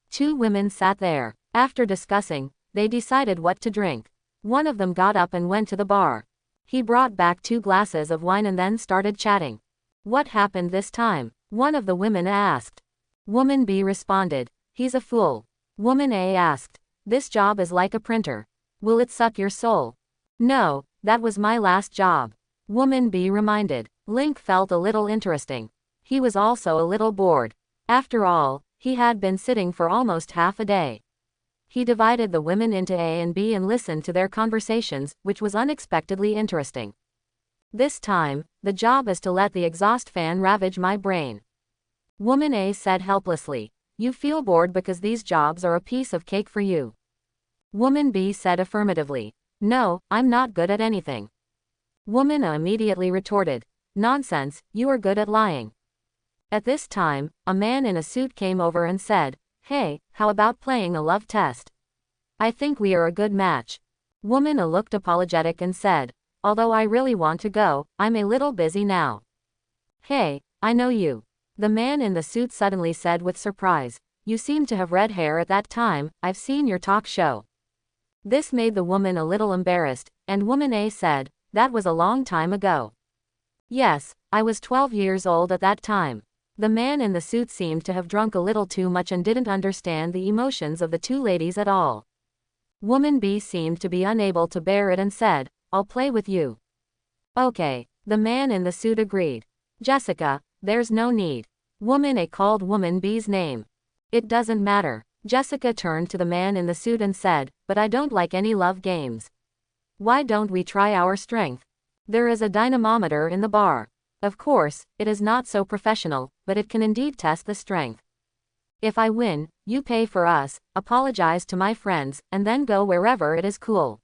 2 women sat there. After discussing, they decided what to drink. One of them got up and went to the bar. He brought back 2 glasses of wine and then started chatting. What happened this time? One of the women asked. Woman B responded, he's a fool. Woman A asked, this job is like a printer. Will it suck your soul? No, that was my last job. Woman B reminded. Link felt a little interesting. He was also a little bored. After all, he had been sitting for almost half a day. He divided the women into A and B and listened to their conversations, which was unexpectedly interesting. This time, the job is to let the exhaust fan ravage my brain. Woman A said helplessly, you feel bored because these jobs are a piece of cake for you. Woman B said affirmatively, no, I'm not good at anything. Woman A immediately retorted, nonsense, you are good at lying. At this time, a man in a suit came over and said, hey, how about playing a love test? I think we are a good match. Woman A looked apologetic and said, although I really want to go, I'm a little busy now. Hey, I know you. The man in the suit suddenly said with surprise, you seem to have red hair at that time, I've seen your talk show. This made the woman a little embarrassed, and Woman A said, that was a long time ago. Yes, I was 12 years old at that time. The man in the suit seemed to have drunk a little too much and didn't understand the emotions of the 2 ladies at all. Woman B seemed to be unable to bear it and said, I'll play with you. Okay, the man in the suit agreed. Jessica, there's no need. Woman A called Woman B's name. It doesn't matter. Jessica turned to the man in the suit and said, but I don't like any love games. Why don't we try our strength? There is a dynamometer in the bar. Of course, it is not so professional, but it can indeed test the strength. If I win, you pay for us, apologize to my friends, and then go wherever it is cool.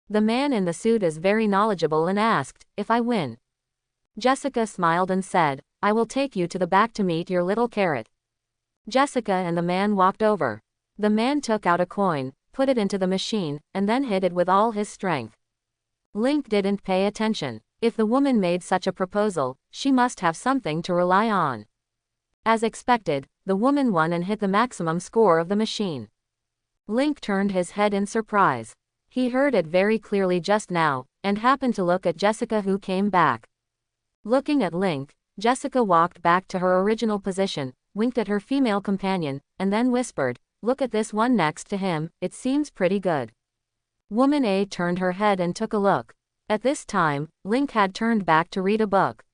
The man in the suit is very knowledgeable and asked, if I win. Jessica smiled and said, I will take you to the back to meet your little carrot. Jessica and the man walked over. The man took out a coin, put it into the machine, and then hit it with all his strength. Link didn't pay attention. If the woman made such a proposal, she must have something to rely on. As expected, the woman won and hit the maximum score of the machine. Link turned his head in surprise. He heard it very clearly just now, and happened to look at Jessica, who came back. Looking at Link, Jessica walked back to her original position, winked at her female companion, and then whispered, "Look at this one next to him, it seems pretty good." Woman A turned her head and took a look. At this time, Link had turned back to read a book.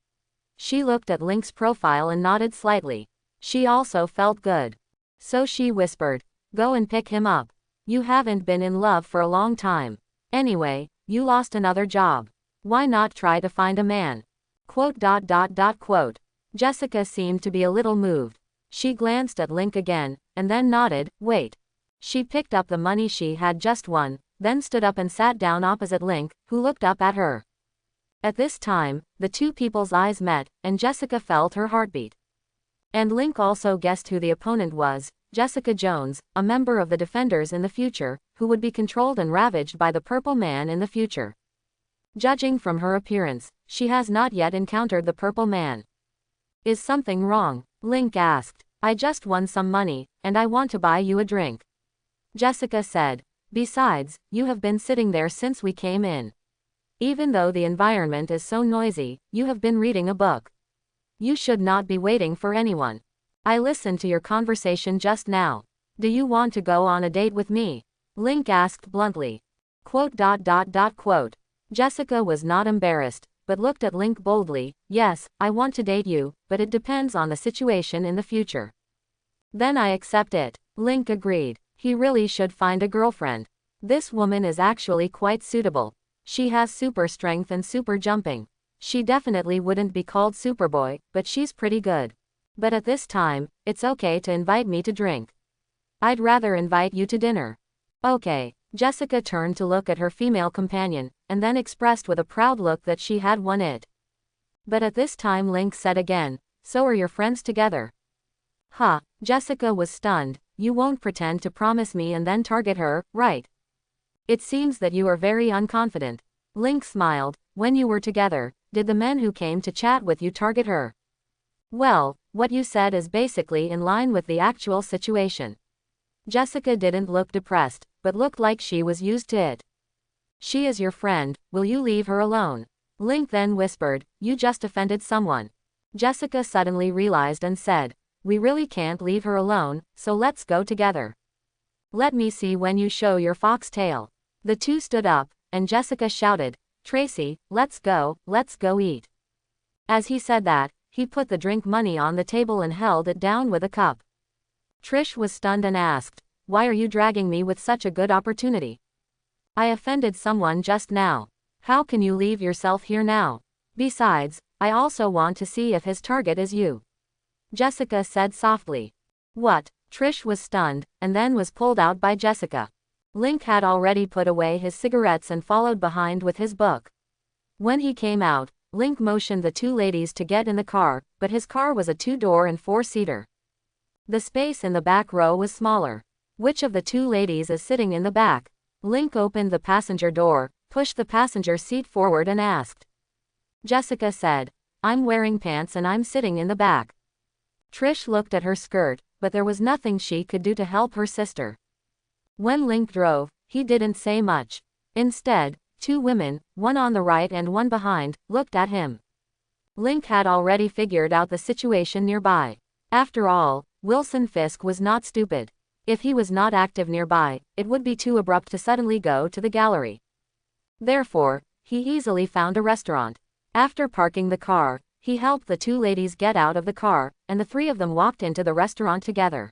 She looked at Link's profile and nodded slightly. She also felt good. So she whispered, "Go and pick him up. You haven't been in love for a long time. Anyway, you lost another job. Why not try to find a man?" Quote. Jessica seemed to be a little moved. She glanced at Link again, and then nodded, "Wait." She picked up the money she had just won, then stood up and sat down opposite Link, who looked up at her. At this time, the two people's eyes met, and Jessica felt her heartbeat. And Link also guessed who the opponent was, Jessica Jones, a member of the Defenders in the future, who would be controlled and ravaged by the Purple Man in the future. Judging from her appearance, she has not yet encountered the Purple Man. "Is something wrong?" Link asked. "I just won some money, and I want to buy you a drink," Jessica said. "Besides, you have been sitting there since we came in. Even though the environment is so noisy, you have been reading a book. You should not be waiting for anyone. I listened to your conversation just now. Do you want to go on a date with me?" Link asked bluntly. Quote. Jessica was not embarrassed, but looked at Link boldly. "Yes, I want to date you, but it depends on the situation in the future." "Then I accept it," Link agreed. He really should find a girlfriend. This woman is actually quite suitable. She has super strength and super jumping. She definitely wouldn't be called Superboy, but she's pretty good. But at this time, it's okay to invite me to drink. I'd rather invite you to dinner. Okay. Jessica turned to look at her female companion, and then expressed with a proud look that she had won it. But at this time Link said again, "So are your friends together?" "Huh." Jessica was stunned. "You won't pretend to promise me and then target her, right? It seems that you are very unconfident." Link smiled. "When you were together, did the men who came to chat with you target her?" "Well, what you said is basically in line with the actual situation." Jessica didn't look depressed, but looked like she was used to it. "She is your friend, will you leave her alone?" Link then whispered, "You just offended someone." Jessica suddenly realized and said, "We really can't leave her alone, so let's go together. Let me see when you show your fox tail." The two stood up, and Jessica shouted, "Tracy, let's go eat." As he said that, he put the drink money on the table and held it down with a cup. Trish was stunned and asked, "Why are you dragging me with such a good opportunity? I offended someone just now. How can you leave yourself here now? Besides, I also want to see if his target is you," Jessica said softly. "What?" Trish was stunned, and then was pulled out by Jessica. Link had already put away his cigarettes and followed behind with his book. When he came out, Link motioned the two ladies to get in the car, but his car was a 2-door and 4-seater. The space in the back row was smaller. "Which of the two ladies is sitting in the back?" Link opened the passenger door, pushed the passenger seat forward and asked. Jessica said, "I'm wearing pants and I'm sitting in the back." Trish looked at her skirt, but there was nothing she could do to help her sister. When Link drove, he didn't say much. Instead, two women, one on the right and one behind, looked at him. Link had already figured out the situation nearby. After all, Wilson Fisk was not stupid. If he was not active nearby, it would be too abrupt to suddenly go to the gallery. Therefore, he easily found a restaurant. After parking the car, he helped the two ladies get out of the car, and the three of them walked into the restaurant together.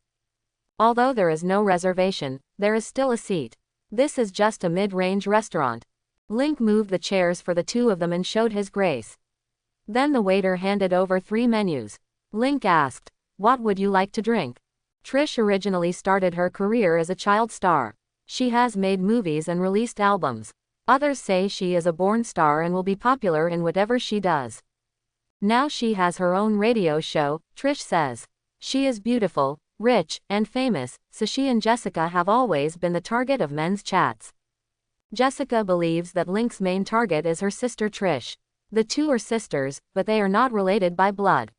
Although there is no reservation, there is still a seat. This is just a mid-range restaurant. Link moved the chairs for the two of them and showed his grace. Then the waiter handed over 3 menus. Link asked, "What would you like to drink?" Trish originally started her career as a child star. She has made movies and released albums. Others say she is a born star and will be popular in whatever she does. Now she has her own radio show, Trish says. She is beautiful, rich, and famous, so she and Jessica have always been the target of men's chats. Jessica believes that Link's main target is her sister Trish. The two are sisters, but they are not related by blood.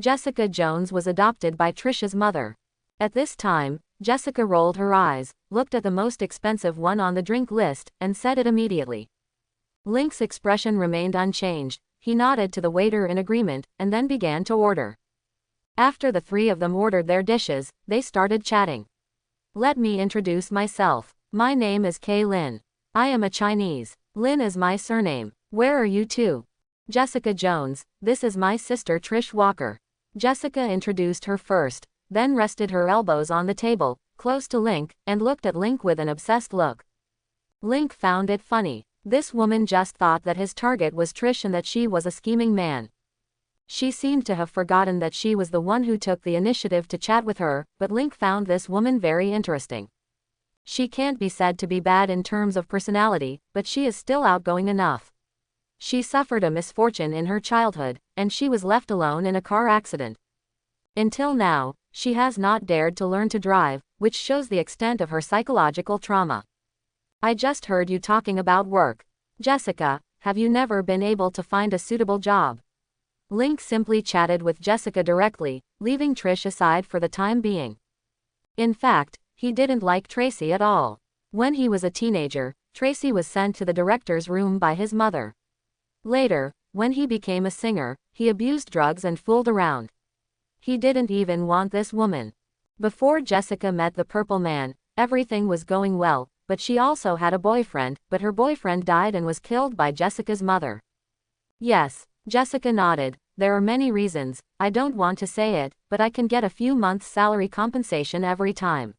Jessica Jones was adopted by Trish's mother. At this time, Jessica rolled her eyes, looked at the most expensive one on the drink list, and said it immediately. Link's expression remained unchanged. He nodded to the waiter in agreement, and then began to order. After the three of them ordered their dishes, they started chatting. Let me introduce myself. My name is Kay Lin. I am a Chinese. Lin is my surname. Where are you two? Jessica Jones. This is my sister Trish Walker. Jessica introduced her first, then rested her elbows on the table, close to Link, and looked at Link with an obsessed look. Link found it funny. This woman just thought that his target was Trish and that she was a scheming man. She seemed to have forgotten that she was the one who took the initiative to chat with her, but Link found this woman very interesting. She can't be said to be bad in terms of personality, but she is still outgoing enough. She suffered a misfortune in her childhood, and she was left alone in a car accident. Until now, she has not dared to learn to drive, which shows the extent of her psychological trauma. I just heard you talking about work. Jessica, have you never been able to find a suitable job? Link simply chatted with Jessica directly, leaving Trish aside for the time being. In fact, he didn't like Tracy at all. When he was a teenager, Tracy was sent to the director's room by his mother. Later, when he became a singer, he abused drugs and fooled around. He didn't even want this woman. Before Jessica met the Purple Man, everything was going well, but she also had a boyfriend, but her boyfriend died and was killed by Jessica's mother. Yes, Jessica nodded. There are many reasons. I don't want to say it, but I can get a few months' salary compensation every time.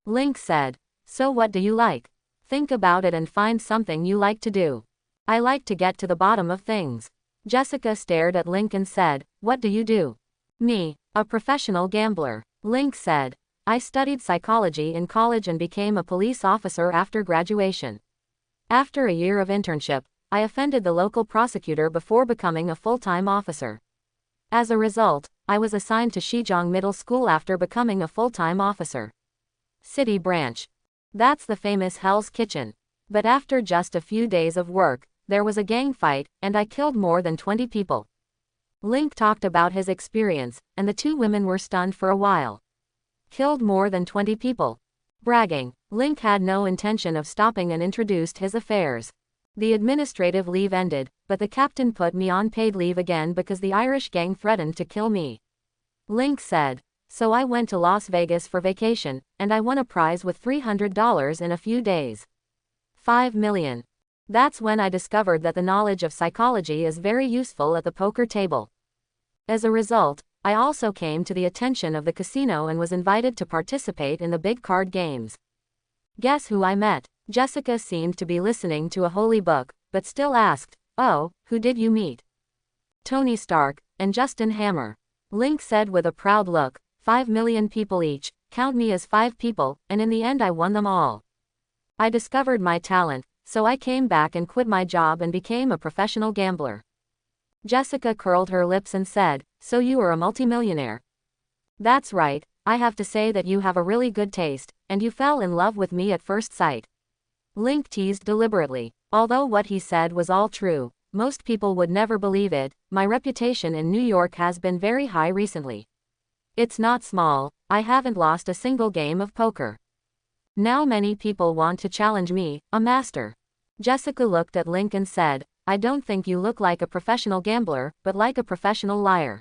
Link said. So what do you like? Think about it and find something you like to do. I like to get to the bottom of things. Jessica stared at Link and said, what do you do? Me, a professional gambler. Link said. I studied psychology in college and became a police officer after graduation. After a year of internship, I offended the local prosecutor before becoming a full-time officer. As a result, I was assigned to Shijong Middle School after becoming a full-time officer. City Branch. That's the famous Hell's Kitchen. But after just a few days of work, there was a gang fight, and I killed more than 20 people. Link talked about his experience, and the two women were stunned for a while. Killed more than 20 people. Bragging. Link had no intention of stopping and introduced his affairs. The administrative leave ended, but the captain put me on paid leave again because the Irish gang threatened to kill me. Link said. So I went to Las Vegas for vacation, and I won a prize with $300 in a few days. 5 million. That's when I discovered that the knowledge of psychology is very useful at the poker table. As a result, I also came to the attention of the casino and was invited to participate in the big card games. Guess who I met? Jessica seemed to be listening to a holy book, but still asked, oh, who did you meet? Tony Stark, and Justin Hammer. Link said with a proud look, 5 million people each, count me as 5 people, and in the end I won them all. I discovered my talent, so I came back and quit my job and became a professional gambler. Jessica curled her lips and said, so you are a multimillionaire. That's right, I have to say that you have a really good taste, and you fell in love with me at first sight. Link teased deliberately. Although what he said was all true, most people would never believe it. My reputation in New York has been very high recently. It's not small, I haven't lost a single game of poker. Now many people want to challenge me, a master. Jessica looked at Link and said, I don't think you look like a professional gambler, but like a professional liar.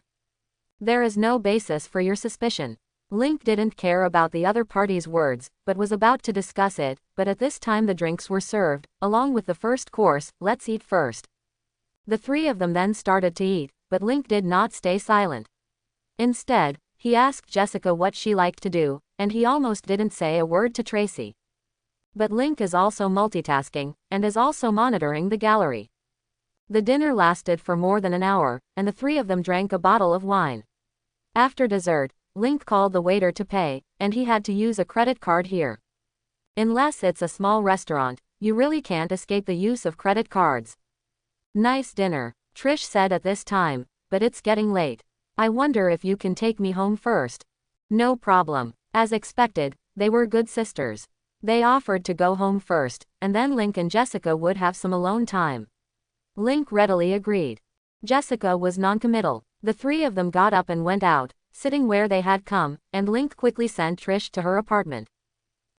There is no basis for your suspicion. Link didn't care about the other party's words, but was about to discuss it, but at this time the drinks were served, along with the first course. Let's eat first. The three of them then started to eat, but Link did not stay silent. Instead, he asked Jessica what she liked to do, and he almost didn't say a word to Tracy. But Link is also multitasking, and is also monitoring the gallery. The dinner lasted for more than an hour, and the three of them drank a bottle of wine. After dessert, Link called the waiter to pay, and he had to use a credit card here. Unless it's a small restaurant, you really can't escape the use of credit cards. Nice dinner, Trish said at this time, but it's getting late. I wonder if you can take me home first. No problem. As expected, they were good sisters. They offered to go home first, and then Link and Jessica would have some alone time. Link readily agreed. Jessica was noncommittal. The three of them got up and went out, sitting where they had come, and Link quickly sent Trish to her apartment.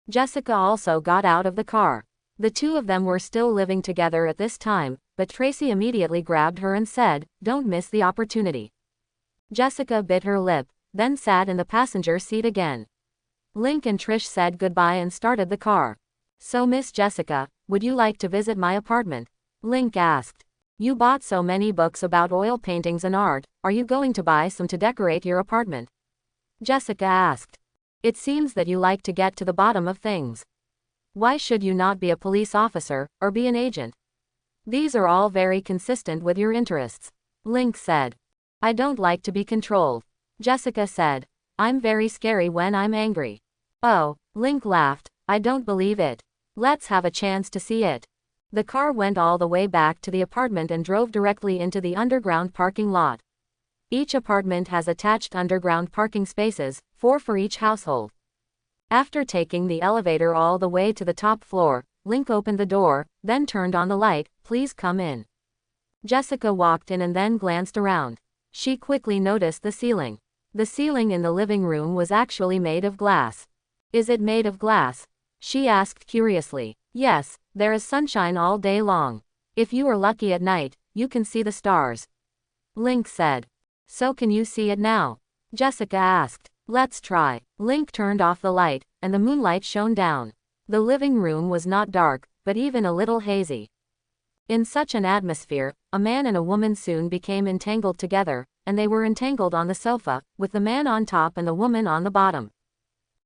Jessica also got out of the car. The two of them were still living together at this time, but Tracy immediately grabbed her and said, "Don't miss the opportunity." Jessica bit her lip, then sat in the passenger seat again. Link and Trish said goodbye and started the car. "So Miss Jessica, would you like to visit my apartment?" Link asked. "You bought so many books about oil paintings and art, are you going to buy some to decorate your apartment?" Jessica asked. "It seems that you like to get to the bottom of things. Why should you not be a police officer, or be an agent? These are all very consistent with your interests." Link said. "I don't like to be controlled." Jessica said. "I'm very scary when I'm angry." "Oh," Link laughed, "I don't believe it. Let's have a chance to see it." The car went all the way back to the apartment and drove directly into the underground parking lot. Each apartment has attached underground parking spaces, 4 for each household. After taking the elevator all the way to the top floor, Link opened the door, then turned on the light. "Please come in." Jessica walked in and then glanced around. She quickly noticed the ceiling. The ceiling in the living room was actually made of glass. "Is it made of glass?" she asked curiously. "Yes, there is sunshine all day long. If you are lucky at night, you can see the stars," Link said. "So can you see it now?" Jessica asked. "Let's try." Link turned off the light, and the moonlight shone down. The living room was not dark, but even a little hazy. In such an atmosphere, a man and a woman soon became entangled together, and they were entangled on the sofa, with the man on top and the woman on the bottom.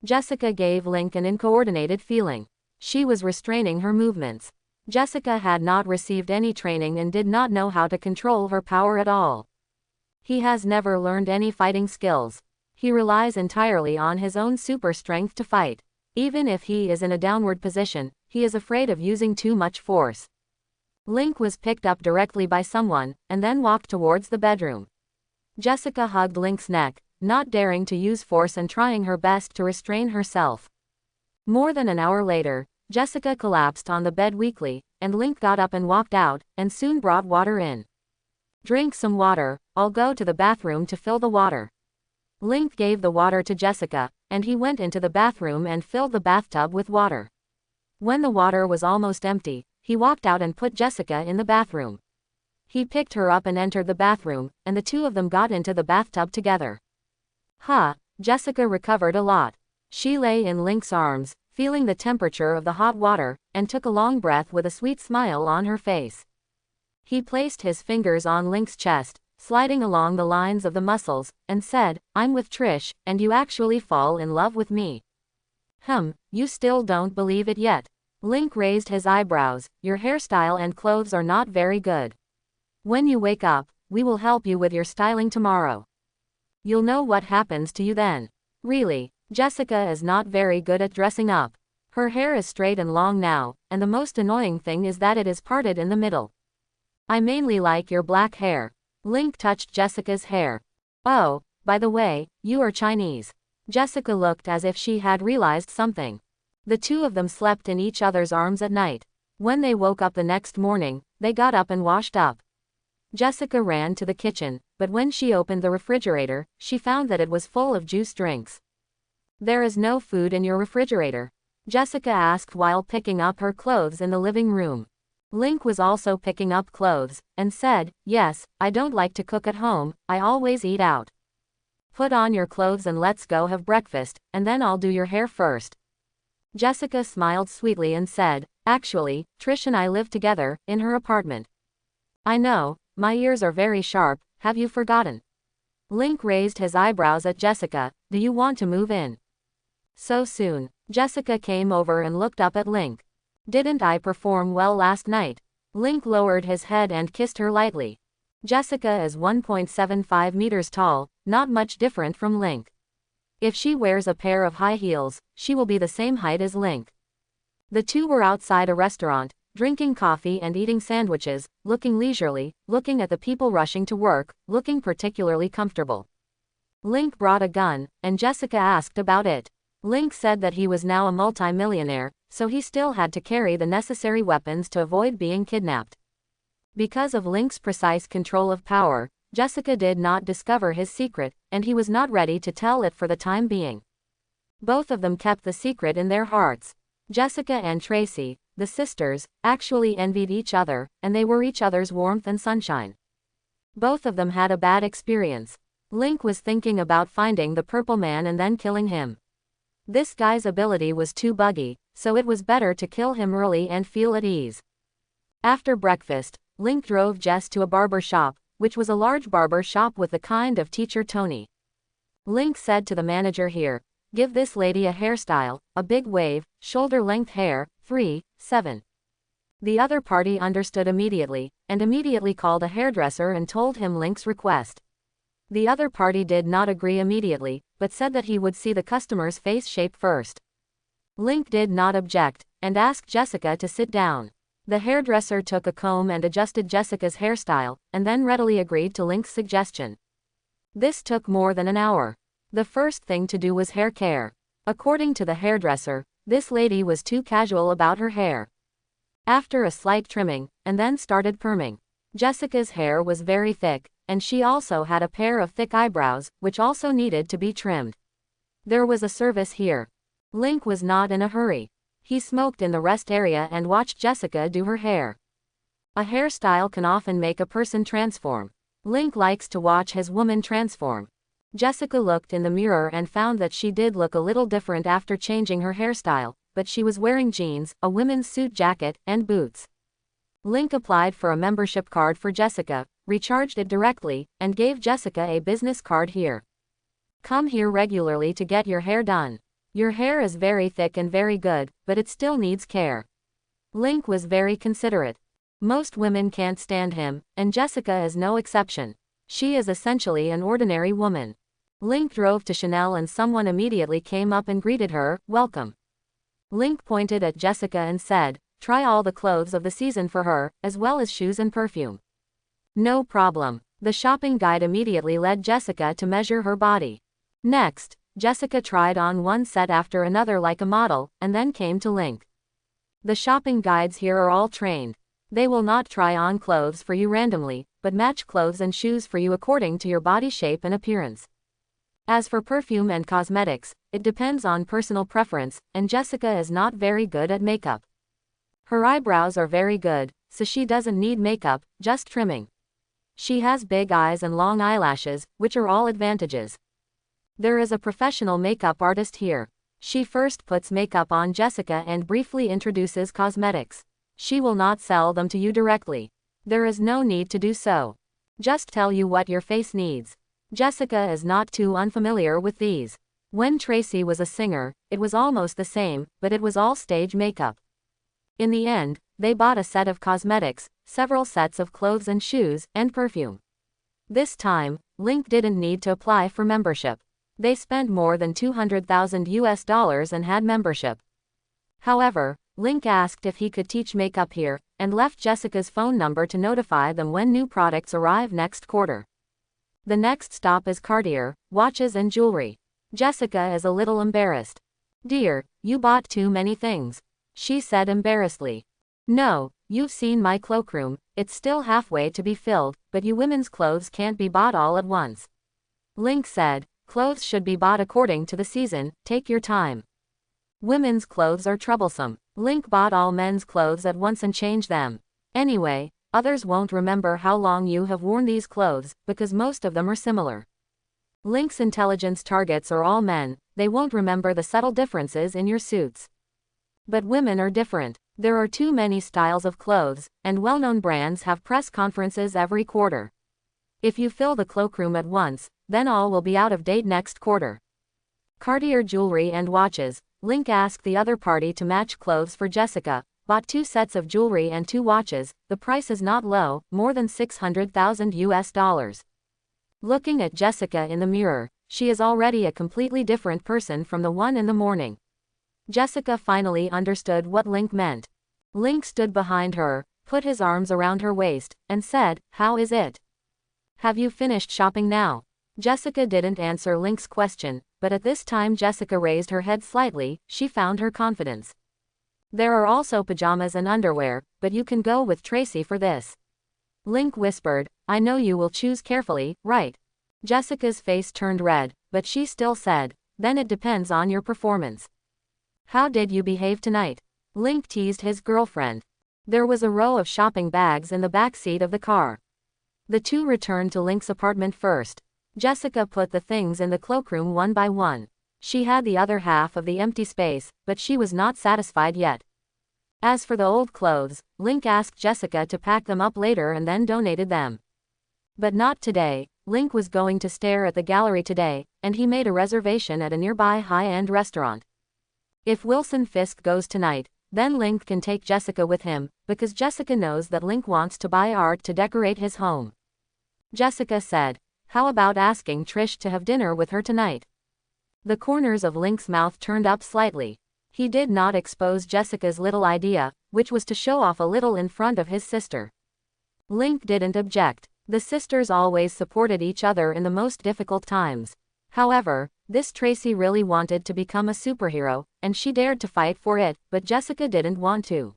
Jessica gave Link an uncoordinated feeling. She was restraining her movements. Jessica had not received any training and did not know how to control her power at all. He has never learned any fighting skills. He relies entirely on his own super strength to fight. Even if he is in a downward position, he is afraid of using too much force. Link was picked up directly by someone, and then walked towards the bedroom. Jessica hugged Link's neck, not daring to use force and trying her best to restrain herself. More than an hour later, Jessica collapsed on the bed weakly, and Link got up and walked out, and soon brought water in. "Drink some water, I'll go to the bathroom to fill the water." Link gave the water to Jessica, and he went into the bathroom and filled the bathtub with water. When the water was almost empty, he walked out and put Jessica in the bathroom. He picked her up and entered the bathroom, and the two of them got into the bathtub together. Jessica recovered a lot. She lay in Link's arms, feeling the temperature of the hot water, and took a long breath with a sweet smile on her face. He placed his fingers on Link's chest, sliding along the lines of the muscles, and said, "I'm with Trish, and you actually fall in love with me." You still don't believe it yet?" Link raised his eyebrows. "Your hairstyle and clothes are not very good. When you wake up, we will help you with your styling tomorrow. You'll know what happens to you then." "Really, Jessica is not very good at dressing up. Her hair is straight and long now, and the most annoying thing is that it is parted in the middle. I mainly like your black hair." Link touched Jessica's hair. "Oh, by the way, you are Chinese." Jessica looked as if she had realized something. The two of them slept in each other's arms at night. When they woke up the next morning, they got up and washed up. Jessica ran to the kitchen, but when she opened the refrigerator, she found that it was full of juice drinks. "There is no food in your refrigerator?" Jessica asked while picking up her clothes in the living room. Link was also picking up clothes, and said, "Yes, I don't like to cook at home, I always eat out. Put on your clothes and let's go have breakfast, and then I'll do your hair first." Jessica smiled sweetly and said, "Actually, Trish and I live together, in her apartment." "I know, my ears are very sharp, have you forgotten?" Link raised his eyebrows at Jessica. "Do you want to move in so soon?" Jessica came over and looked up at Link. "Didn't I perform well last night?" Link lowered his head and kissed her lightly. Jessica is 1.75 meters tall, not much different from Link. If she wears a pair of high heels, she will be the same height as Link. The two were outside a restaurant, drinking coffee and eating sandwiches, looking leisurely, looking at the people rushing to work, looking particularly comfortable. Link brought a gun, and Jessica asked about it. Link said that he was now a multi-millionaire, so he still had to carry the necessary weapons to avoid being kidnapped. Because of Link's precise control of power, Jessica did not discover his secret, and he was not ready to tell it for the time being. Both of them kept the secret in their hearts. Jessica and Tracy, the sisters, actually envied each other, and they were each other's warmth and sunshine. Both of them had a bad experience. Link was thinking about finding the Purple Man and then killing him. This guy's ability was too buggy, so it was better to kill him early and feel at ease. After breakfast, Link drove Jess to a barber shop, which was a large barber shop with the kind of teacher Tony. Link said to the manager here, "Give this lady a hairstyle, a big wave, shoulder-length hair, free, 7. The other party understood immediately, and immediately called a hairdresser and told him Link's request. The other party did not agree immediately, but said that he would see the customer's face shape first. Link did not object, and asked Jessica to sit down. The hairdresser took a comb and adjusted Jessica's hairstyle, and then readily agreed to Link's suggestion. This took more than an hour. The first thing to do was hair care. According to the hairdresser, this lady was too casual about her hair. After a slight trimming, and then started perming. Jessica's hair was very thick, and she also had a pair of thick eyebrows, which also needed to be trimmed. There was a service here. Link was not in a hurry. He smoked in the rest area and watched Jessica do her hair. A hairstyle can often make a person transform. Link likes to watch his woman transform. Jessica looked in the mirror and found that she did look a little different after changing her hairstyle, but she was wearing jeans, a women's suit jacket, and boots. Link applied for a membership card for Jessica, recharged it directly, and gave Jessica a business card here. Come here regularly to get your hair done. Your hair is very thick and very good, but it still needs care. Link was very considerate. Most women can't stand him, and Jessica is no exception. She is essentially an ordinary woman. Link drove to Chanel and someone immediately came up and greeted her, "Welcome." Link pointed at Jessica and said, "Try all the clothes of the season for her, as well as shoes and perfume." No problem. The shopping guide immediately led Jessica to measure her body. Next, Jessica tried on one set after another like a model, and then came to Link. The shopping guides here are all trained. They will not try on clothes for you randomly, but match clothes and shoes for you according to your body shape and appearance. As for perfume and cosmetics, it depends on personal preference, and Jessica is not very good at makeup. Her eyebrows are very good, so she doesn't need makeup, just trimming. She has big eyes and long eyelashes, which are all advantages. There is a professional makeup artist here. She first puts makeup on Jessica and briefly introduces cosmetics. She will not sell them to you directly. There is no need to do so. Just tell you what your face needs. Jessica is not too unfamiliar with these. When Tracy was a singer, it was almost the same, but it was all stage makeup. In the end, they bought a set of cosmetics, several sets of clothes and shoes, and perfume. This time, Link didn't need to apply for membership. They spent more than $200,000 and had membership. However, Link asked if he could teach makeup here, and left Jessica's phone number to notify them when new products arrive next quarter. The next stop is Cartier, watches and jewelry. Jessica is a little embarrassed. "Dear, you bought too many things," she said embarrassedly. "No, you've seen my cloakroom, it's still halfway to be filled, but you women's clothes can't be bought all at once." Link said, "Clothes should be bought according to the season, take your time. Women's clothes are troublesome." Link bought all men's clothes at once and changed them. Anyway, others won't remember how long you have worn these clothes, because most of them are similar. Link's intelligence targets are all men, they won't remember the subtle differences in your suits. But women are different. There are too many styles of clothes, and well-known brands have press conferences every quarter. If you fill the cloakroom at once, then all will be out of date next quarter. Cartier jewelry and watches. Link asked the other party to match clothes for Jessica, bought 2 sets of jewelry and 2 watches. The price is not low, more than $600,000. Looking at Jessica in the mirror, she is already a completely different person from the one in the morning. Jessica finally understood what Link meant. Link stood behind her, put his arms around her waist, and said, "How is it? Have you finished shopping now?" Jessica didn't answer Link's question, but at this time Jessica raised her head slightly, she found her confidence. There are also pajamas and underwear, but you can go with Tracy for this. Link whispered, I know you will choose carefully, right? Jessica's face turned red, but she still said, then it depends on your performance. How did you behave tonight? Link teased his girlfriend. There was a row of shopping bags in the back seat of the car. The two returned to Link's apartment first. Jessica put the things in the cloakroom one by one. She had the other half of the empty space, but she was not satisfied yet. As for the old clothes, Link asked Jessica to pack them up later and then donated them. But not today. Link was going to stare at the gallery today, and he made a reservation at a nearby high-end restaurant. If Wilson Fisk goes tonight, then Link can take Jessica with him, because Jessica knows that Link wants to buy art to decorate his home. Jessica said, how about asking Trish to have dinner with her tonight? The corners of Link's mouth turned up slightly. He did not expose Jessica's little idea, which was to show off a little in front of his sister. Link didn't object. The sisters always supported each other in the most difficult times. However, this Tracy really wanted to become a superhero, and she dared to fight for it, but Jessica didn't want to.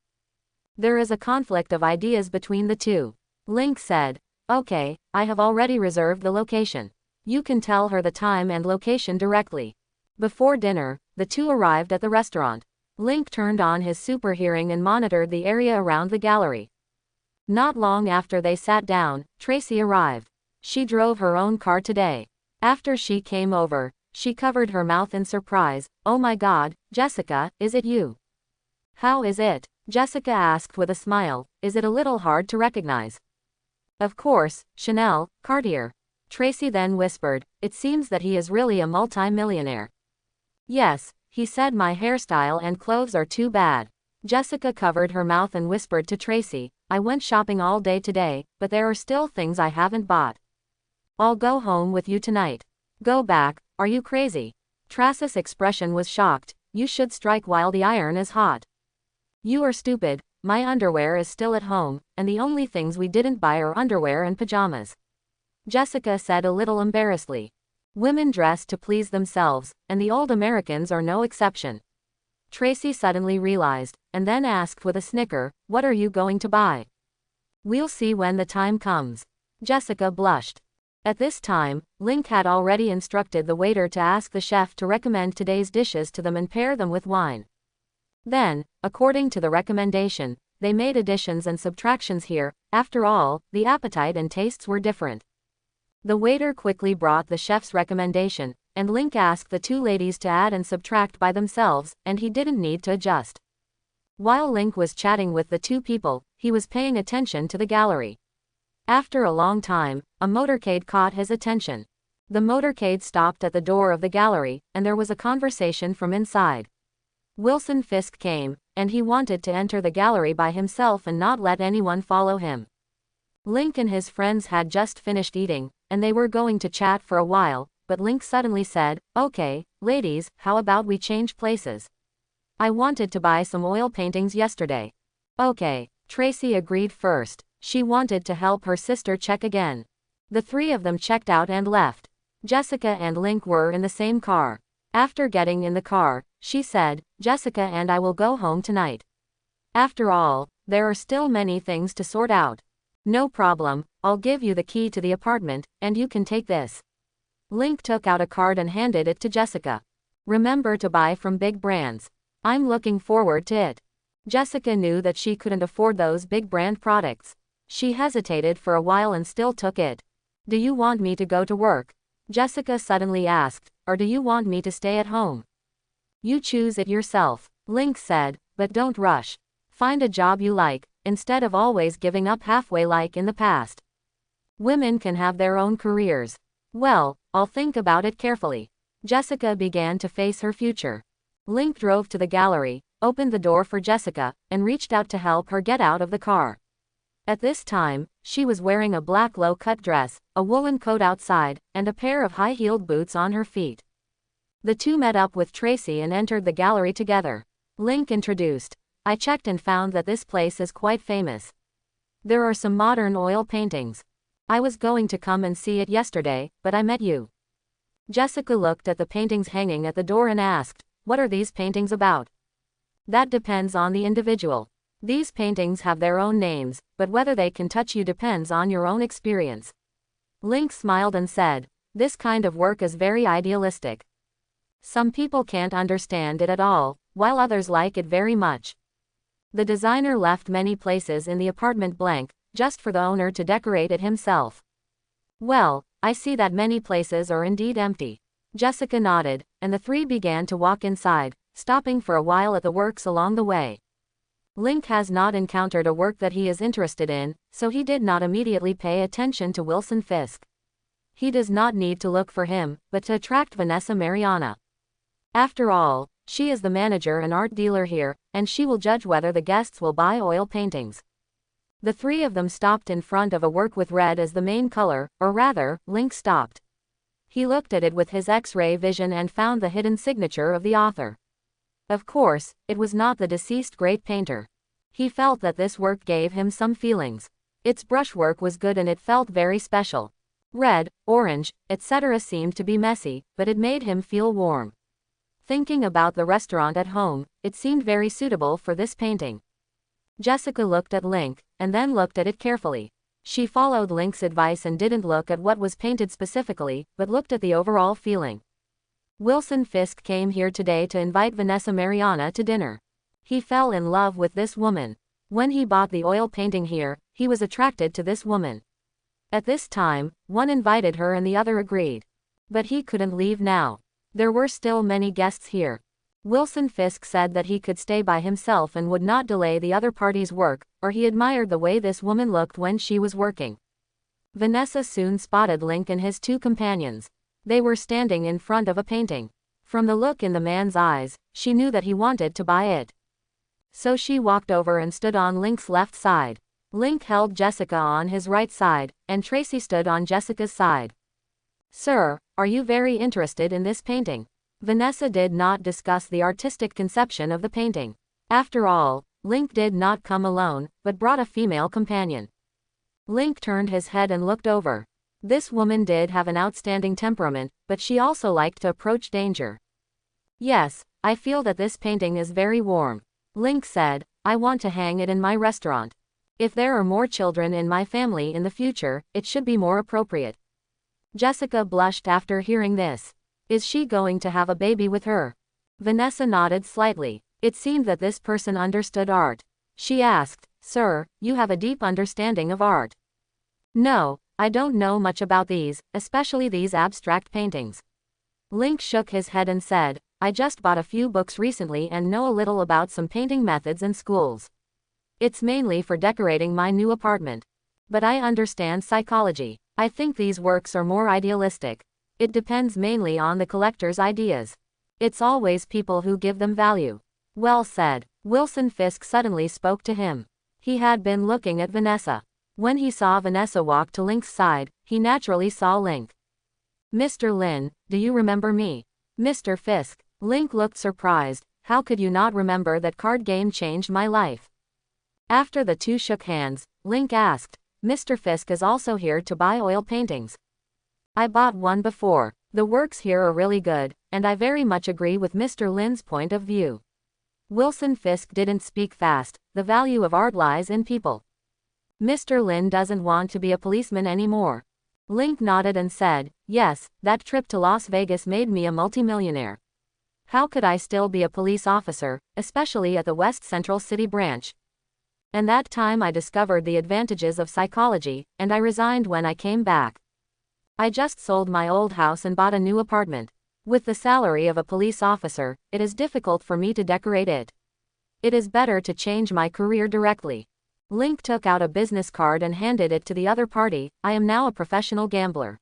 There is a conflict of ideas between the two. Link said, okay, I have already reserved the location. You can tell her the time and location directly. Before dinner, the two arrived at the restaurant. Link turned on his super hearing and monitored the area around the gallery. Not long after they sat down, Tracy arrived. She drove her own car today. After she came over, she covered her mouth in surprise. Oh my God, Jessica, is it you? How is it? Jessica asked with a smile. Is it a little hard to recognize? Of course, Chanel, Cartier. Tracy then whispered, it seems that he is really a multi-millionaire. Yes, he said my hairstyle and clothes are too bad. Jessica covered her mouth and whispered to Tracy, I went shopping all day today, but there are still things I haven't bought. I'll go home with you tonight. Go back, are you crazy? Tracy's expression was shocked. You should strike while the iron is hot. You are stupid, my underwear is still at home, and the only things we didn't buy are underwear and pajamas. Jessica said a little embarrassedly. Women dress to please themselves, and the old Americans are no exception. Tracy suddenly realized, and then asked with a snicker, what are you going to buy? We'll see when the time comes. Jessica blushed. At this time, Link had already instructed the waiter to ask the chef to recommend today's dishes to them and pair them with wine. Then, according to the recommendation, they made additions and subtractions here. After all, the appetite and tastes were different. The waiter quickly brought the chef's recommendation, and Link asked the two ladies to add and subtract by themselves, and he didn't need to adjust. While Link was chatting with the two people, he was paying attention to the gallery. After a long time, a motorcade caught his attention. The motorcade stopped at the door of the gallery, and there was a conversation from inside. Wilson Fisk came, and he wanted to enter the gallery by himself and not let anyone follow him. Link and his friends had just finished eating, and they were going to chat for a while, but Link suddenly said, okay, ladies, how about we change places? I wanted to buy some oil paintings yesterday. Okay, Tracy agreed first. She wanted to help her sister check again. The three of them checked out and left. Jessica and Link were in the same car. After getting in the car, she said, Jessica and I will go home tonight. After all, there are still many things to sort out. No problem, I'll give you the key to the apartment, and you can take this. Link took out a card and handed it to Jessica. Remember to buy from big brands. I'm looking forward to it. Jessica knew that she couldn't afford those big brand products. She hesitated for a while and still took it. Do you want me to go to work? Jessica suddenly asked, or do you want me to stay at home? You choose it yourself, Link said, but don't rush. Find a job you like, instead of always giving up halfway like in the past. Women can have their own careers. Well, I'll think about it carefully. Jessica began to face her future. Link drove to the gallery, opened the door for Jessica, and reached out to help her get out of the car. At this time, she was wearing a black low-cut dress, a woolen coat outside, and a pair of high-heeled boots on her feet. The two met up with Tracy and entered the gallery together. Link introduced. I checked and found that this place is quite famous. There are some modern oil paintings. I was going to come and see it yesterday, but I met you. Jessica looked at the paintings hanging at the door and asked, what are these paintings about? That depends on the individual. These paintings have their own names, but whether they can touch you depends on your own experience. Link smiled and said, this kind of work is very idealistic. Some people can't understand it at all, while others like it very much. The designer left many places in the apartment blank, just for the owner to decorate it himself. Well, I see that many places are indeed empty. Jessica nodded, and the three began to walk inside, stopping for a while at the works along the way. Link has not encountered a work that he is interested in, so he did not immediately pay attention to Wilson Fisk. He does not need to look for him, but to attract Vanessa Mariana. After all, she is the manager and art dealer here, and she will judge whether the guests will buy oil paintings. The three of them stopped in front of a work with red as the main color, or rather, Link stopped. He looked at it with his X-ray vision and found the hidden signature of the author. Of course, it was not the deceased great painter. He felt that this work gave him some feelings. Its brushwork was good and it felt very special. Red, orange, etc. seemed to be messy, but it made him feel warm. Thinking about the restaurant at home, it seemed very suitable for this painting. Jessica looked at Link, and then looked at it carefully. She followed Link's advice and didn't look at what was painted specifically, but looked at the overall feeling. Wilson Fisk came here today to invite Vanessa Mariana to dinner. He fell in love with this woman. When he bought the oil painting here, he was attracted to this woman. At this time, one invited her and the other agreed. But he couldn't leave now. There were still many guests here. Wilson Fisk said that he could stay by himself and would not delay the other party's work, or he admired the way this woman looked when she was working. Vanessa soon spotted Link and his two companions. They were standing in front of a painting. From the look in the man's eyes, she knew that he wanted to buy it. So she walked over and stood on Link's left side. Link held Jessica on his right side, and Tracy stood on Jessica's side. Sir, are you very interested in this painting? Vanessa did not discuss the artistic conception of the painting. After all, Link did not come alone, but brought a female companion. Link turned his head and looked over. This woman did have an outstanding temperament, but she also liked to approach danger. Yes, I feel that this painting is very warm. Link said, I want to hang it in my restaurant. If there are more children in my family in the future, it should be more appropriate. Jessica blushed after hearing this. Is she going to have a baby with her? Vanessa nodded slightly. It seemed that this person understood art. She asked, Sir, you have a deep understanding of art. No, I don't know much about these, especially these abstract paintings. Link shook his head and said, I just bought a few books recently and know a little about some painting methods and schools. It's mainly for decorating my new apartment. But I understand psychology. I think these works are more idealistic. It depends mainly on the collector's ideas. It's always people who give them value. Well said. Wilson Fisk suddenly spoke to him. He had been looking at Vanessa. When he saw Vanessa walk to Link's side, he naturally saw Link. Mr. Lin, do you remember me? Mr. Fisk. Link looked surprised. How could you not remember that card game changed my life? After the two shook hands, Link asked, Mr. Fisk is also here to buy oil paintings. I bought one before. The works here are really good, and I very much agree with Mr. Lin's point of view. Wilson Fisk didn't speak fast. The value of art lies in people. Mr. Lin doesn't want to be a policeman anymore. Link nodded and said, yes, that trip to Las Vegas made me a multimillionaire. How could I still be a police officer, especially at the West Central City branch? And that time I discovered the advantages of psychology, and I resigned when I came back. I just sold my old house and bought a new apartment. With the salary of a police officer, it is difficult for me to decorate it. It is better to change my career directly. Link took out a business card and handed it to the other party. I am now a professional gambler.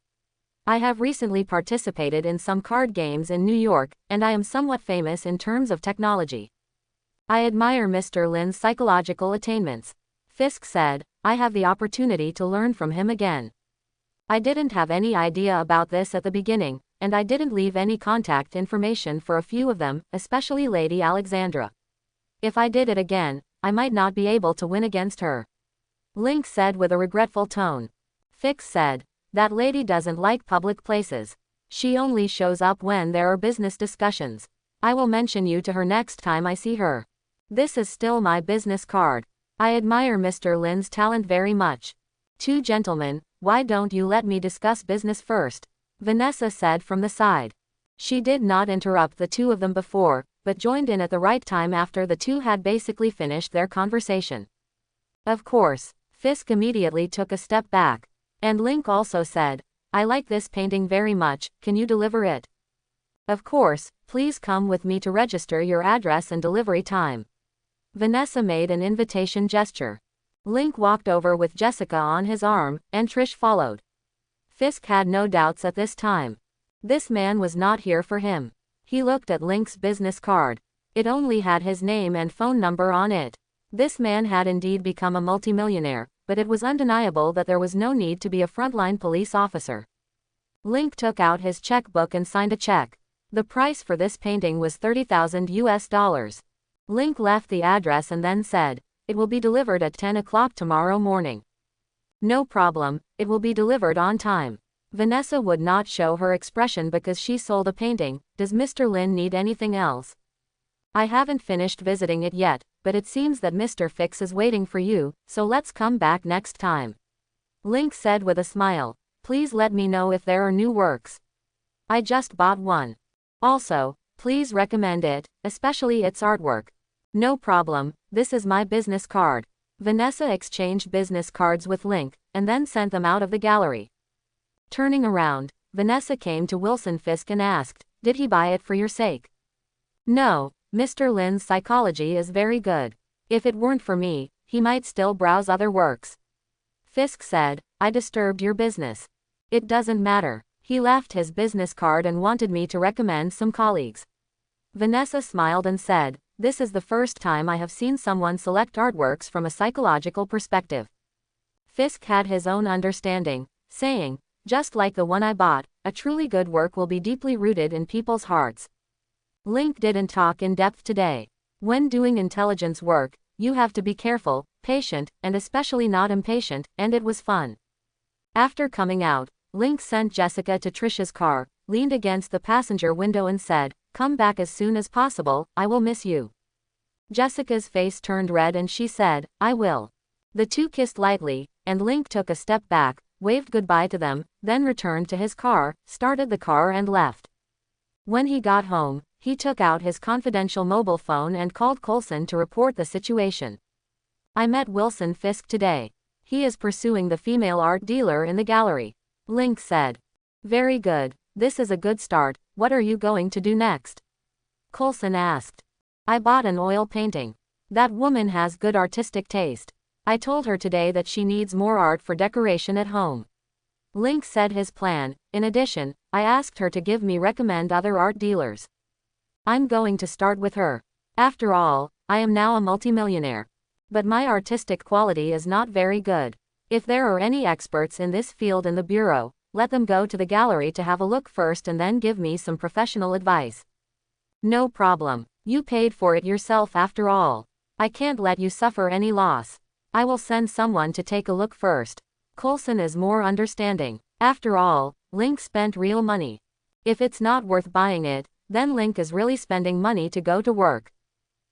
I have recently participated in some card games in New York, and I am somewhat famous in terms of technology. I admire Mr. Lin's psychological attainments. Fisk said, I have the opportunity to learn from him again. I didn't have any idea about this at the beginning, and I didn't leave any contact information for a few of them, especially Lady Alexandra. If I did it again, I might not be able to win against her. Link said with a regretful tone. Fisk said, that lady doesn't like public places. She only shows up when there are business discussions. I will mention you to her next time I see her. This is still my business card. I admire Mr. Lin's talent very much. Two gentlemen, why don't you let me discuss business first? Vanessa said from the side. She did not interrupt the two of them before, but joined in at the right time after the two had basically finished their conversation. Of course, Fisk immediately took a step back. And Link also said, I like this painting very much, can you deliver it? Of course, please come with me to register your address and delivery time. Vanessa made an invitation gesture. Link walked over with Jessica on his arm, and Trish followed. Fisk had no doubts at this time. This man was not here for him. He looked at Link's business card. It only had his name and phone number on it. This man had indeed become a multimillionaire, but it was undeniable that there was no need to be a frontline police officer. Link took out his checkbook and signed a check. The price for this painting was $30,000. Link left the address and then said, it will be delivered at 10 o'clock tomorrow morning. No problem, it will be delivered on time. Vanessa would not show her expression because she sold a painting. Does Mr. Lin need anything else? I haven't finished visiting it yet, but it seems that Mr. Fix is waiting for you, so let's come back next time. Link said with a smile, please let me know if there are new works. I just bought one. Also, please recommend it, especially its artwork. No problem, this is my business card. Vanessa exchanged business cards with Link, and then sent them out of the gallery. Turning around, Vanessa came to Wilson Fisk and asked, did he buy it for your sake? No, Mr. Lin's psychology is very good. If it weren't for me, he might still browse other works. Fisk said, I disturbed your business. It doesn't matter. He left his business card and wanted me to recommend some colleagues. Vanessa smiled and said, this is the first time I have seen someone select artworks from a psychological perspective. Fisk had his own understanding, saying, just like the one I bought, a truly good work will be deeply rooted in people's hearts. Link didn't talk in depth today. When doing intelligence work, you have to be careful, patient, and especially not impatient, and it was fun. After coming out, Link sent Jessica to Trish's car, leaned against the passenger window and said, come back as soon as possible, I will miss you. Jessica's face turned red and she said, I will. The two kissed lightly, and Link took a step back, waved goodbye to them, then returned to his car, started the car and left. When he got home, he took out his confidential mobile phone and called Coulson to report the situation. I met Wilson Fisk today. He is pursuing the female art dealer in the gallery. Link said. Very good, this is a good start, what are you going to do next? Coulson asked. I bought an oil painting. That woman has good artistic taste. I told her today that she needs more art for decoration at home. Link said his plan. In addition, I asked her to give me recommend other art dealers. I'm going to start with her. After all, I am now a multimillionaire. But my artistic quality is not very good. If there are any experts in this field in the bureau, let them go to the gallery to have a look first and then give me some professional advice. No problem. You paid for it yourself after all. I can't let you suffer any loss. I will send someone to take a look first. Coulson is more understanding. After all, Link spent real money. If it's not worth buying it, then Link is really spending money to go to work.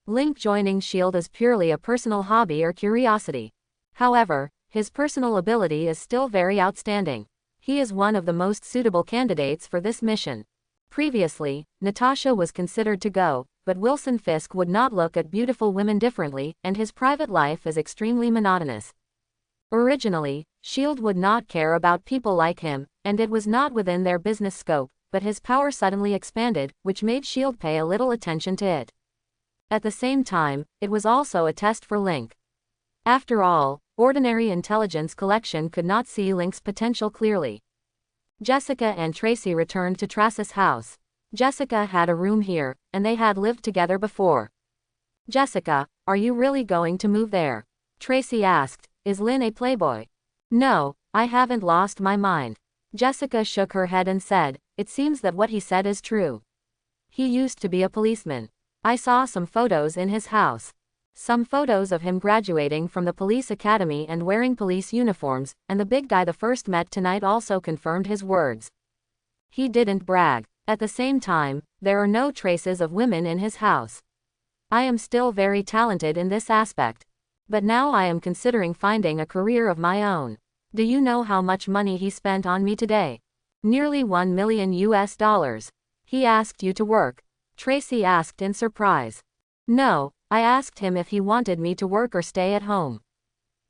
Link joining S.H.I.E.L.D. is purely a personal hobby or curiosity. However, his personal ability is still very outstanding. He is one of the most suitable candidates for this mission. Previously, Natasha was considered to go, but Wilson Fisk would not look at beautiful women differently, and his private life is extremely monotonous. Originally, S.H.I.E.L.D. would not care about people like him, and it was not within their business scope, but his power suddenly expanded, which made S.H.I.E.L.D. pay a little attention to it. At the same time, it was also a test for Link. After all, ordinary intelligence collection could not see Link's potential clearly. Jessica and Tracy returned to Trace's house. Jessica had a room here, and they had lived together before. Jessica, are you really going to move there? Tracy asked, is Lin a playboy? No, I haven't lost my mind. Jessica shook her head and said, it seems that what he said is true. He used to be a policeman. I saw some photos in his house. Some photos of him graduating from the police academy and wearing police uniforms, and the big guy the first met tonight also confirmed his words. He didn't brag. At the same time, there are no traces of women in his house. I am still very talented in this aspect. But now I am considering finding a career of my own. Do you know how much money he spent on me today? Nearly $1 million US. He asked you to work? Tracy asked in surprise. No, I asked him if he wanted me to work or stay at home.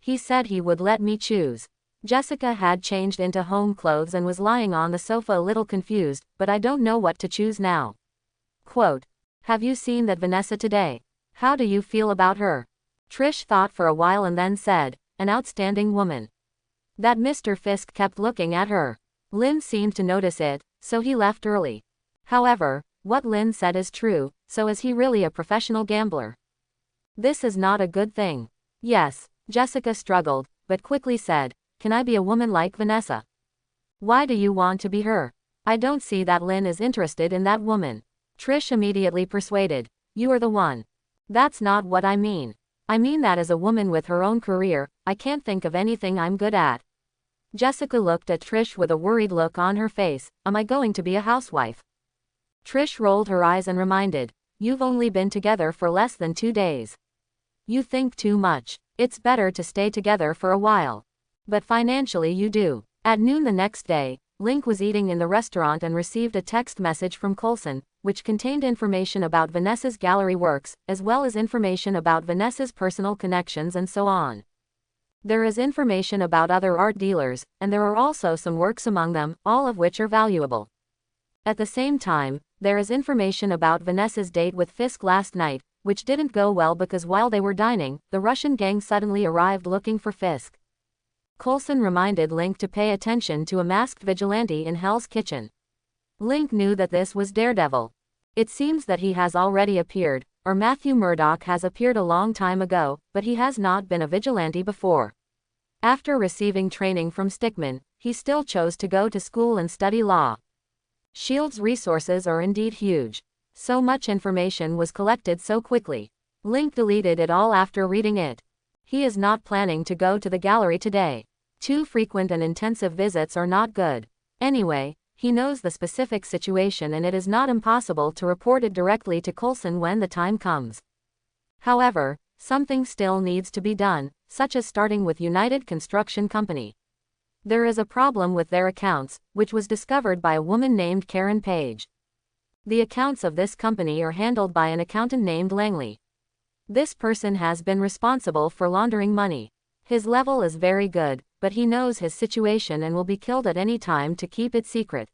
He said he would let me choose. Jessica had changed into home clothes and was lying on the sofa a little confused, but I don't know what to choose now. Quote, have you seen that Vanessa today? How do you feel about her? Trish thought for a while and then said, an outstanding woman. That Mr. Fisk kept looking at her. Lynn seemed to notice it, so he left early. However, what Lynn said is true, so is he really a professional gambler? This is not a good thing. Yes, Jessica struggled, but quickly said, can I be a woman like Vanessa? Why do you want to be her? I don't see that Lynn is interested in that woman. Trish immediately persuaded, you are the one. That's not what I mean. I mean that as a woman with her own career, I can't think of anything I'm good at. Jessica looked at Trish with a worried look on her face, am I going to be a housewife? Trish rolled her eyes and reminded, you've only been together for less than 2 days. You think too much. It's better to stay together for a while. But financially you do. At noon the next day, Link was eating in the restaurant and received a text message from Coulson, which contained information about Vanessa's gallery works, as well as information about Vanessa's personal connections and so on. There is information about other art dealers, and there are also some works among them, all of which are valuable. At the same time, there is information about Vanessa's date with Fisk last night, which didn't go well because while they were dining, the Russian gang suddenly arrived looking for Fisk. Coulson reminded Link to pay attention to a masked vigilante in Hell's Kitchen. Link knew that this was Daredevil. It seems that he has already appeared, or Matthew Murdock has appeared a long time ago, but he has not been a vigilante before. After receiving training from Stickman, he still chose to go to school and study law. S.H.I.E.L.D.'s resources are indeed huge. So much information was collected so quickly. Link deleted it all after reading it. He is not planning to go to the gallery today. Too frequent and intensive visits are not good. Anyway, he knows the specific situation and it is not impossible to report it directly to Coulson when the time comes. However, something still needs to be done, such as starting with United Construction Company. There is a problem with their accounts, which was discovered by a woman named Karen Page. The accounts of this company are handled by an accountant named Langley. This person has been responsible for laundering money. His level is very good, but he knows his situation and will be killed at any time to keep it secret.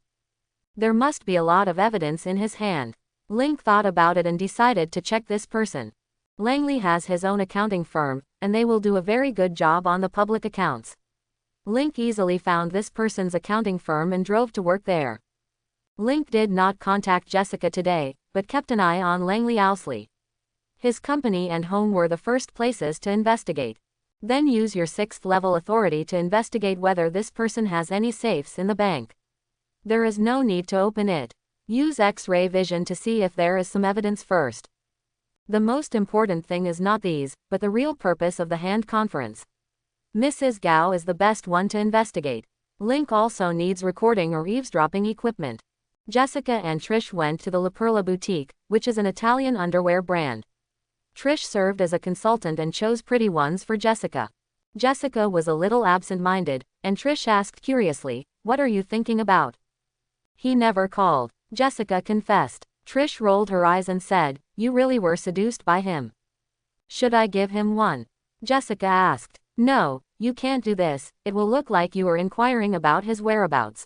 There must be a lot of evidence in his hand. Link thought about it and decided to check this person. Langley has his own accounting firm, and they will do a very good job on the public accounts. Link easily found this person's accounting firm and drove to work there. Link did not contact Jessica today, but kept an eye on Langley Owsley. His company and home were the first places to investigate. Then use your 6th level authority to investigate whether this person has any safes in the bank. There is no need to open it. Use X-ray vision to see if there is some evidence first. The most important thing is not these, but the real purpose of the hand conference. Mrs. Gao is the best one to investigate. Link also needs recording or eavesdropping equipment. Jessica and Trish went to the La Perla boutique, which is an Italian underwear brand. Trish served as a consultant and chose pretty ones for Jessica. Jessica was a little absent-minded, and Trish asked curiously, what are you thinking about? He never called, Jessica confessed. Trish rolled her eyes and said, you really were seduced by him. Should I give him one? Jessica asked. No, you can't do this, it will look like you are inquiring about his whereabouts.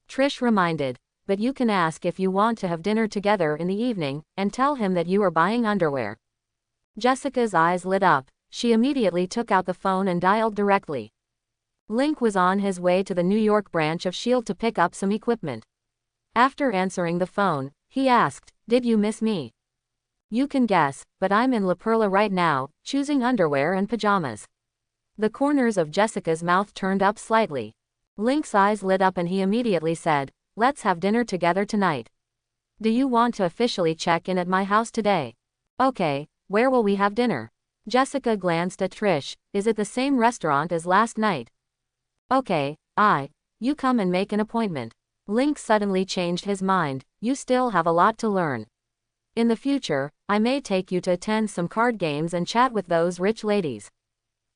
Trish reminded, but you can ask if you want to have dinner together in the evening, and tell him that you are buying underwear. Jessica's eyes lit up. She immediately took out the phone and dialed directly. Link was on his way to the New York branch of S.H.I.E.L.D. to pick up some equipment. After answering the phone, he asked, did you miss me? You can guess, but I'm in La Perla right now, choosing underwear and pajamas. The corners of Jessica's mouth turned up slightly. Link's eyes lit up and he immediately said, let's have dinner together tonight. Do you want to officially check in at my house today? Okay. Where will we have dinner? Jessica glanced at Trish. Is it the same restaurant as last night? Okay, you come and make an appointment. Link suddenly changed his mind. You still have a lot to learn. In the future, I may take you to attend some card games and chat with those rich ladies.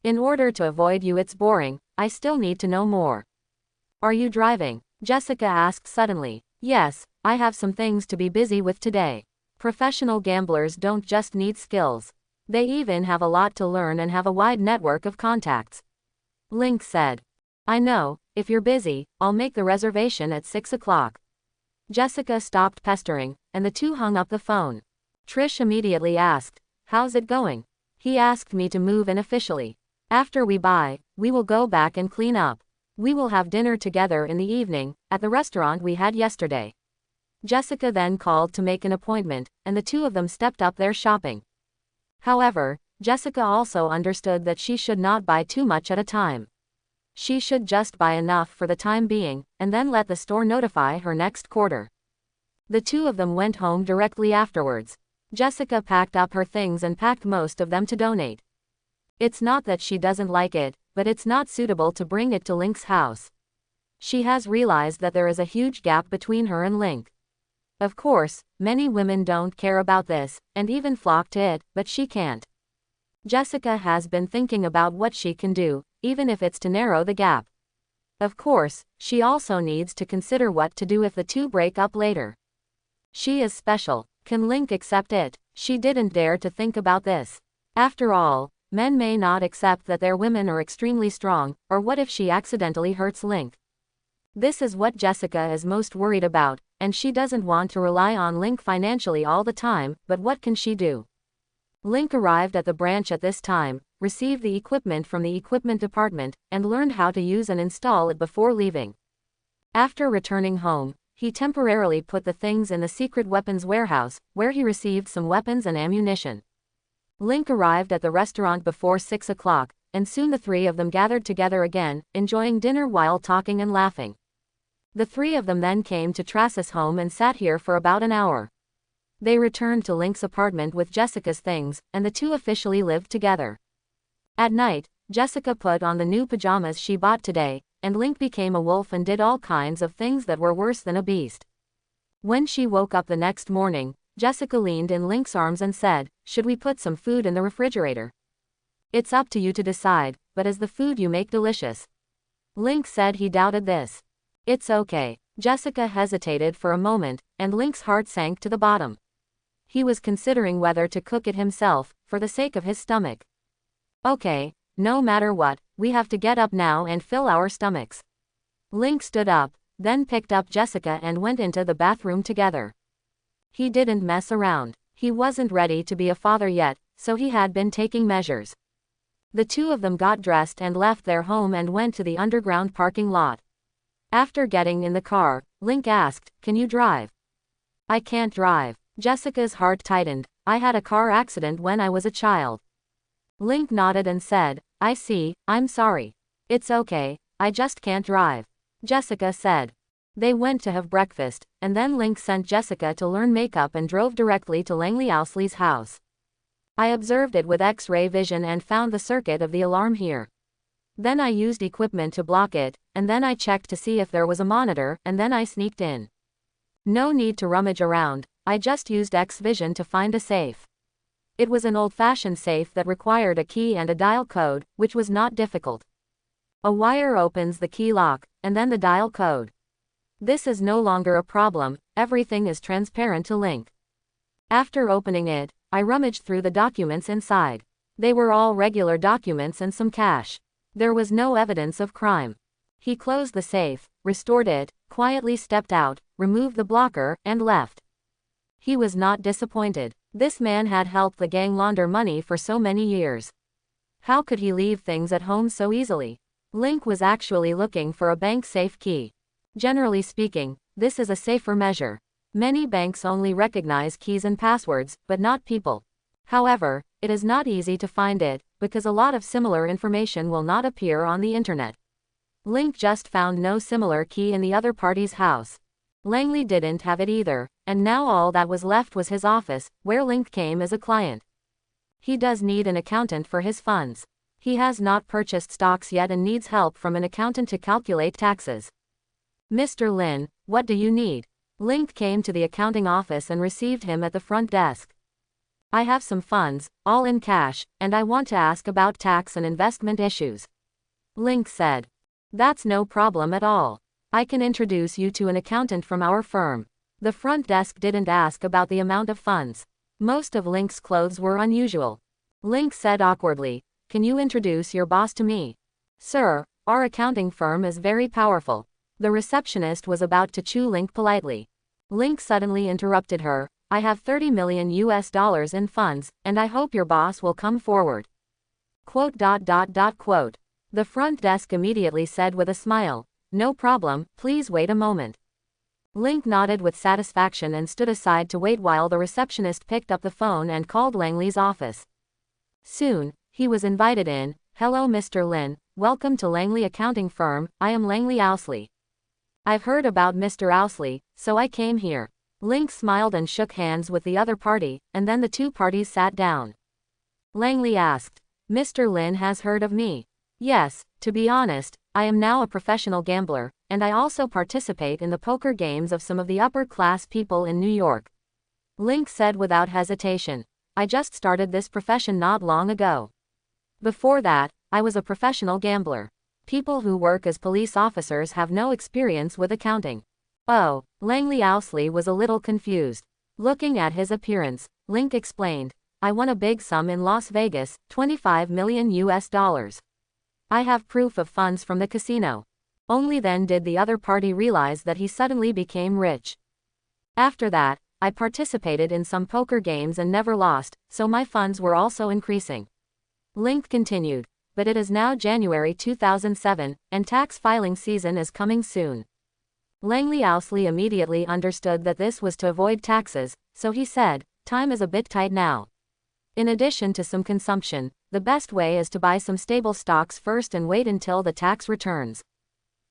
In order to avoid you, it's boring, I still need to know more. Are you driving? Jessica asked suddenly. Yes, I have some things to be busy with today. Professional gamblers don't just need skills. They even have a lot to learn and have a wide network of contacts. Link said. I know, if you're busy, I'll make the reservation at 6 o'clock. Jessica stopped pestering, and the two hung up the phone. Trish immediately asked, how's it going? He asked me to move in officially. After we buy, we will go back and clean up. We will have dinner together in the evening, at the restaurant we had yesterday. Jessica then called to make an appointment, and the two of them stepped up their shopping. However, Jessica also understood that she should not buy too much at a time. She should just buy enough for the time being, and then let the store notify her next quarter. The two of them went home directly afterwards. Jessica packed up her things and packed most of them to donate. It's not that she doesn't like it, but it's not suitable to bring it to Link's house. She has realized that there is a huge gap between her and Link. Of course, many women don't care about this, and even flock to it, but she can't. Jessica has been thinking about what she can do, even if it's to narrow the gap. Of course, she also needs to consider what to do if the two break up later. She is special. Can Link accept it? She didn't dare to think about this. After all, men may not accept that their women are extremely strong, or what if she accidentally hurts Link? This is what Jessica is most worried about, and she doesn't want to rely on Link financially all the time, but what can she do? Link arrived at the branch at this time, received the equipment from the equipment department, and learned how to use and install it before leaving. After returning home, he temporarily put the things in the secret weapons warehouse, where he received some weapons and ammunition. Link arrived at the restaurant before 6 o'clock, and soon the three of them gathered together again, enjoying dinner while talking and laughing. The three of them then came to Trace's home and sat here for about an hour. They returned to Link's apartment with Jessica's things, and the two officially lived together. At night, Jessica put on the new pajamas she bought today, and Link became a wolf and did all kinds of things that were worse than a beast. When she woke up the next morning, Jessica leaned in Link's arms and said, should we put some food in the refrigerator? It's up to you to decide, but is the food you make delicious? Link said he doubted this. It's okay. Jessica hesitated for a moment, and Link's heart sank to the bottom. He was considering whether to cook it himself, for the sake of his stomach. Okay, no matter what, we have to get up now and fill our stomachs. Link stood up, then picked up Jessica and went into the bathroom together. He didn't mess around. He wasn't ready to be a father yet, so he had been taking measures. The two of them got dressed and left their home and went to the underground parking lot. After getting in the car, Link asked, can you drive? I can't drive. Jessica's heart tightened. I had a car accident when I was a child. Link nodded and said, I see, I'm sorry. It's okay, I just can't drive. Jessica said. They went to have breakfast, and then Link sent Jessica to learn makeup and drove directly to Langley Owsley's house. I observed it with X-ray vision and found the circuit of the alarm here. Then I used equipment to block it, and then I checked to see if there was a monitor, and then I sneaked in. No need to rummage around, I just used X-vision to find a safe. It was an old-fashioned safe that required a key and a dial code, which was not difficult. A wire opens the key lock, and then the dial code. This is no longer a problem, everything is transparent to Link. After opening it, I rummaged through the documents inside. They were all regular documents and some cash. There was no evidence of crime. He closed the safe, restored it, quietly stepped out, removed the blocker, and left. He was not disappointed. This man had helped the gang launder money for so many years. How could he leave things at home so easily? Link was actually looking for a bank safe key. Generally speaking, this is a safer measure. Many banks only recognize keys and passwords, but not people. However, it is not easy to find it, because a lot of similar information will not appear on the internet. Link just found no similar key in the other party's house. Langley didn't have it either, and now all that was left was his office, where Link came as a client. He does need an accountant for his funds. He has not purchased stocks yet and needs help from an accountant to calculate taxes. Mr. Lin, what do you need? Link came to the accounting office and received him at the front desk. I have some funds, all in cash, and I want to ask about tax and investment issues. Link said. That's no problem at all. I can introduce you to an accountant from our firm. The front desk didn't ask about the amount of funds. Most of Link's clothes were unusual. Link said awkwardly, "Can you introduce your boss to me?" "Sir, our accounting firm is very powerful." The receptionist was about to chew Link politely. Link suddenly interrupted her. "I have $30 million in funds, and I hope your boss will come forward." Quote. The front desk immediately said with a smile, "No problem, please wait a moment." Link nodded with satisfaction and stood aside to wait while the receptionist picked up the phone and called Langley's office. Soon, he was invited in. "Hello Mr. Lin, welcome to Langley Accounting Firm, I am Langley Owsley. I've heard about Mr. Owsley, so I came here." Link smiled and shook hands with the other party, and then the two parties sat down. Langley asked, "Mr. Lin has heard of me?" "Yes, to be honest, I am now a professional gambler, and I also participate in the poker games of some of the upper-class people in New York." Link said without hesitation. "I just started this profession not long ago. Before that, I was a professional gambler. People who work as police officers have no experience with accounting." Oh, Langley Owsley was a little confused. Looking at his appearance, Link explained, "I won a big sum in Las Vegas, $25 million. I have proof of funds from the casino." Only then did the other party realize that he suddenly became rich. "After that, I participated in some poker games and never lost, so my funds were also increasing." Link continued, "But it is now January 2007, and tax filing season is coming soon." Langley Owsley immediately understood that this was to avoid taxes, so he said, "Time is a bit tight now. In addition to some consumption, the best way is to buy some stable stocks first and wait until the tax returns.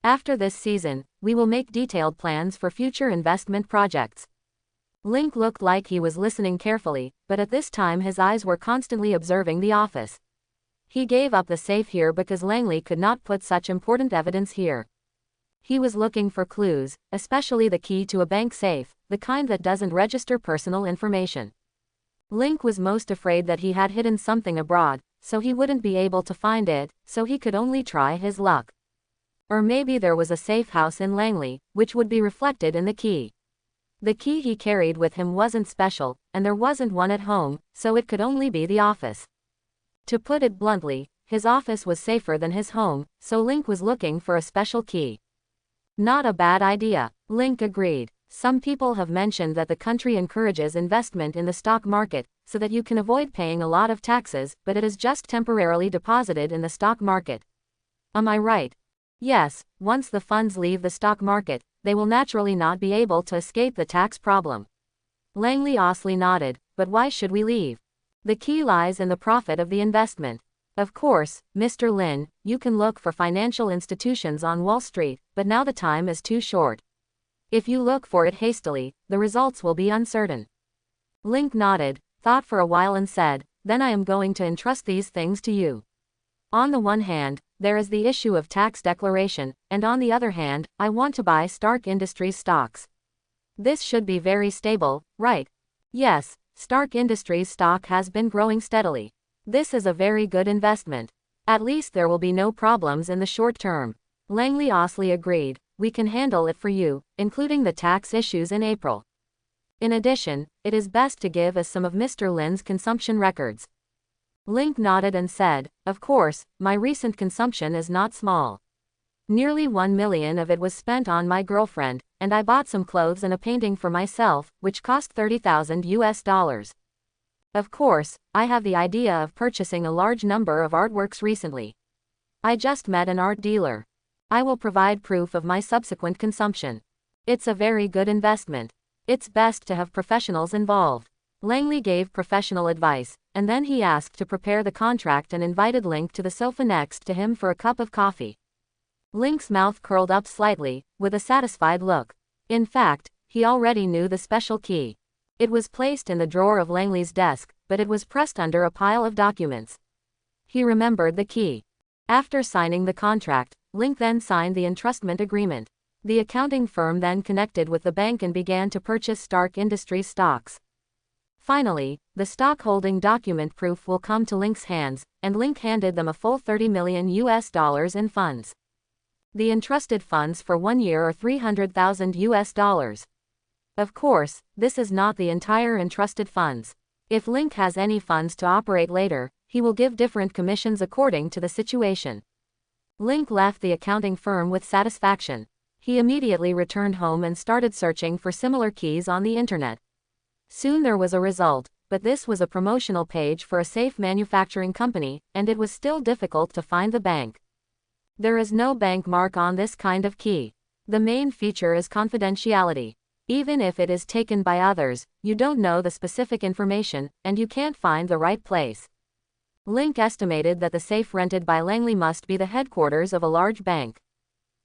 After this season, we will make detailed plans for future investment projects." Link looked like he was listening carefully, but at this time his eyes were constantly observing the office. He gave up the safe here because Langley could not put such important evidence here. He was looking for clues, especially the key to a bank safe, the kind that doesn't register personal information. Link was most afraid that he had hidden something abroad, so he wouldn't be able to find it, so he could only try his luck. Or maybe there was a safe house in Langley, which would be reflected in the key. The key he carried with him wasn't special, and there wasn't one at home, so it could only be the office. To put it bluntly, his office was safer than his home, so Link was looking for a special key. Not a bad idea, Link agreed. Some people have mentioned that the country encourages investment in the stock market, so that you can avoid paying a lot of taxes, but it is just temporarily deposited in the stock market. Am I right? Yes, once the funds leave the stock market, they will naturally not be able to escape the tax problem. Langley Owsley nodded, "But why should we leave? The key lies in the profit of the investment. Of course, Mr. Lin, you can look for financial institutions on Wall Street, but now the time is too short. If you look for it hastily, the results will be uncertain." Link nodded, thought for a while and said, "Then I am going to entrust these things to you. On the one hand, there is the issue of tax declaration, and on the other hand, I want to buy Stark Industries stocks. This should be very stable, right?" "Yes, Stark Industries stock has been growing steadily. This is a very good investment. At least there will be no problems in the short term." Langley Owsley agreed, "We can handle it for you, including the tax issues in April. In addition, it is best to give us some of Mr. Lin's consumption records." Link nodded and said, "Of course, my recent consumption is not small. Nearly $1 million of it was spent on my girlfriend, and I bought some clothes and a painting for myself, which cost $30,000. Of course, I have the idea of purchasing a large number of artworks recently. I just met an art dealer. I will provide proof of my subsequent consumption. It's a very good investment. It's best to have professionals involved." Langley gave professional advice, and then he asked to prepare the contract and invited Link to the sofa next to him for a cup of coffee. Link's mouth curled up slightly, with a satisfied look. In fact, he already knew the special key. It was placed in the drawer of Langley's desk, but it was pressed under a pile of documents. He remembered the key. After signing the contract, Link then signed the entrustment agreement. The accounting firm then connected with the bank and began to purchase Stark Industries stocks. Finally, the stockholding document proof will come to Link's hands, and Link handed them a full $30 million in funds. The entrusted funds for 1 year are $300,000. Of course, this is not the entire entrusted funds. If Link has any funds to operate later, he will give different commissions according to the situation. Link left the accounting firm with satisfaction. He immediately returned home and started searching for similar keys on the internet. Soon there was a result, but this was a promotional page for a safe manufacturing company, and it was still difficult to find the bank. There is no bank mark on this kind of key. The main feature is confidentiality. Even if it is taken by others, you don't know the specific information, and you can't find the right place. Link estimated that the safe rented by Langley must be the headquarters of a large bank.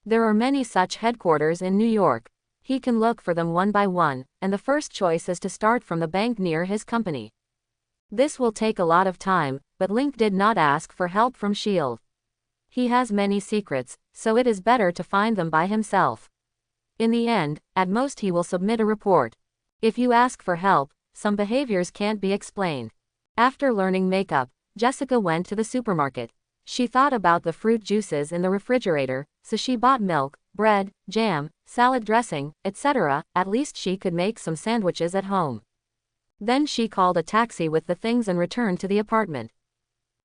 There are many such headquarters in New York. He can look for them one by one, and the first choice is to start from the bank near his company. This will take a lot of time, but Link did not ask for help from S.H.I.E.L.D. He has many secrets, so it is better to find them by himself. In the end, at most he will submit a report. If you ask for help, some behaviors can't be explained. After learning makeup, Jessica went to the supermarket. She thought about the fruit juices in the refrigerator, so she bought milk, bread, jam, salad dressing, etc. At least she could make some sandwiches at home. Then she called a taxi with the things and returned to the apartment.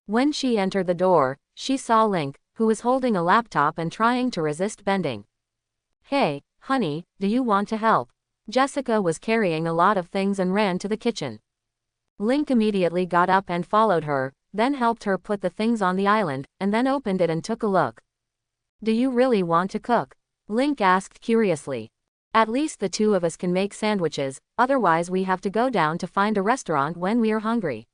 When she entered the door, she saw Link, who was holding a laptop and trying to resist bending. "Hey, honey, do you want to help?" Jessica was carrying a lot of things and ran to the kitchen. Link immediately got up and followed her, then helped her put the things on the island, and then opened it and took a look. "Do you really want to cook?" Link asked curiously. "At least the two of us can make sandwiches, otherwise we have to go down to find a restaurant when we are hungry,"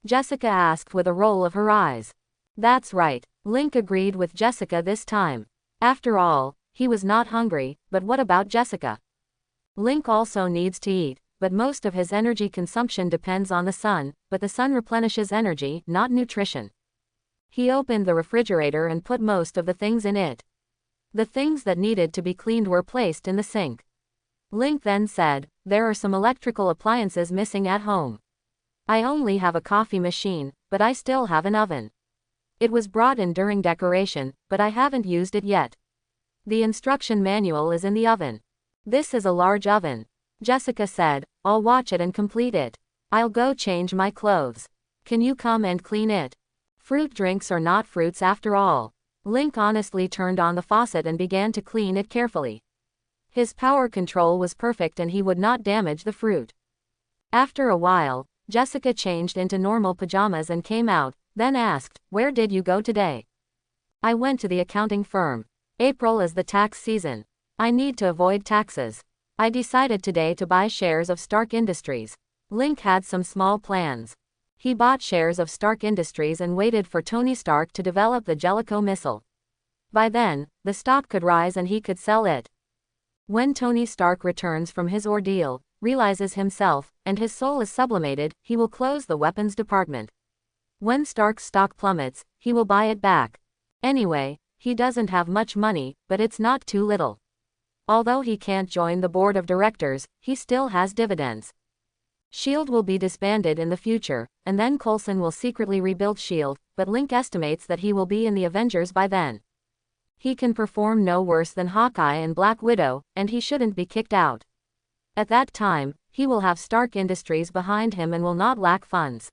Jessica asked with a roll of her eyes. "That's right," Link agreed with Jessica this time. After all, he was not hungry, but what about Jessica? Link also needs to eat, but most of his energy consumption depends on the sun, but the sun replenishes energy, not nutrition. He opened the refrigerator and put most of the things in it. The things that needed to be cleaned were placed in the sink. Link then said, "There are some electrical appliances missing at home. I only have a coffee machine, but I still have an oven. It was brought in during decoration, but I haven't used it yet. The instruction manual is in the oven. This is a large oven," Jessica said. "I'll watch it and complete it. I'll go change my clothes. Can you come and clean it? Fruit drinks are not fruits after all." Link honestly turned on the faucet and began to clean it carefully. His power control was perfect and he would not damage the fruit. After a while, Jessica changed into normal pajamas and came out, then asked, "Where did you go today?" "I went to the accounting firm. April is the tax season. I need to avoid taxes. I decided today to buy shares of Stark Industries." Link had some small plans. He bought shares of Stark Industries and waited for Tony Stark to develop the Jellicoe missile. By then, the stock could rise and he could sell it. When Tony Stark returns from his ordeal, realizes himself, and his soul is sublimated, he will close the weapons department. When Stark's stock plummets, he will buy it back. Anyway, he doesn't have much money, but it's not too little. Although he can't join the board of directors, he still has dividends. S.H.I.E.L.D. will be disbanded in the future, and then Coulson will secretly rebuild S.H.I.E.L.D., but Link estimates that he will be in the Avengers by then. He can perform no worse than Hawkeye and Black Widow, and he shouldn't be kicked out. At that time, he will have Stark Industries behind him and will not lack funds.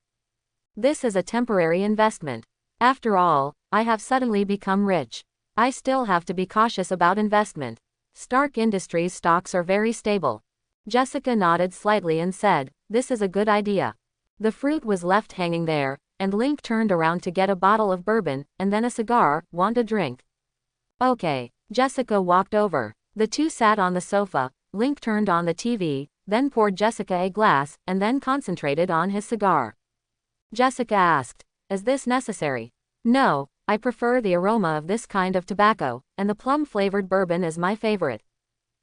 This is a temporary investment. After all, I have suddenly become rich. I still have to be cautious about investment. Stark Industries stocks are very stable. Jessica nodded slightly and said, "This is a good idea." The fruit was left hanging there, and Link turned around to get a bottle of bourbon, and then a cigar. "Want a drink?" "Okay." Jessica walked over. The two sat on the sofa. Link turned on the TV, then poured Jessica a glass, and then concentrated on his cigar. Jessica asked, "Is this necessary?" "No, I prefer the aroma of this kind of tobacco, and the plum-flavored bourbon is my favorite."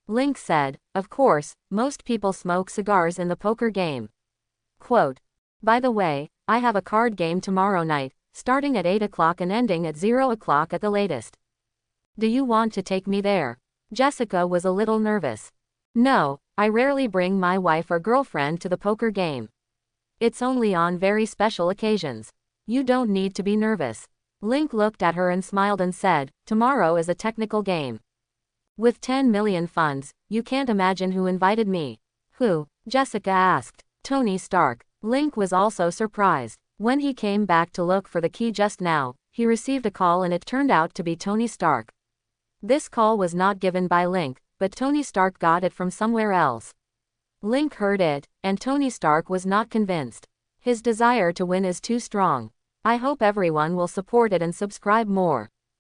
Link said, "Of course, most people smoke cigars in the poker game." Quote, "By the way, I have a card game tomorrow night, starting at 8 o'clock and ending at 0 o'clock at the latest. Do you want to take me there?" Jessica was a little nervous. No, I rarely bring my wife or girlfriend to the poker game. It's only on very special occasions. You don't need to be nervous. Link looked at her and smiled and said, tomorrow is a technical game. With 10 million funds, you can't imagine who invited me. Who? Jessica asked. Tony Stark. Link was also surprised. When he came back to look for the key just now, he received a call and it turned out to be Tony Stark. This call was not given by Link, but Tony Stark got it from somewhere else. Link heard it, and Tony Stark was not convinced. His desire to win is too strong. I hope everyone will support it and subscribe more.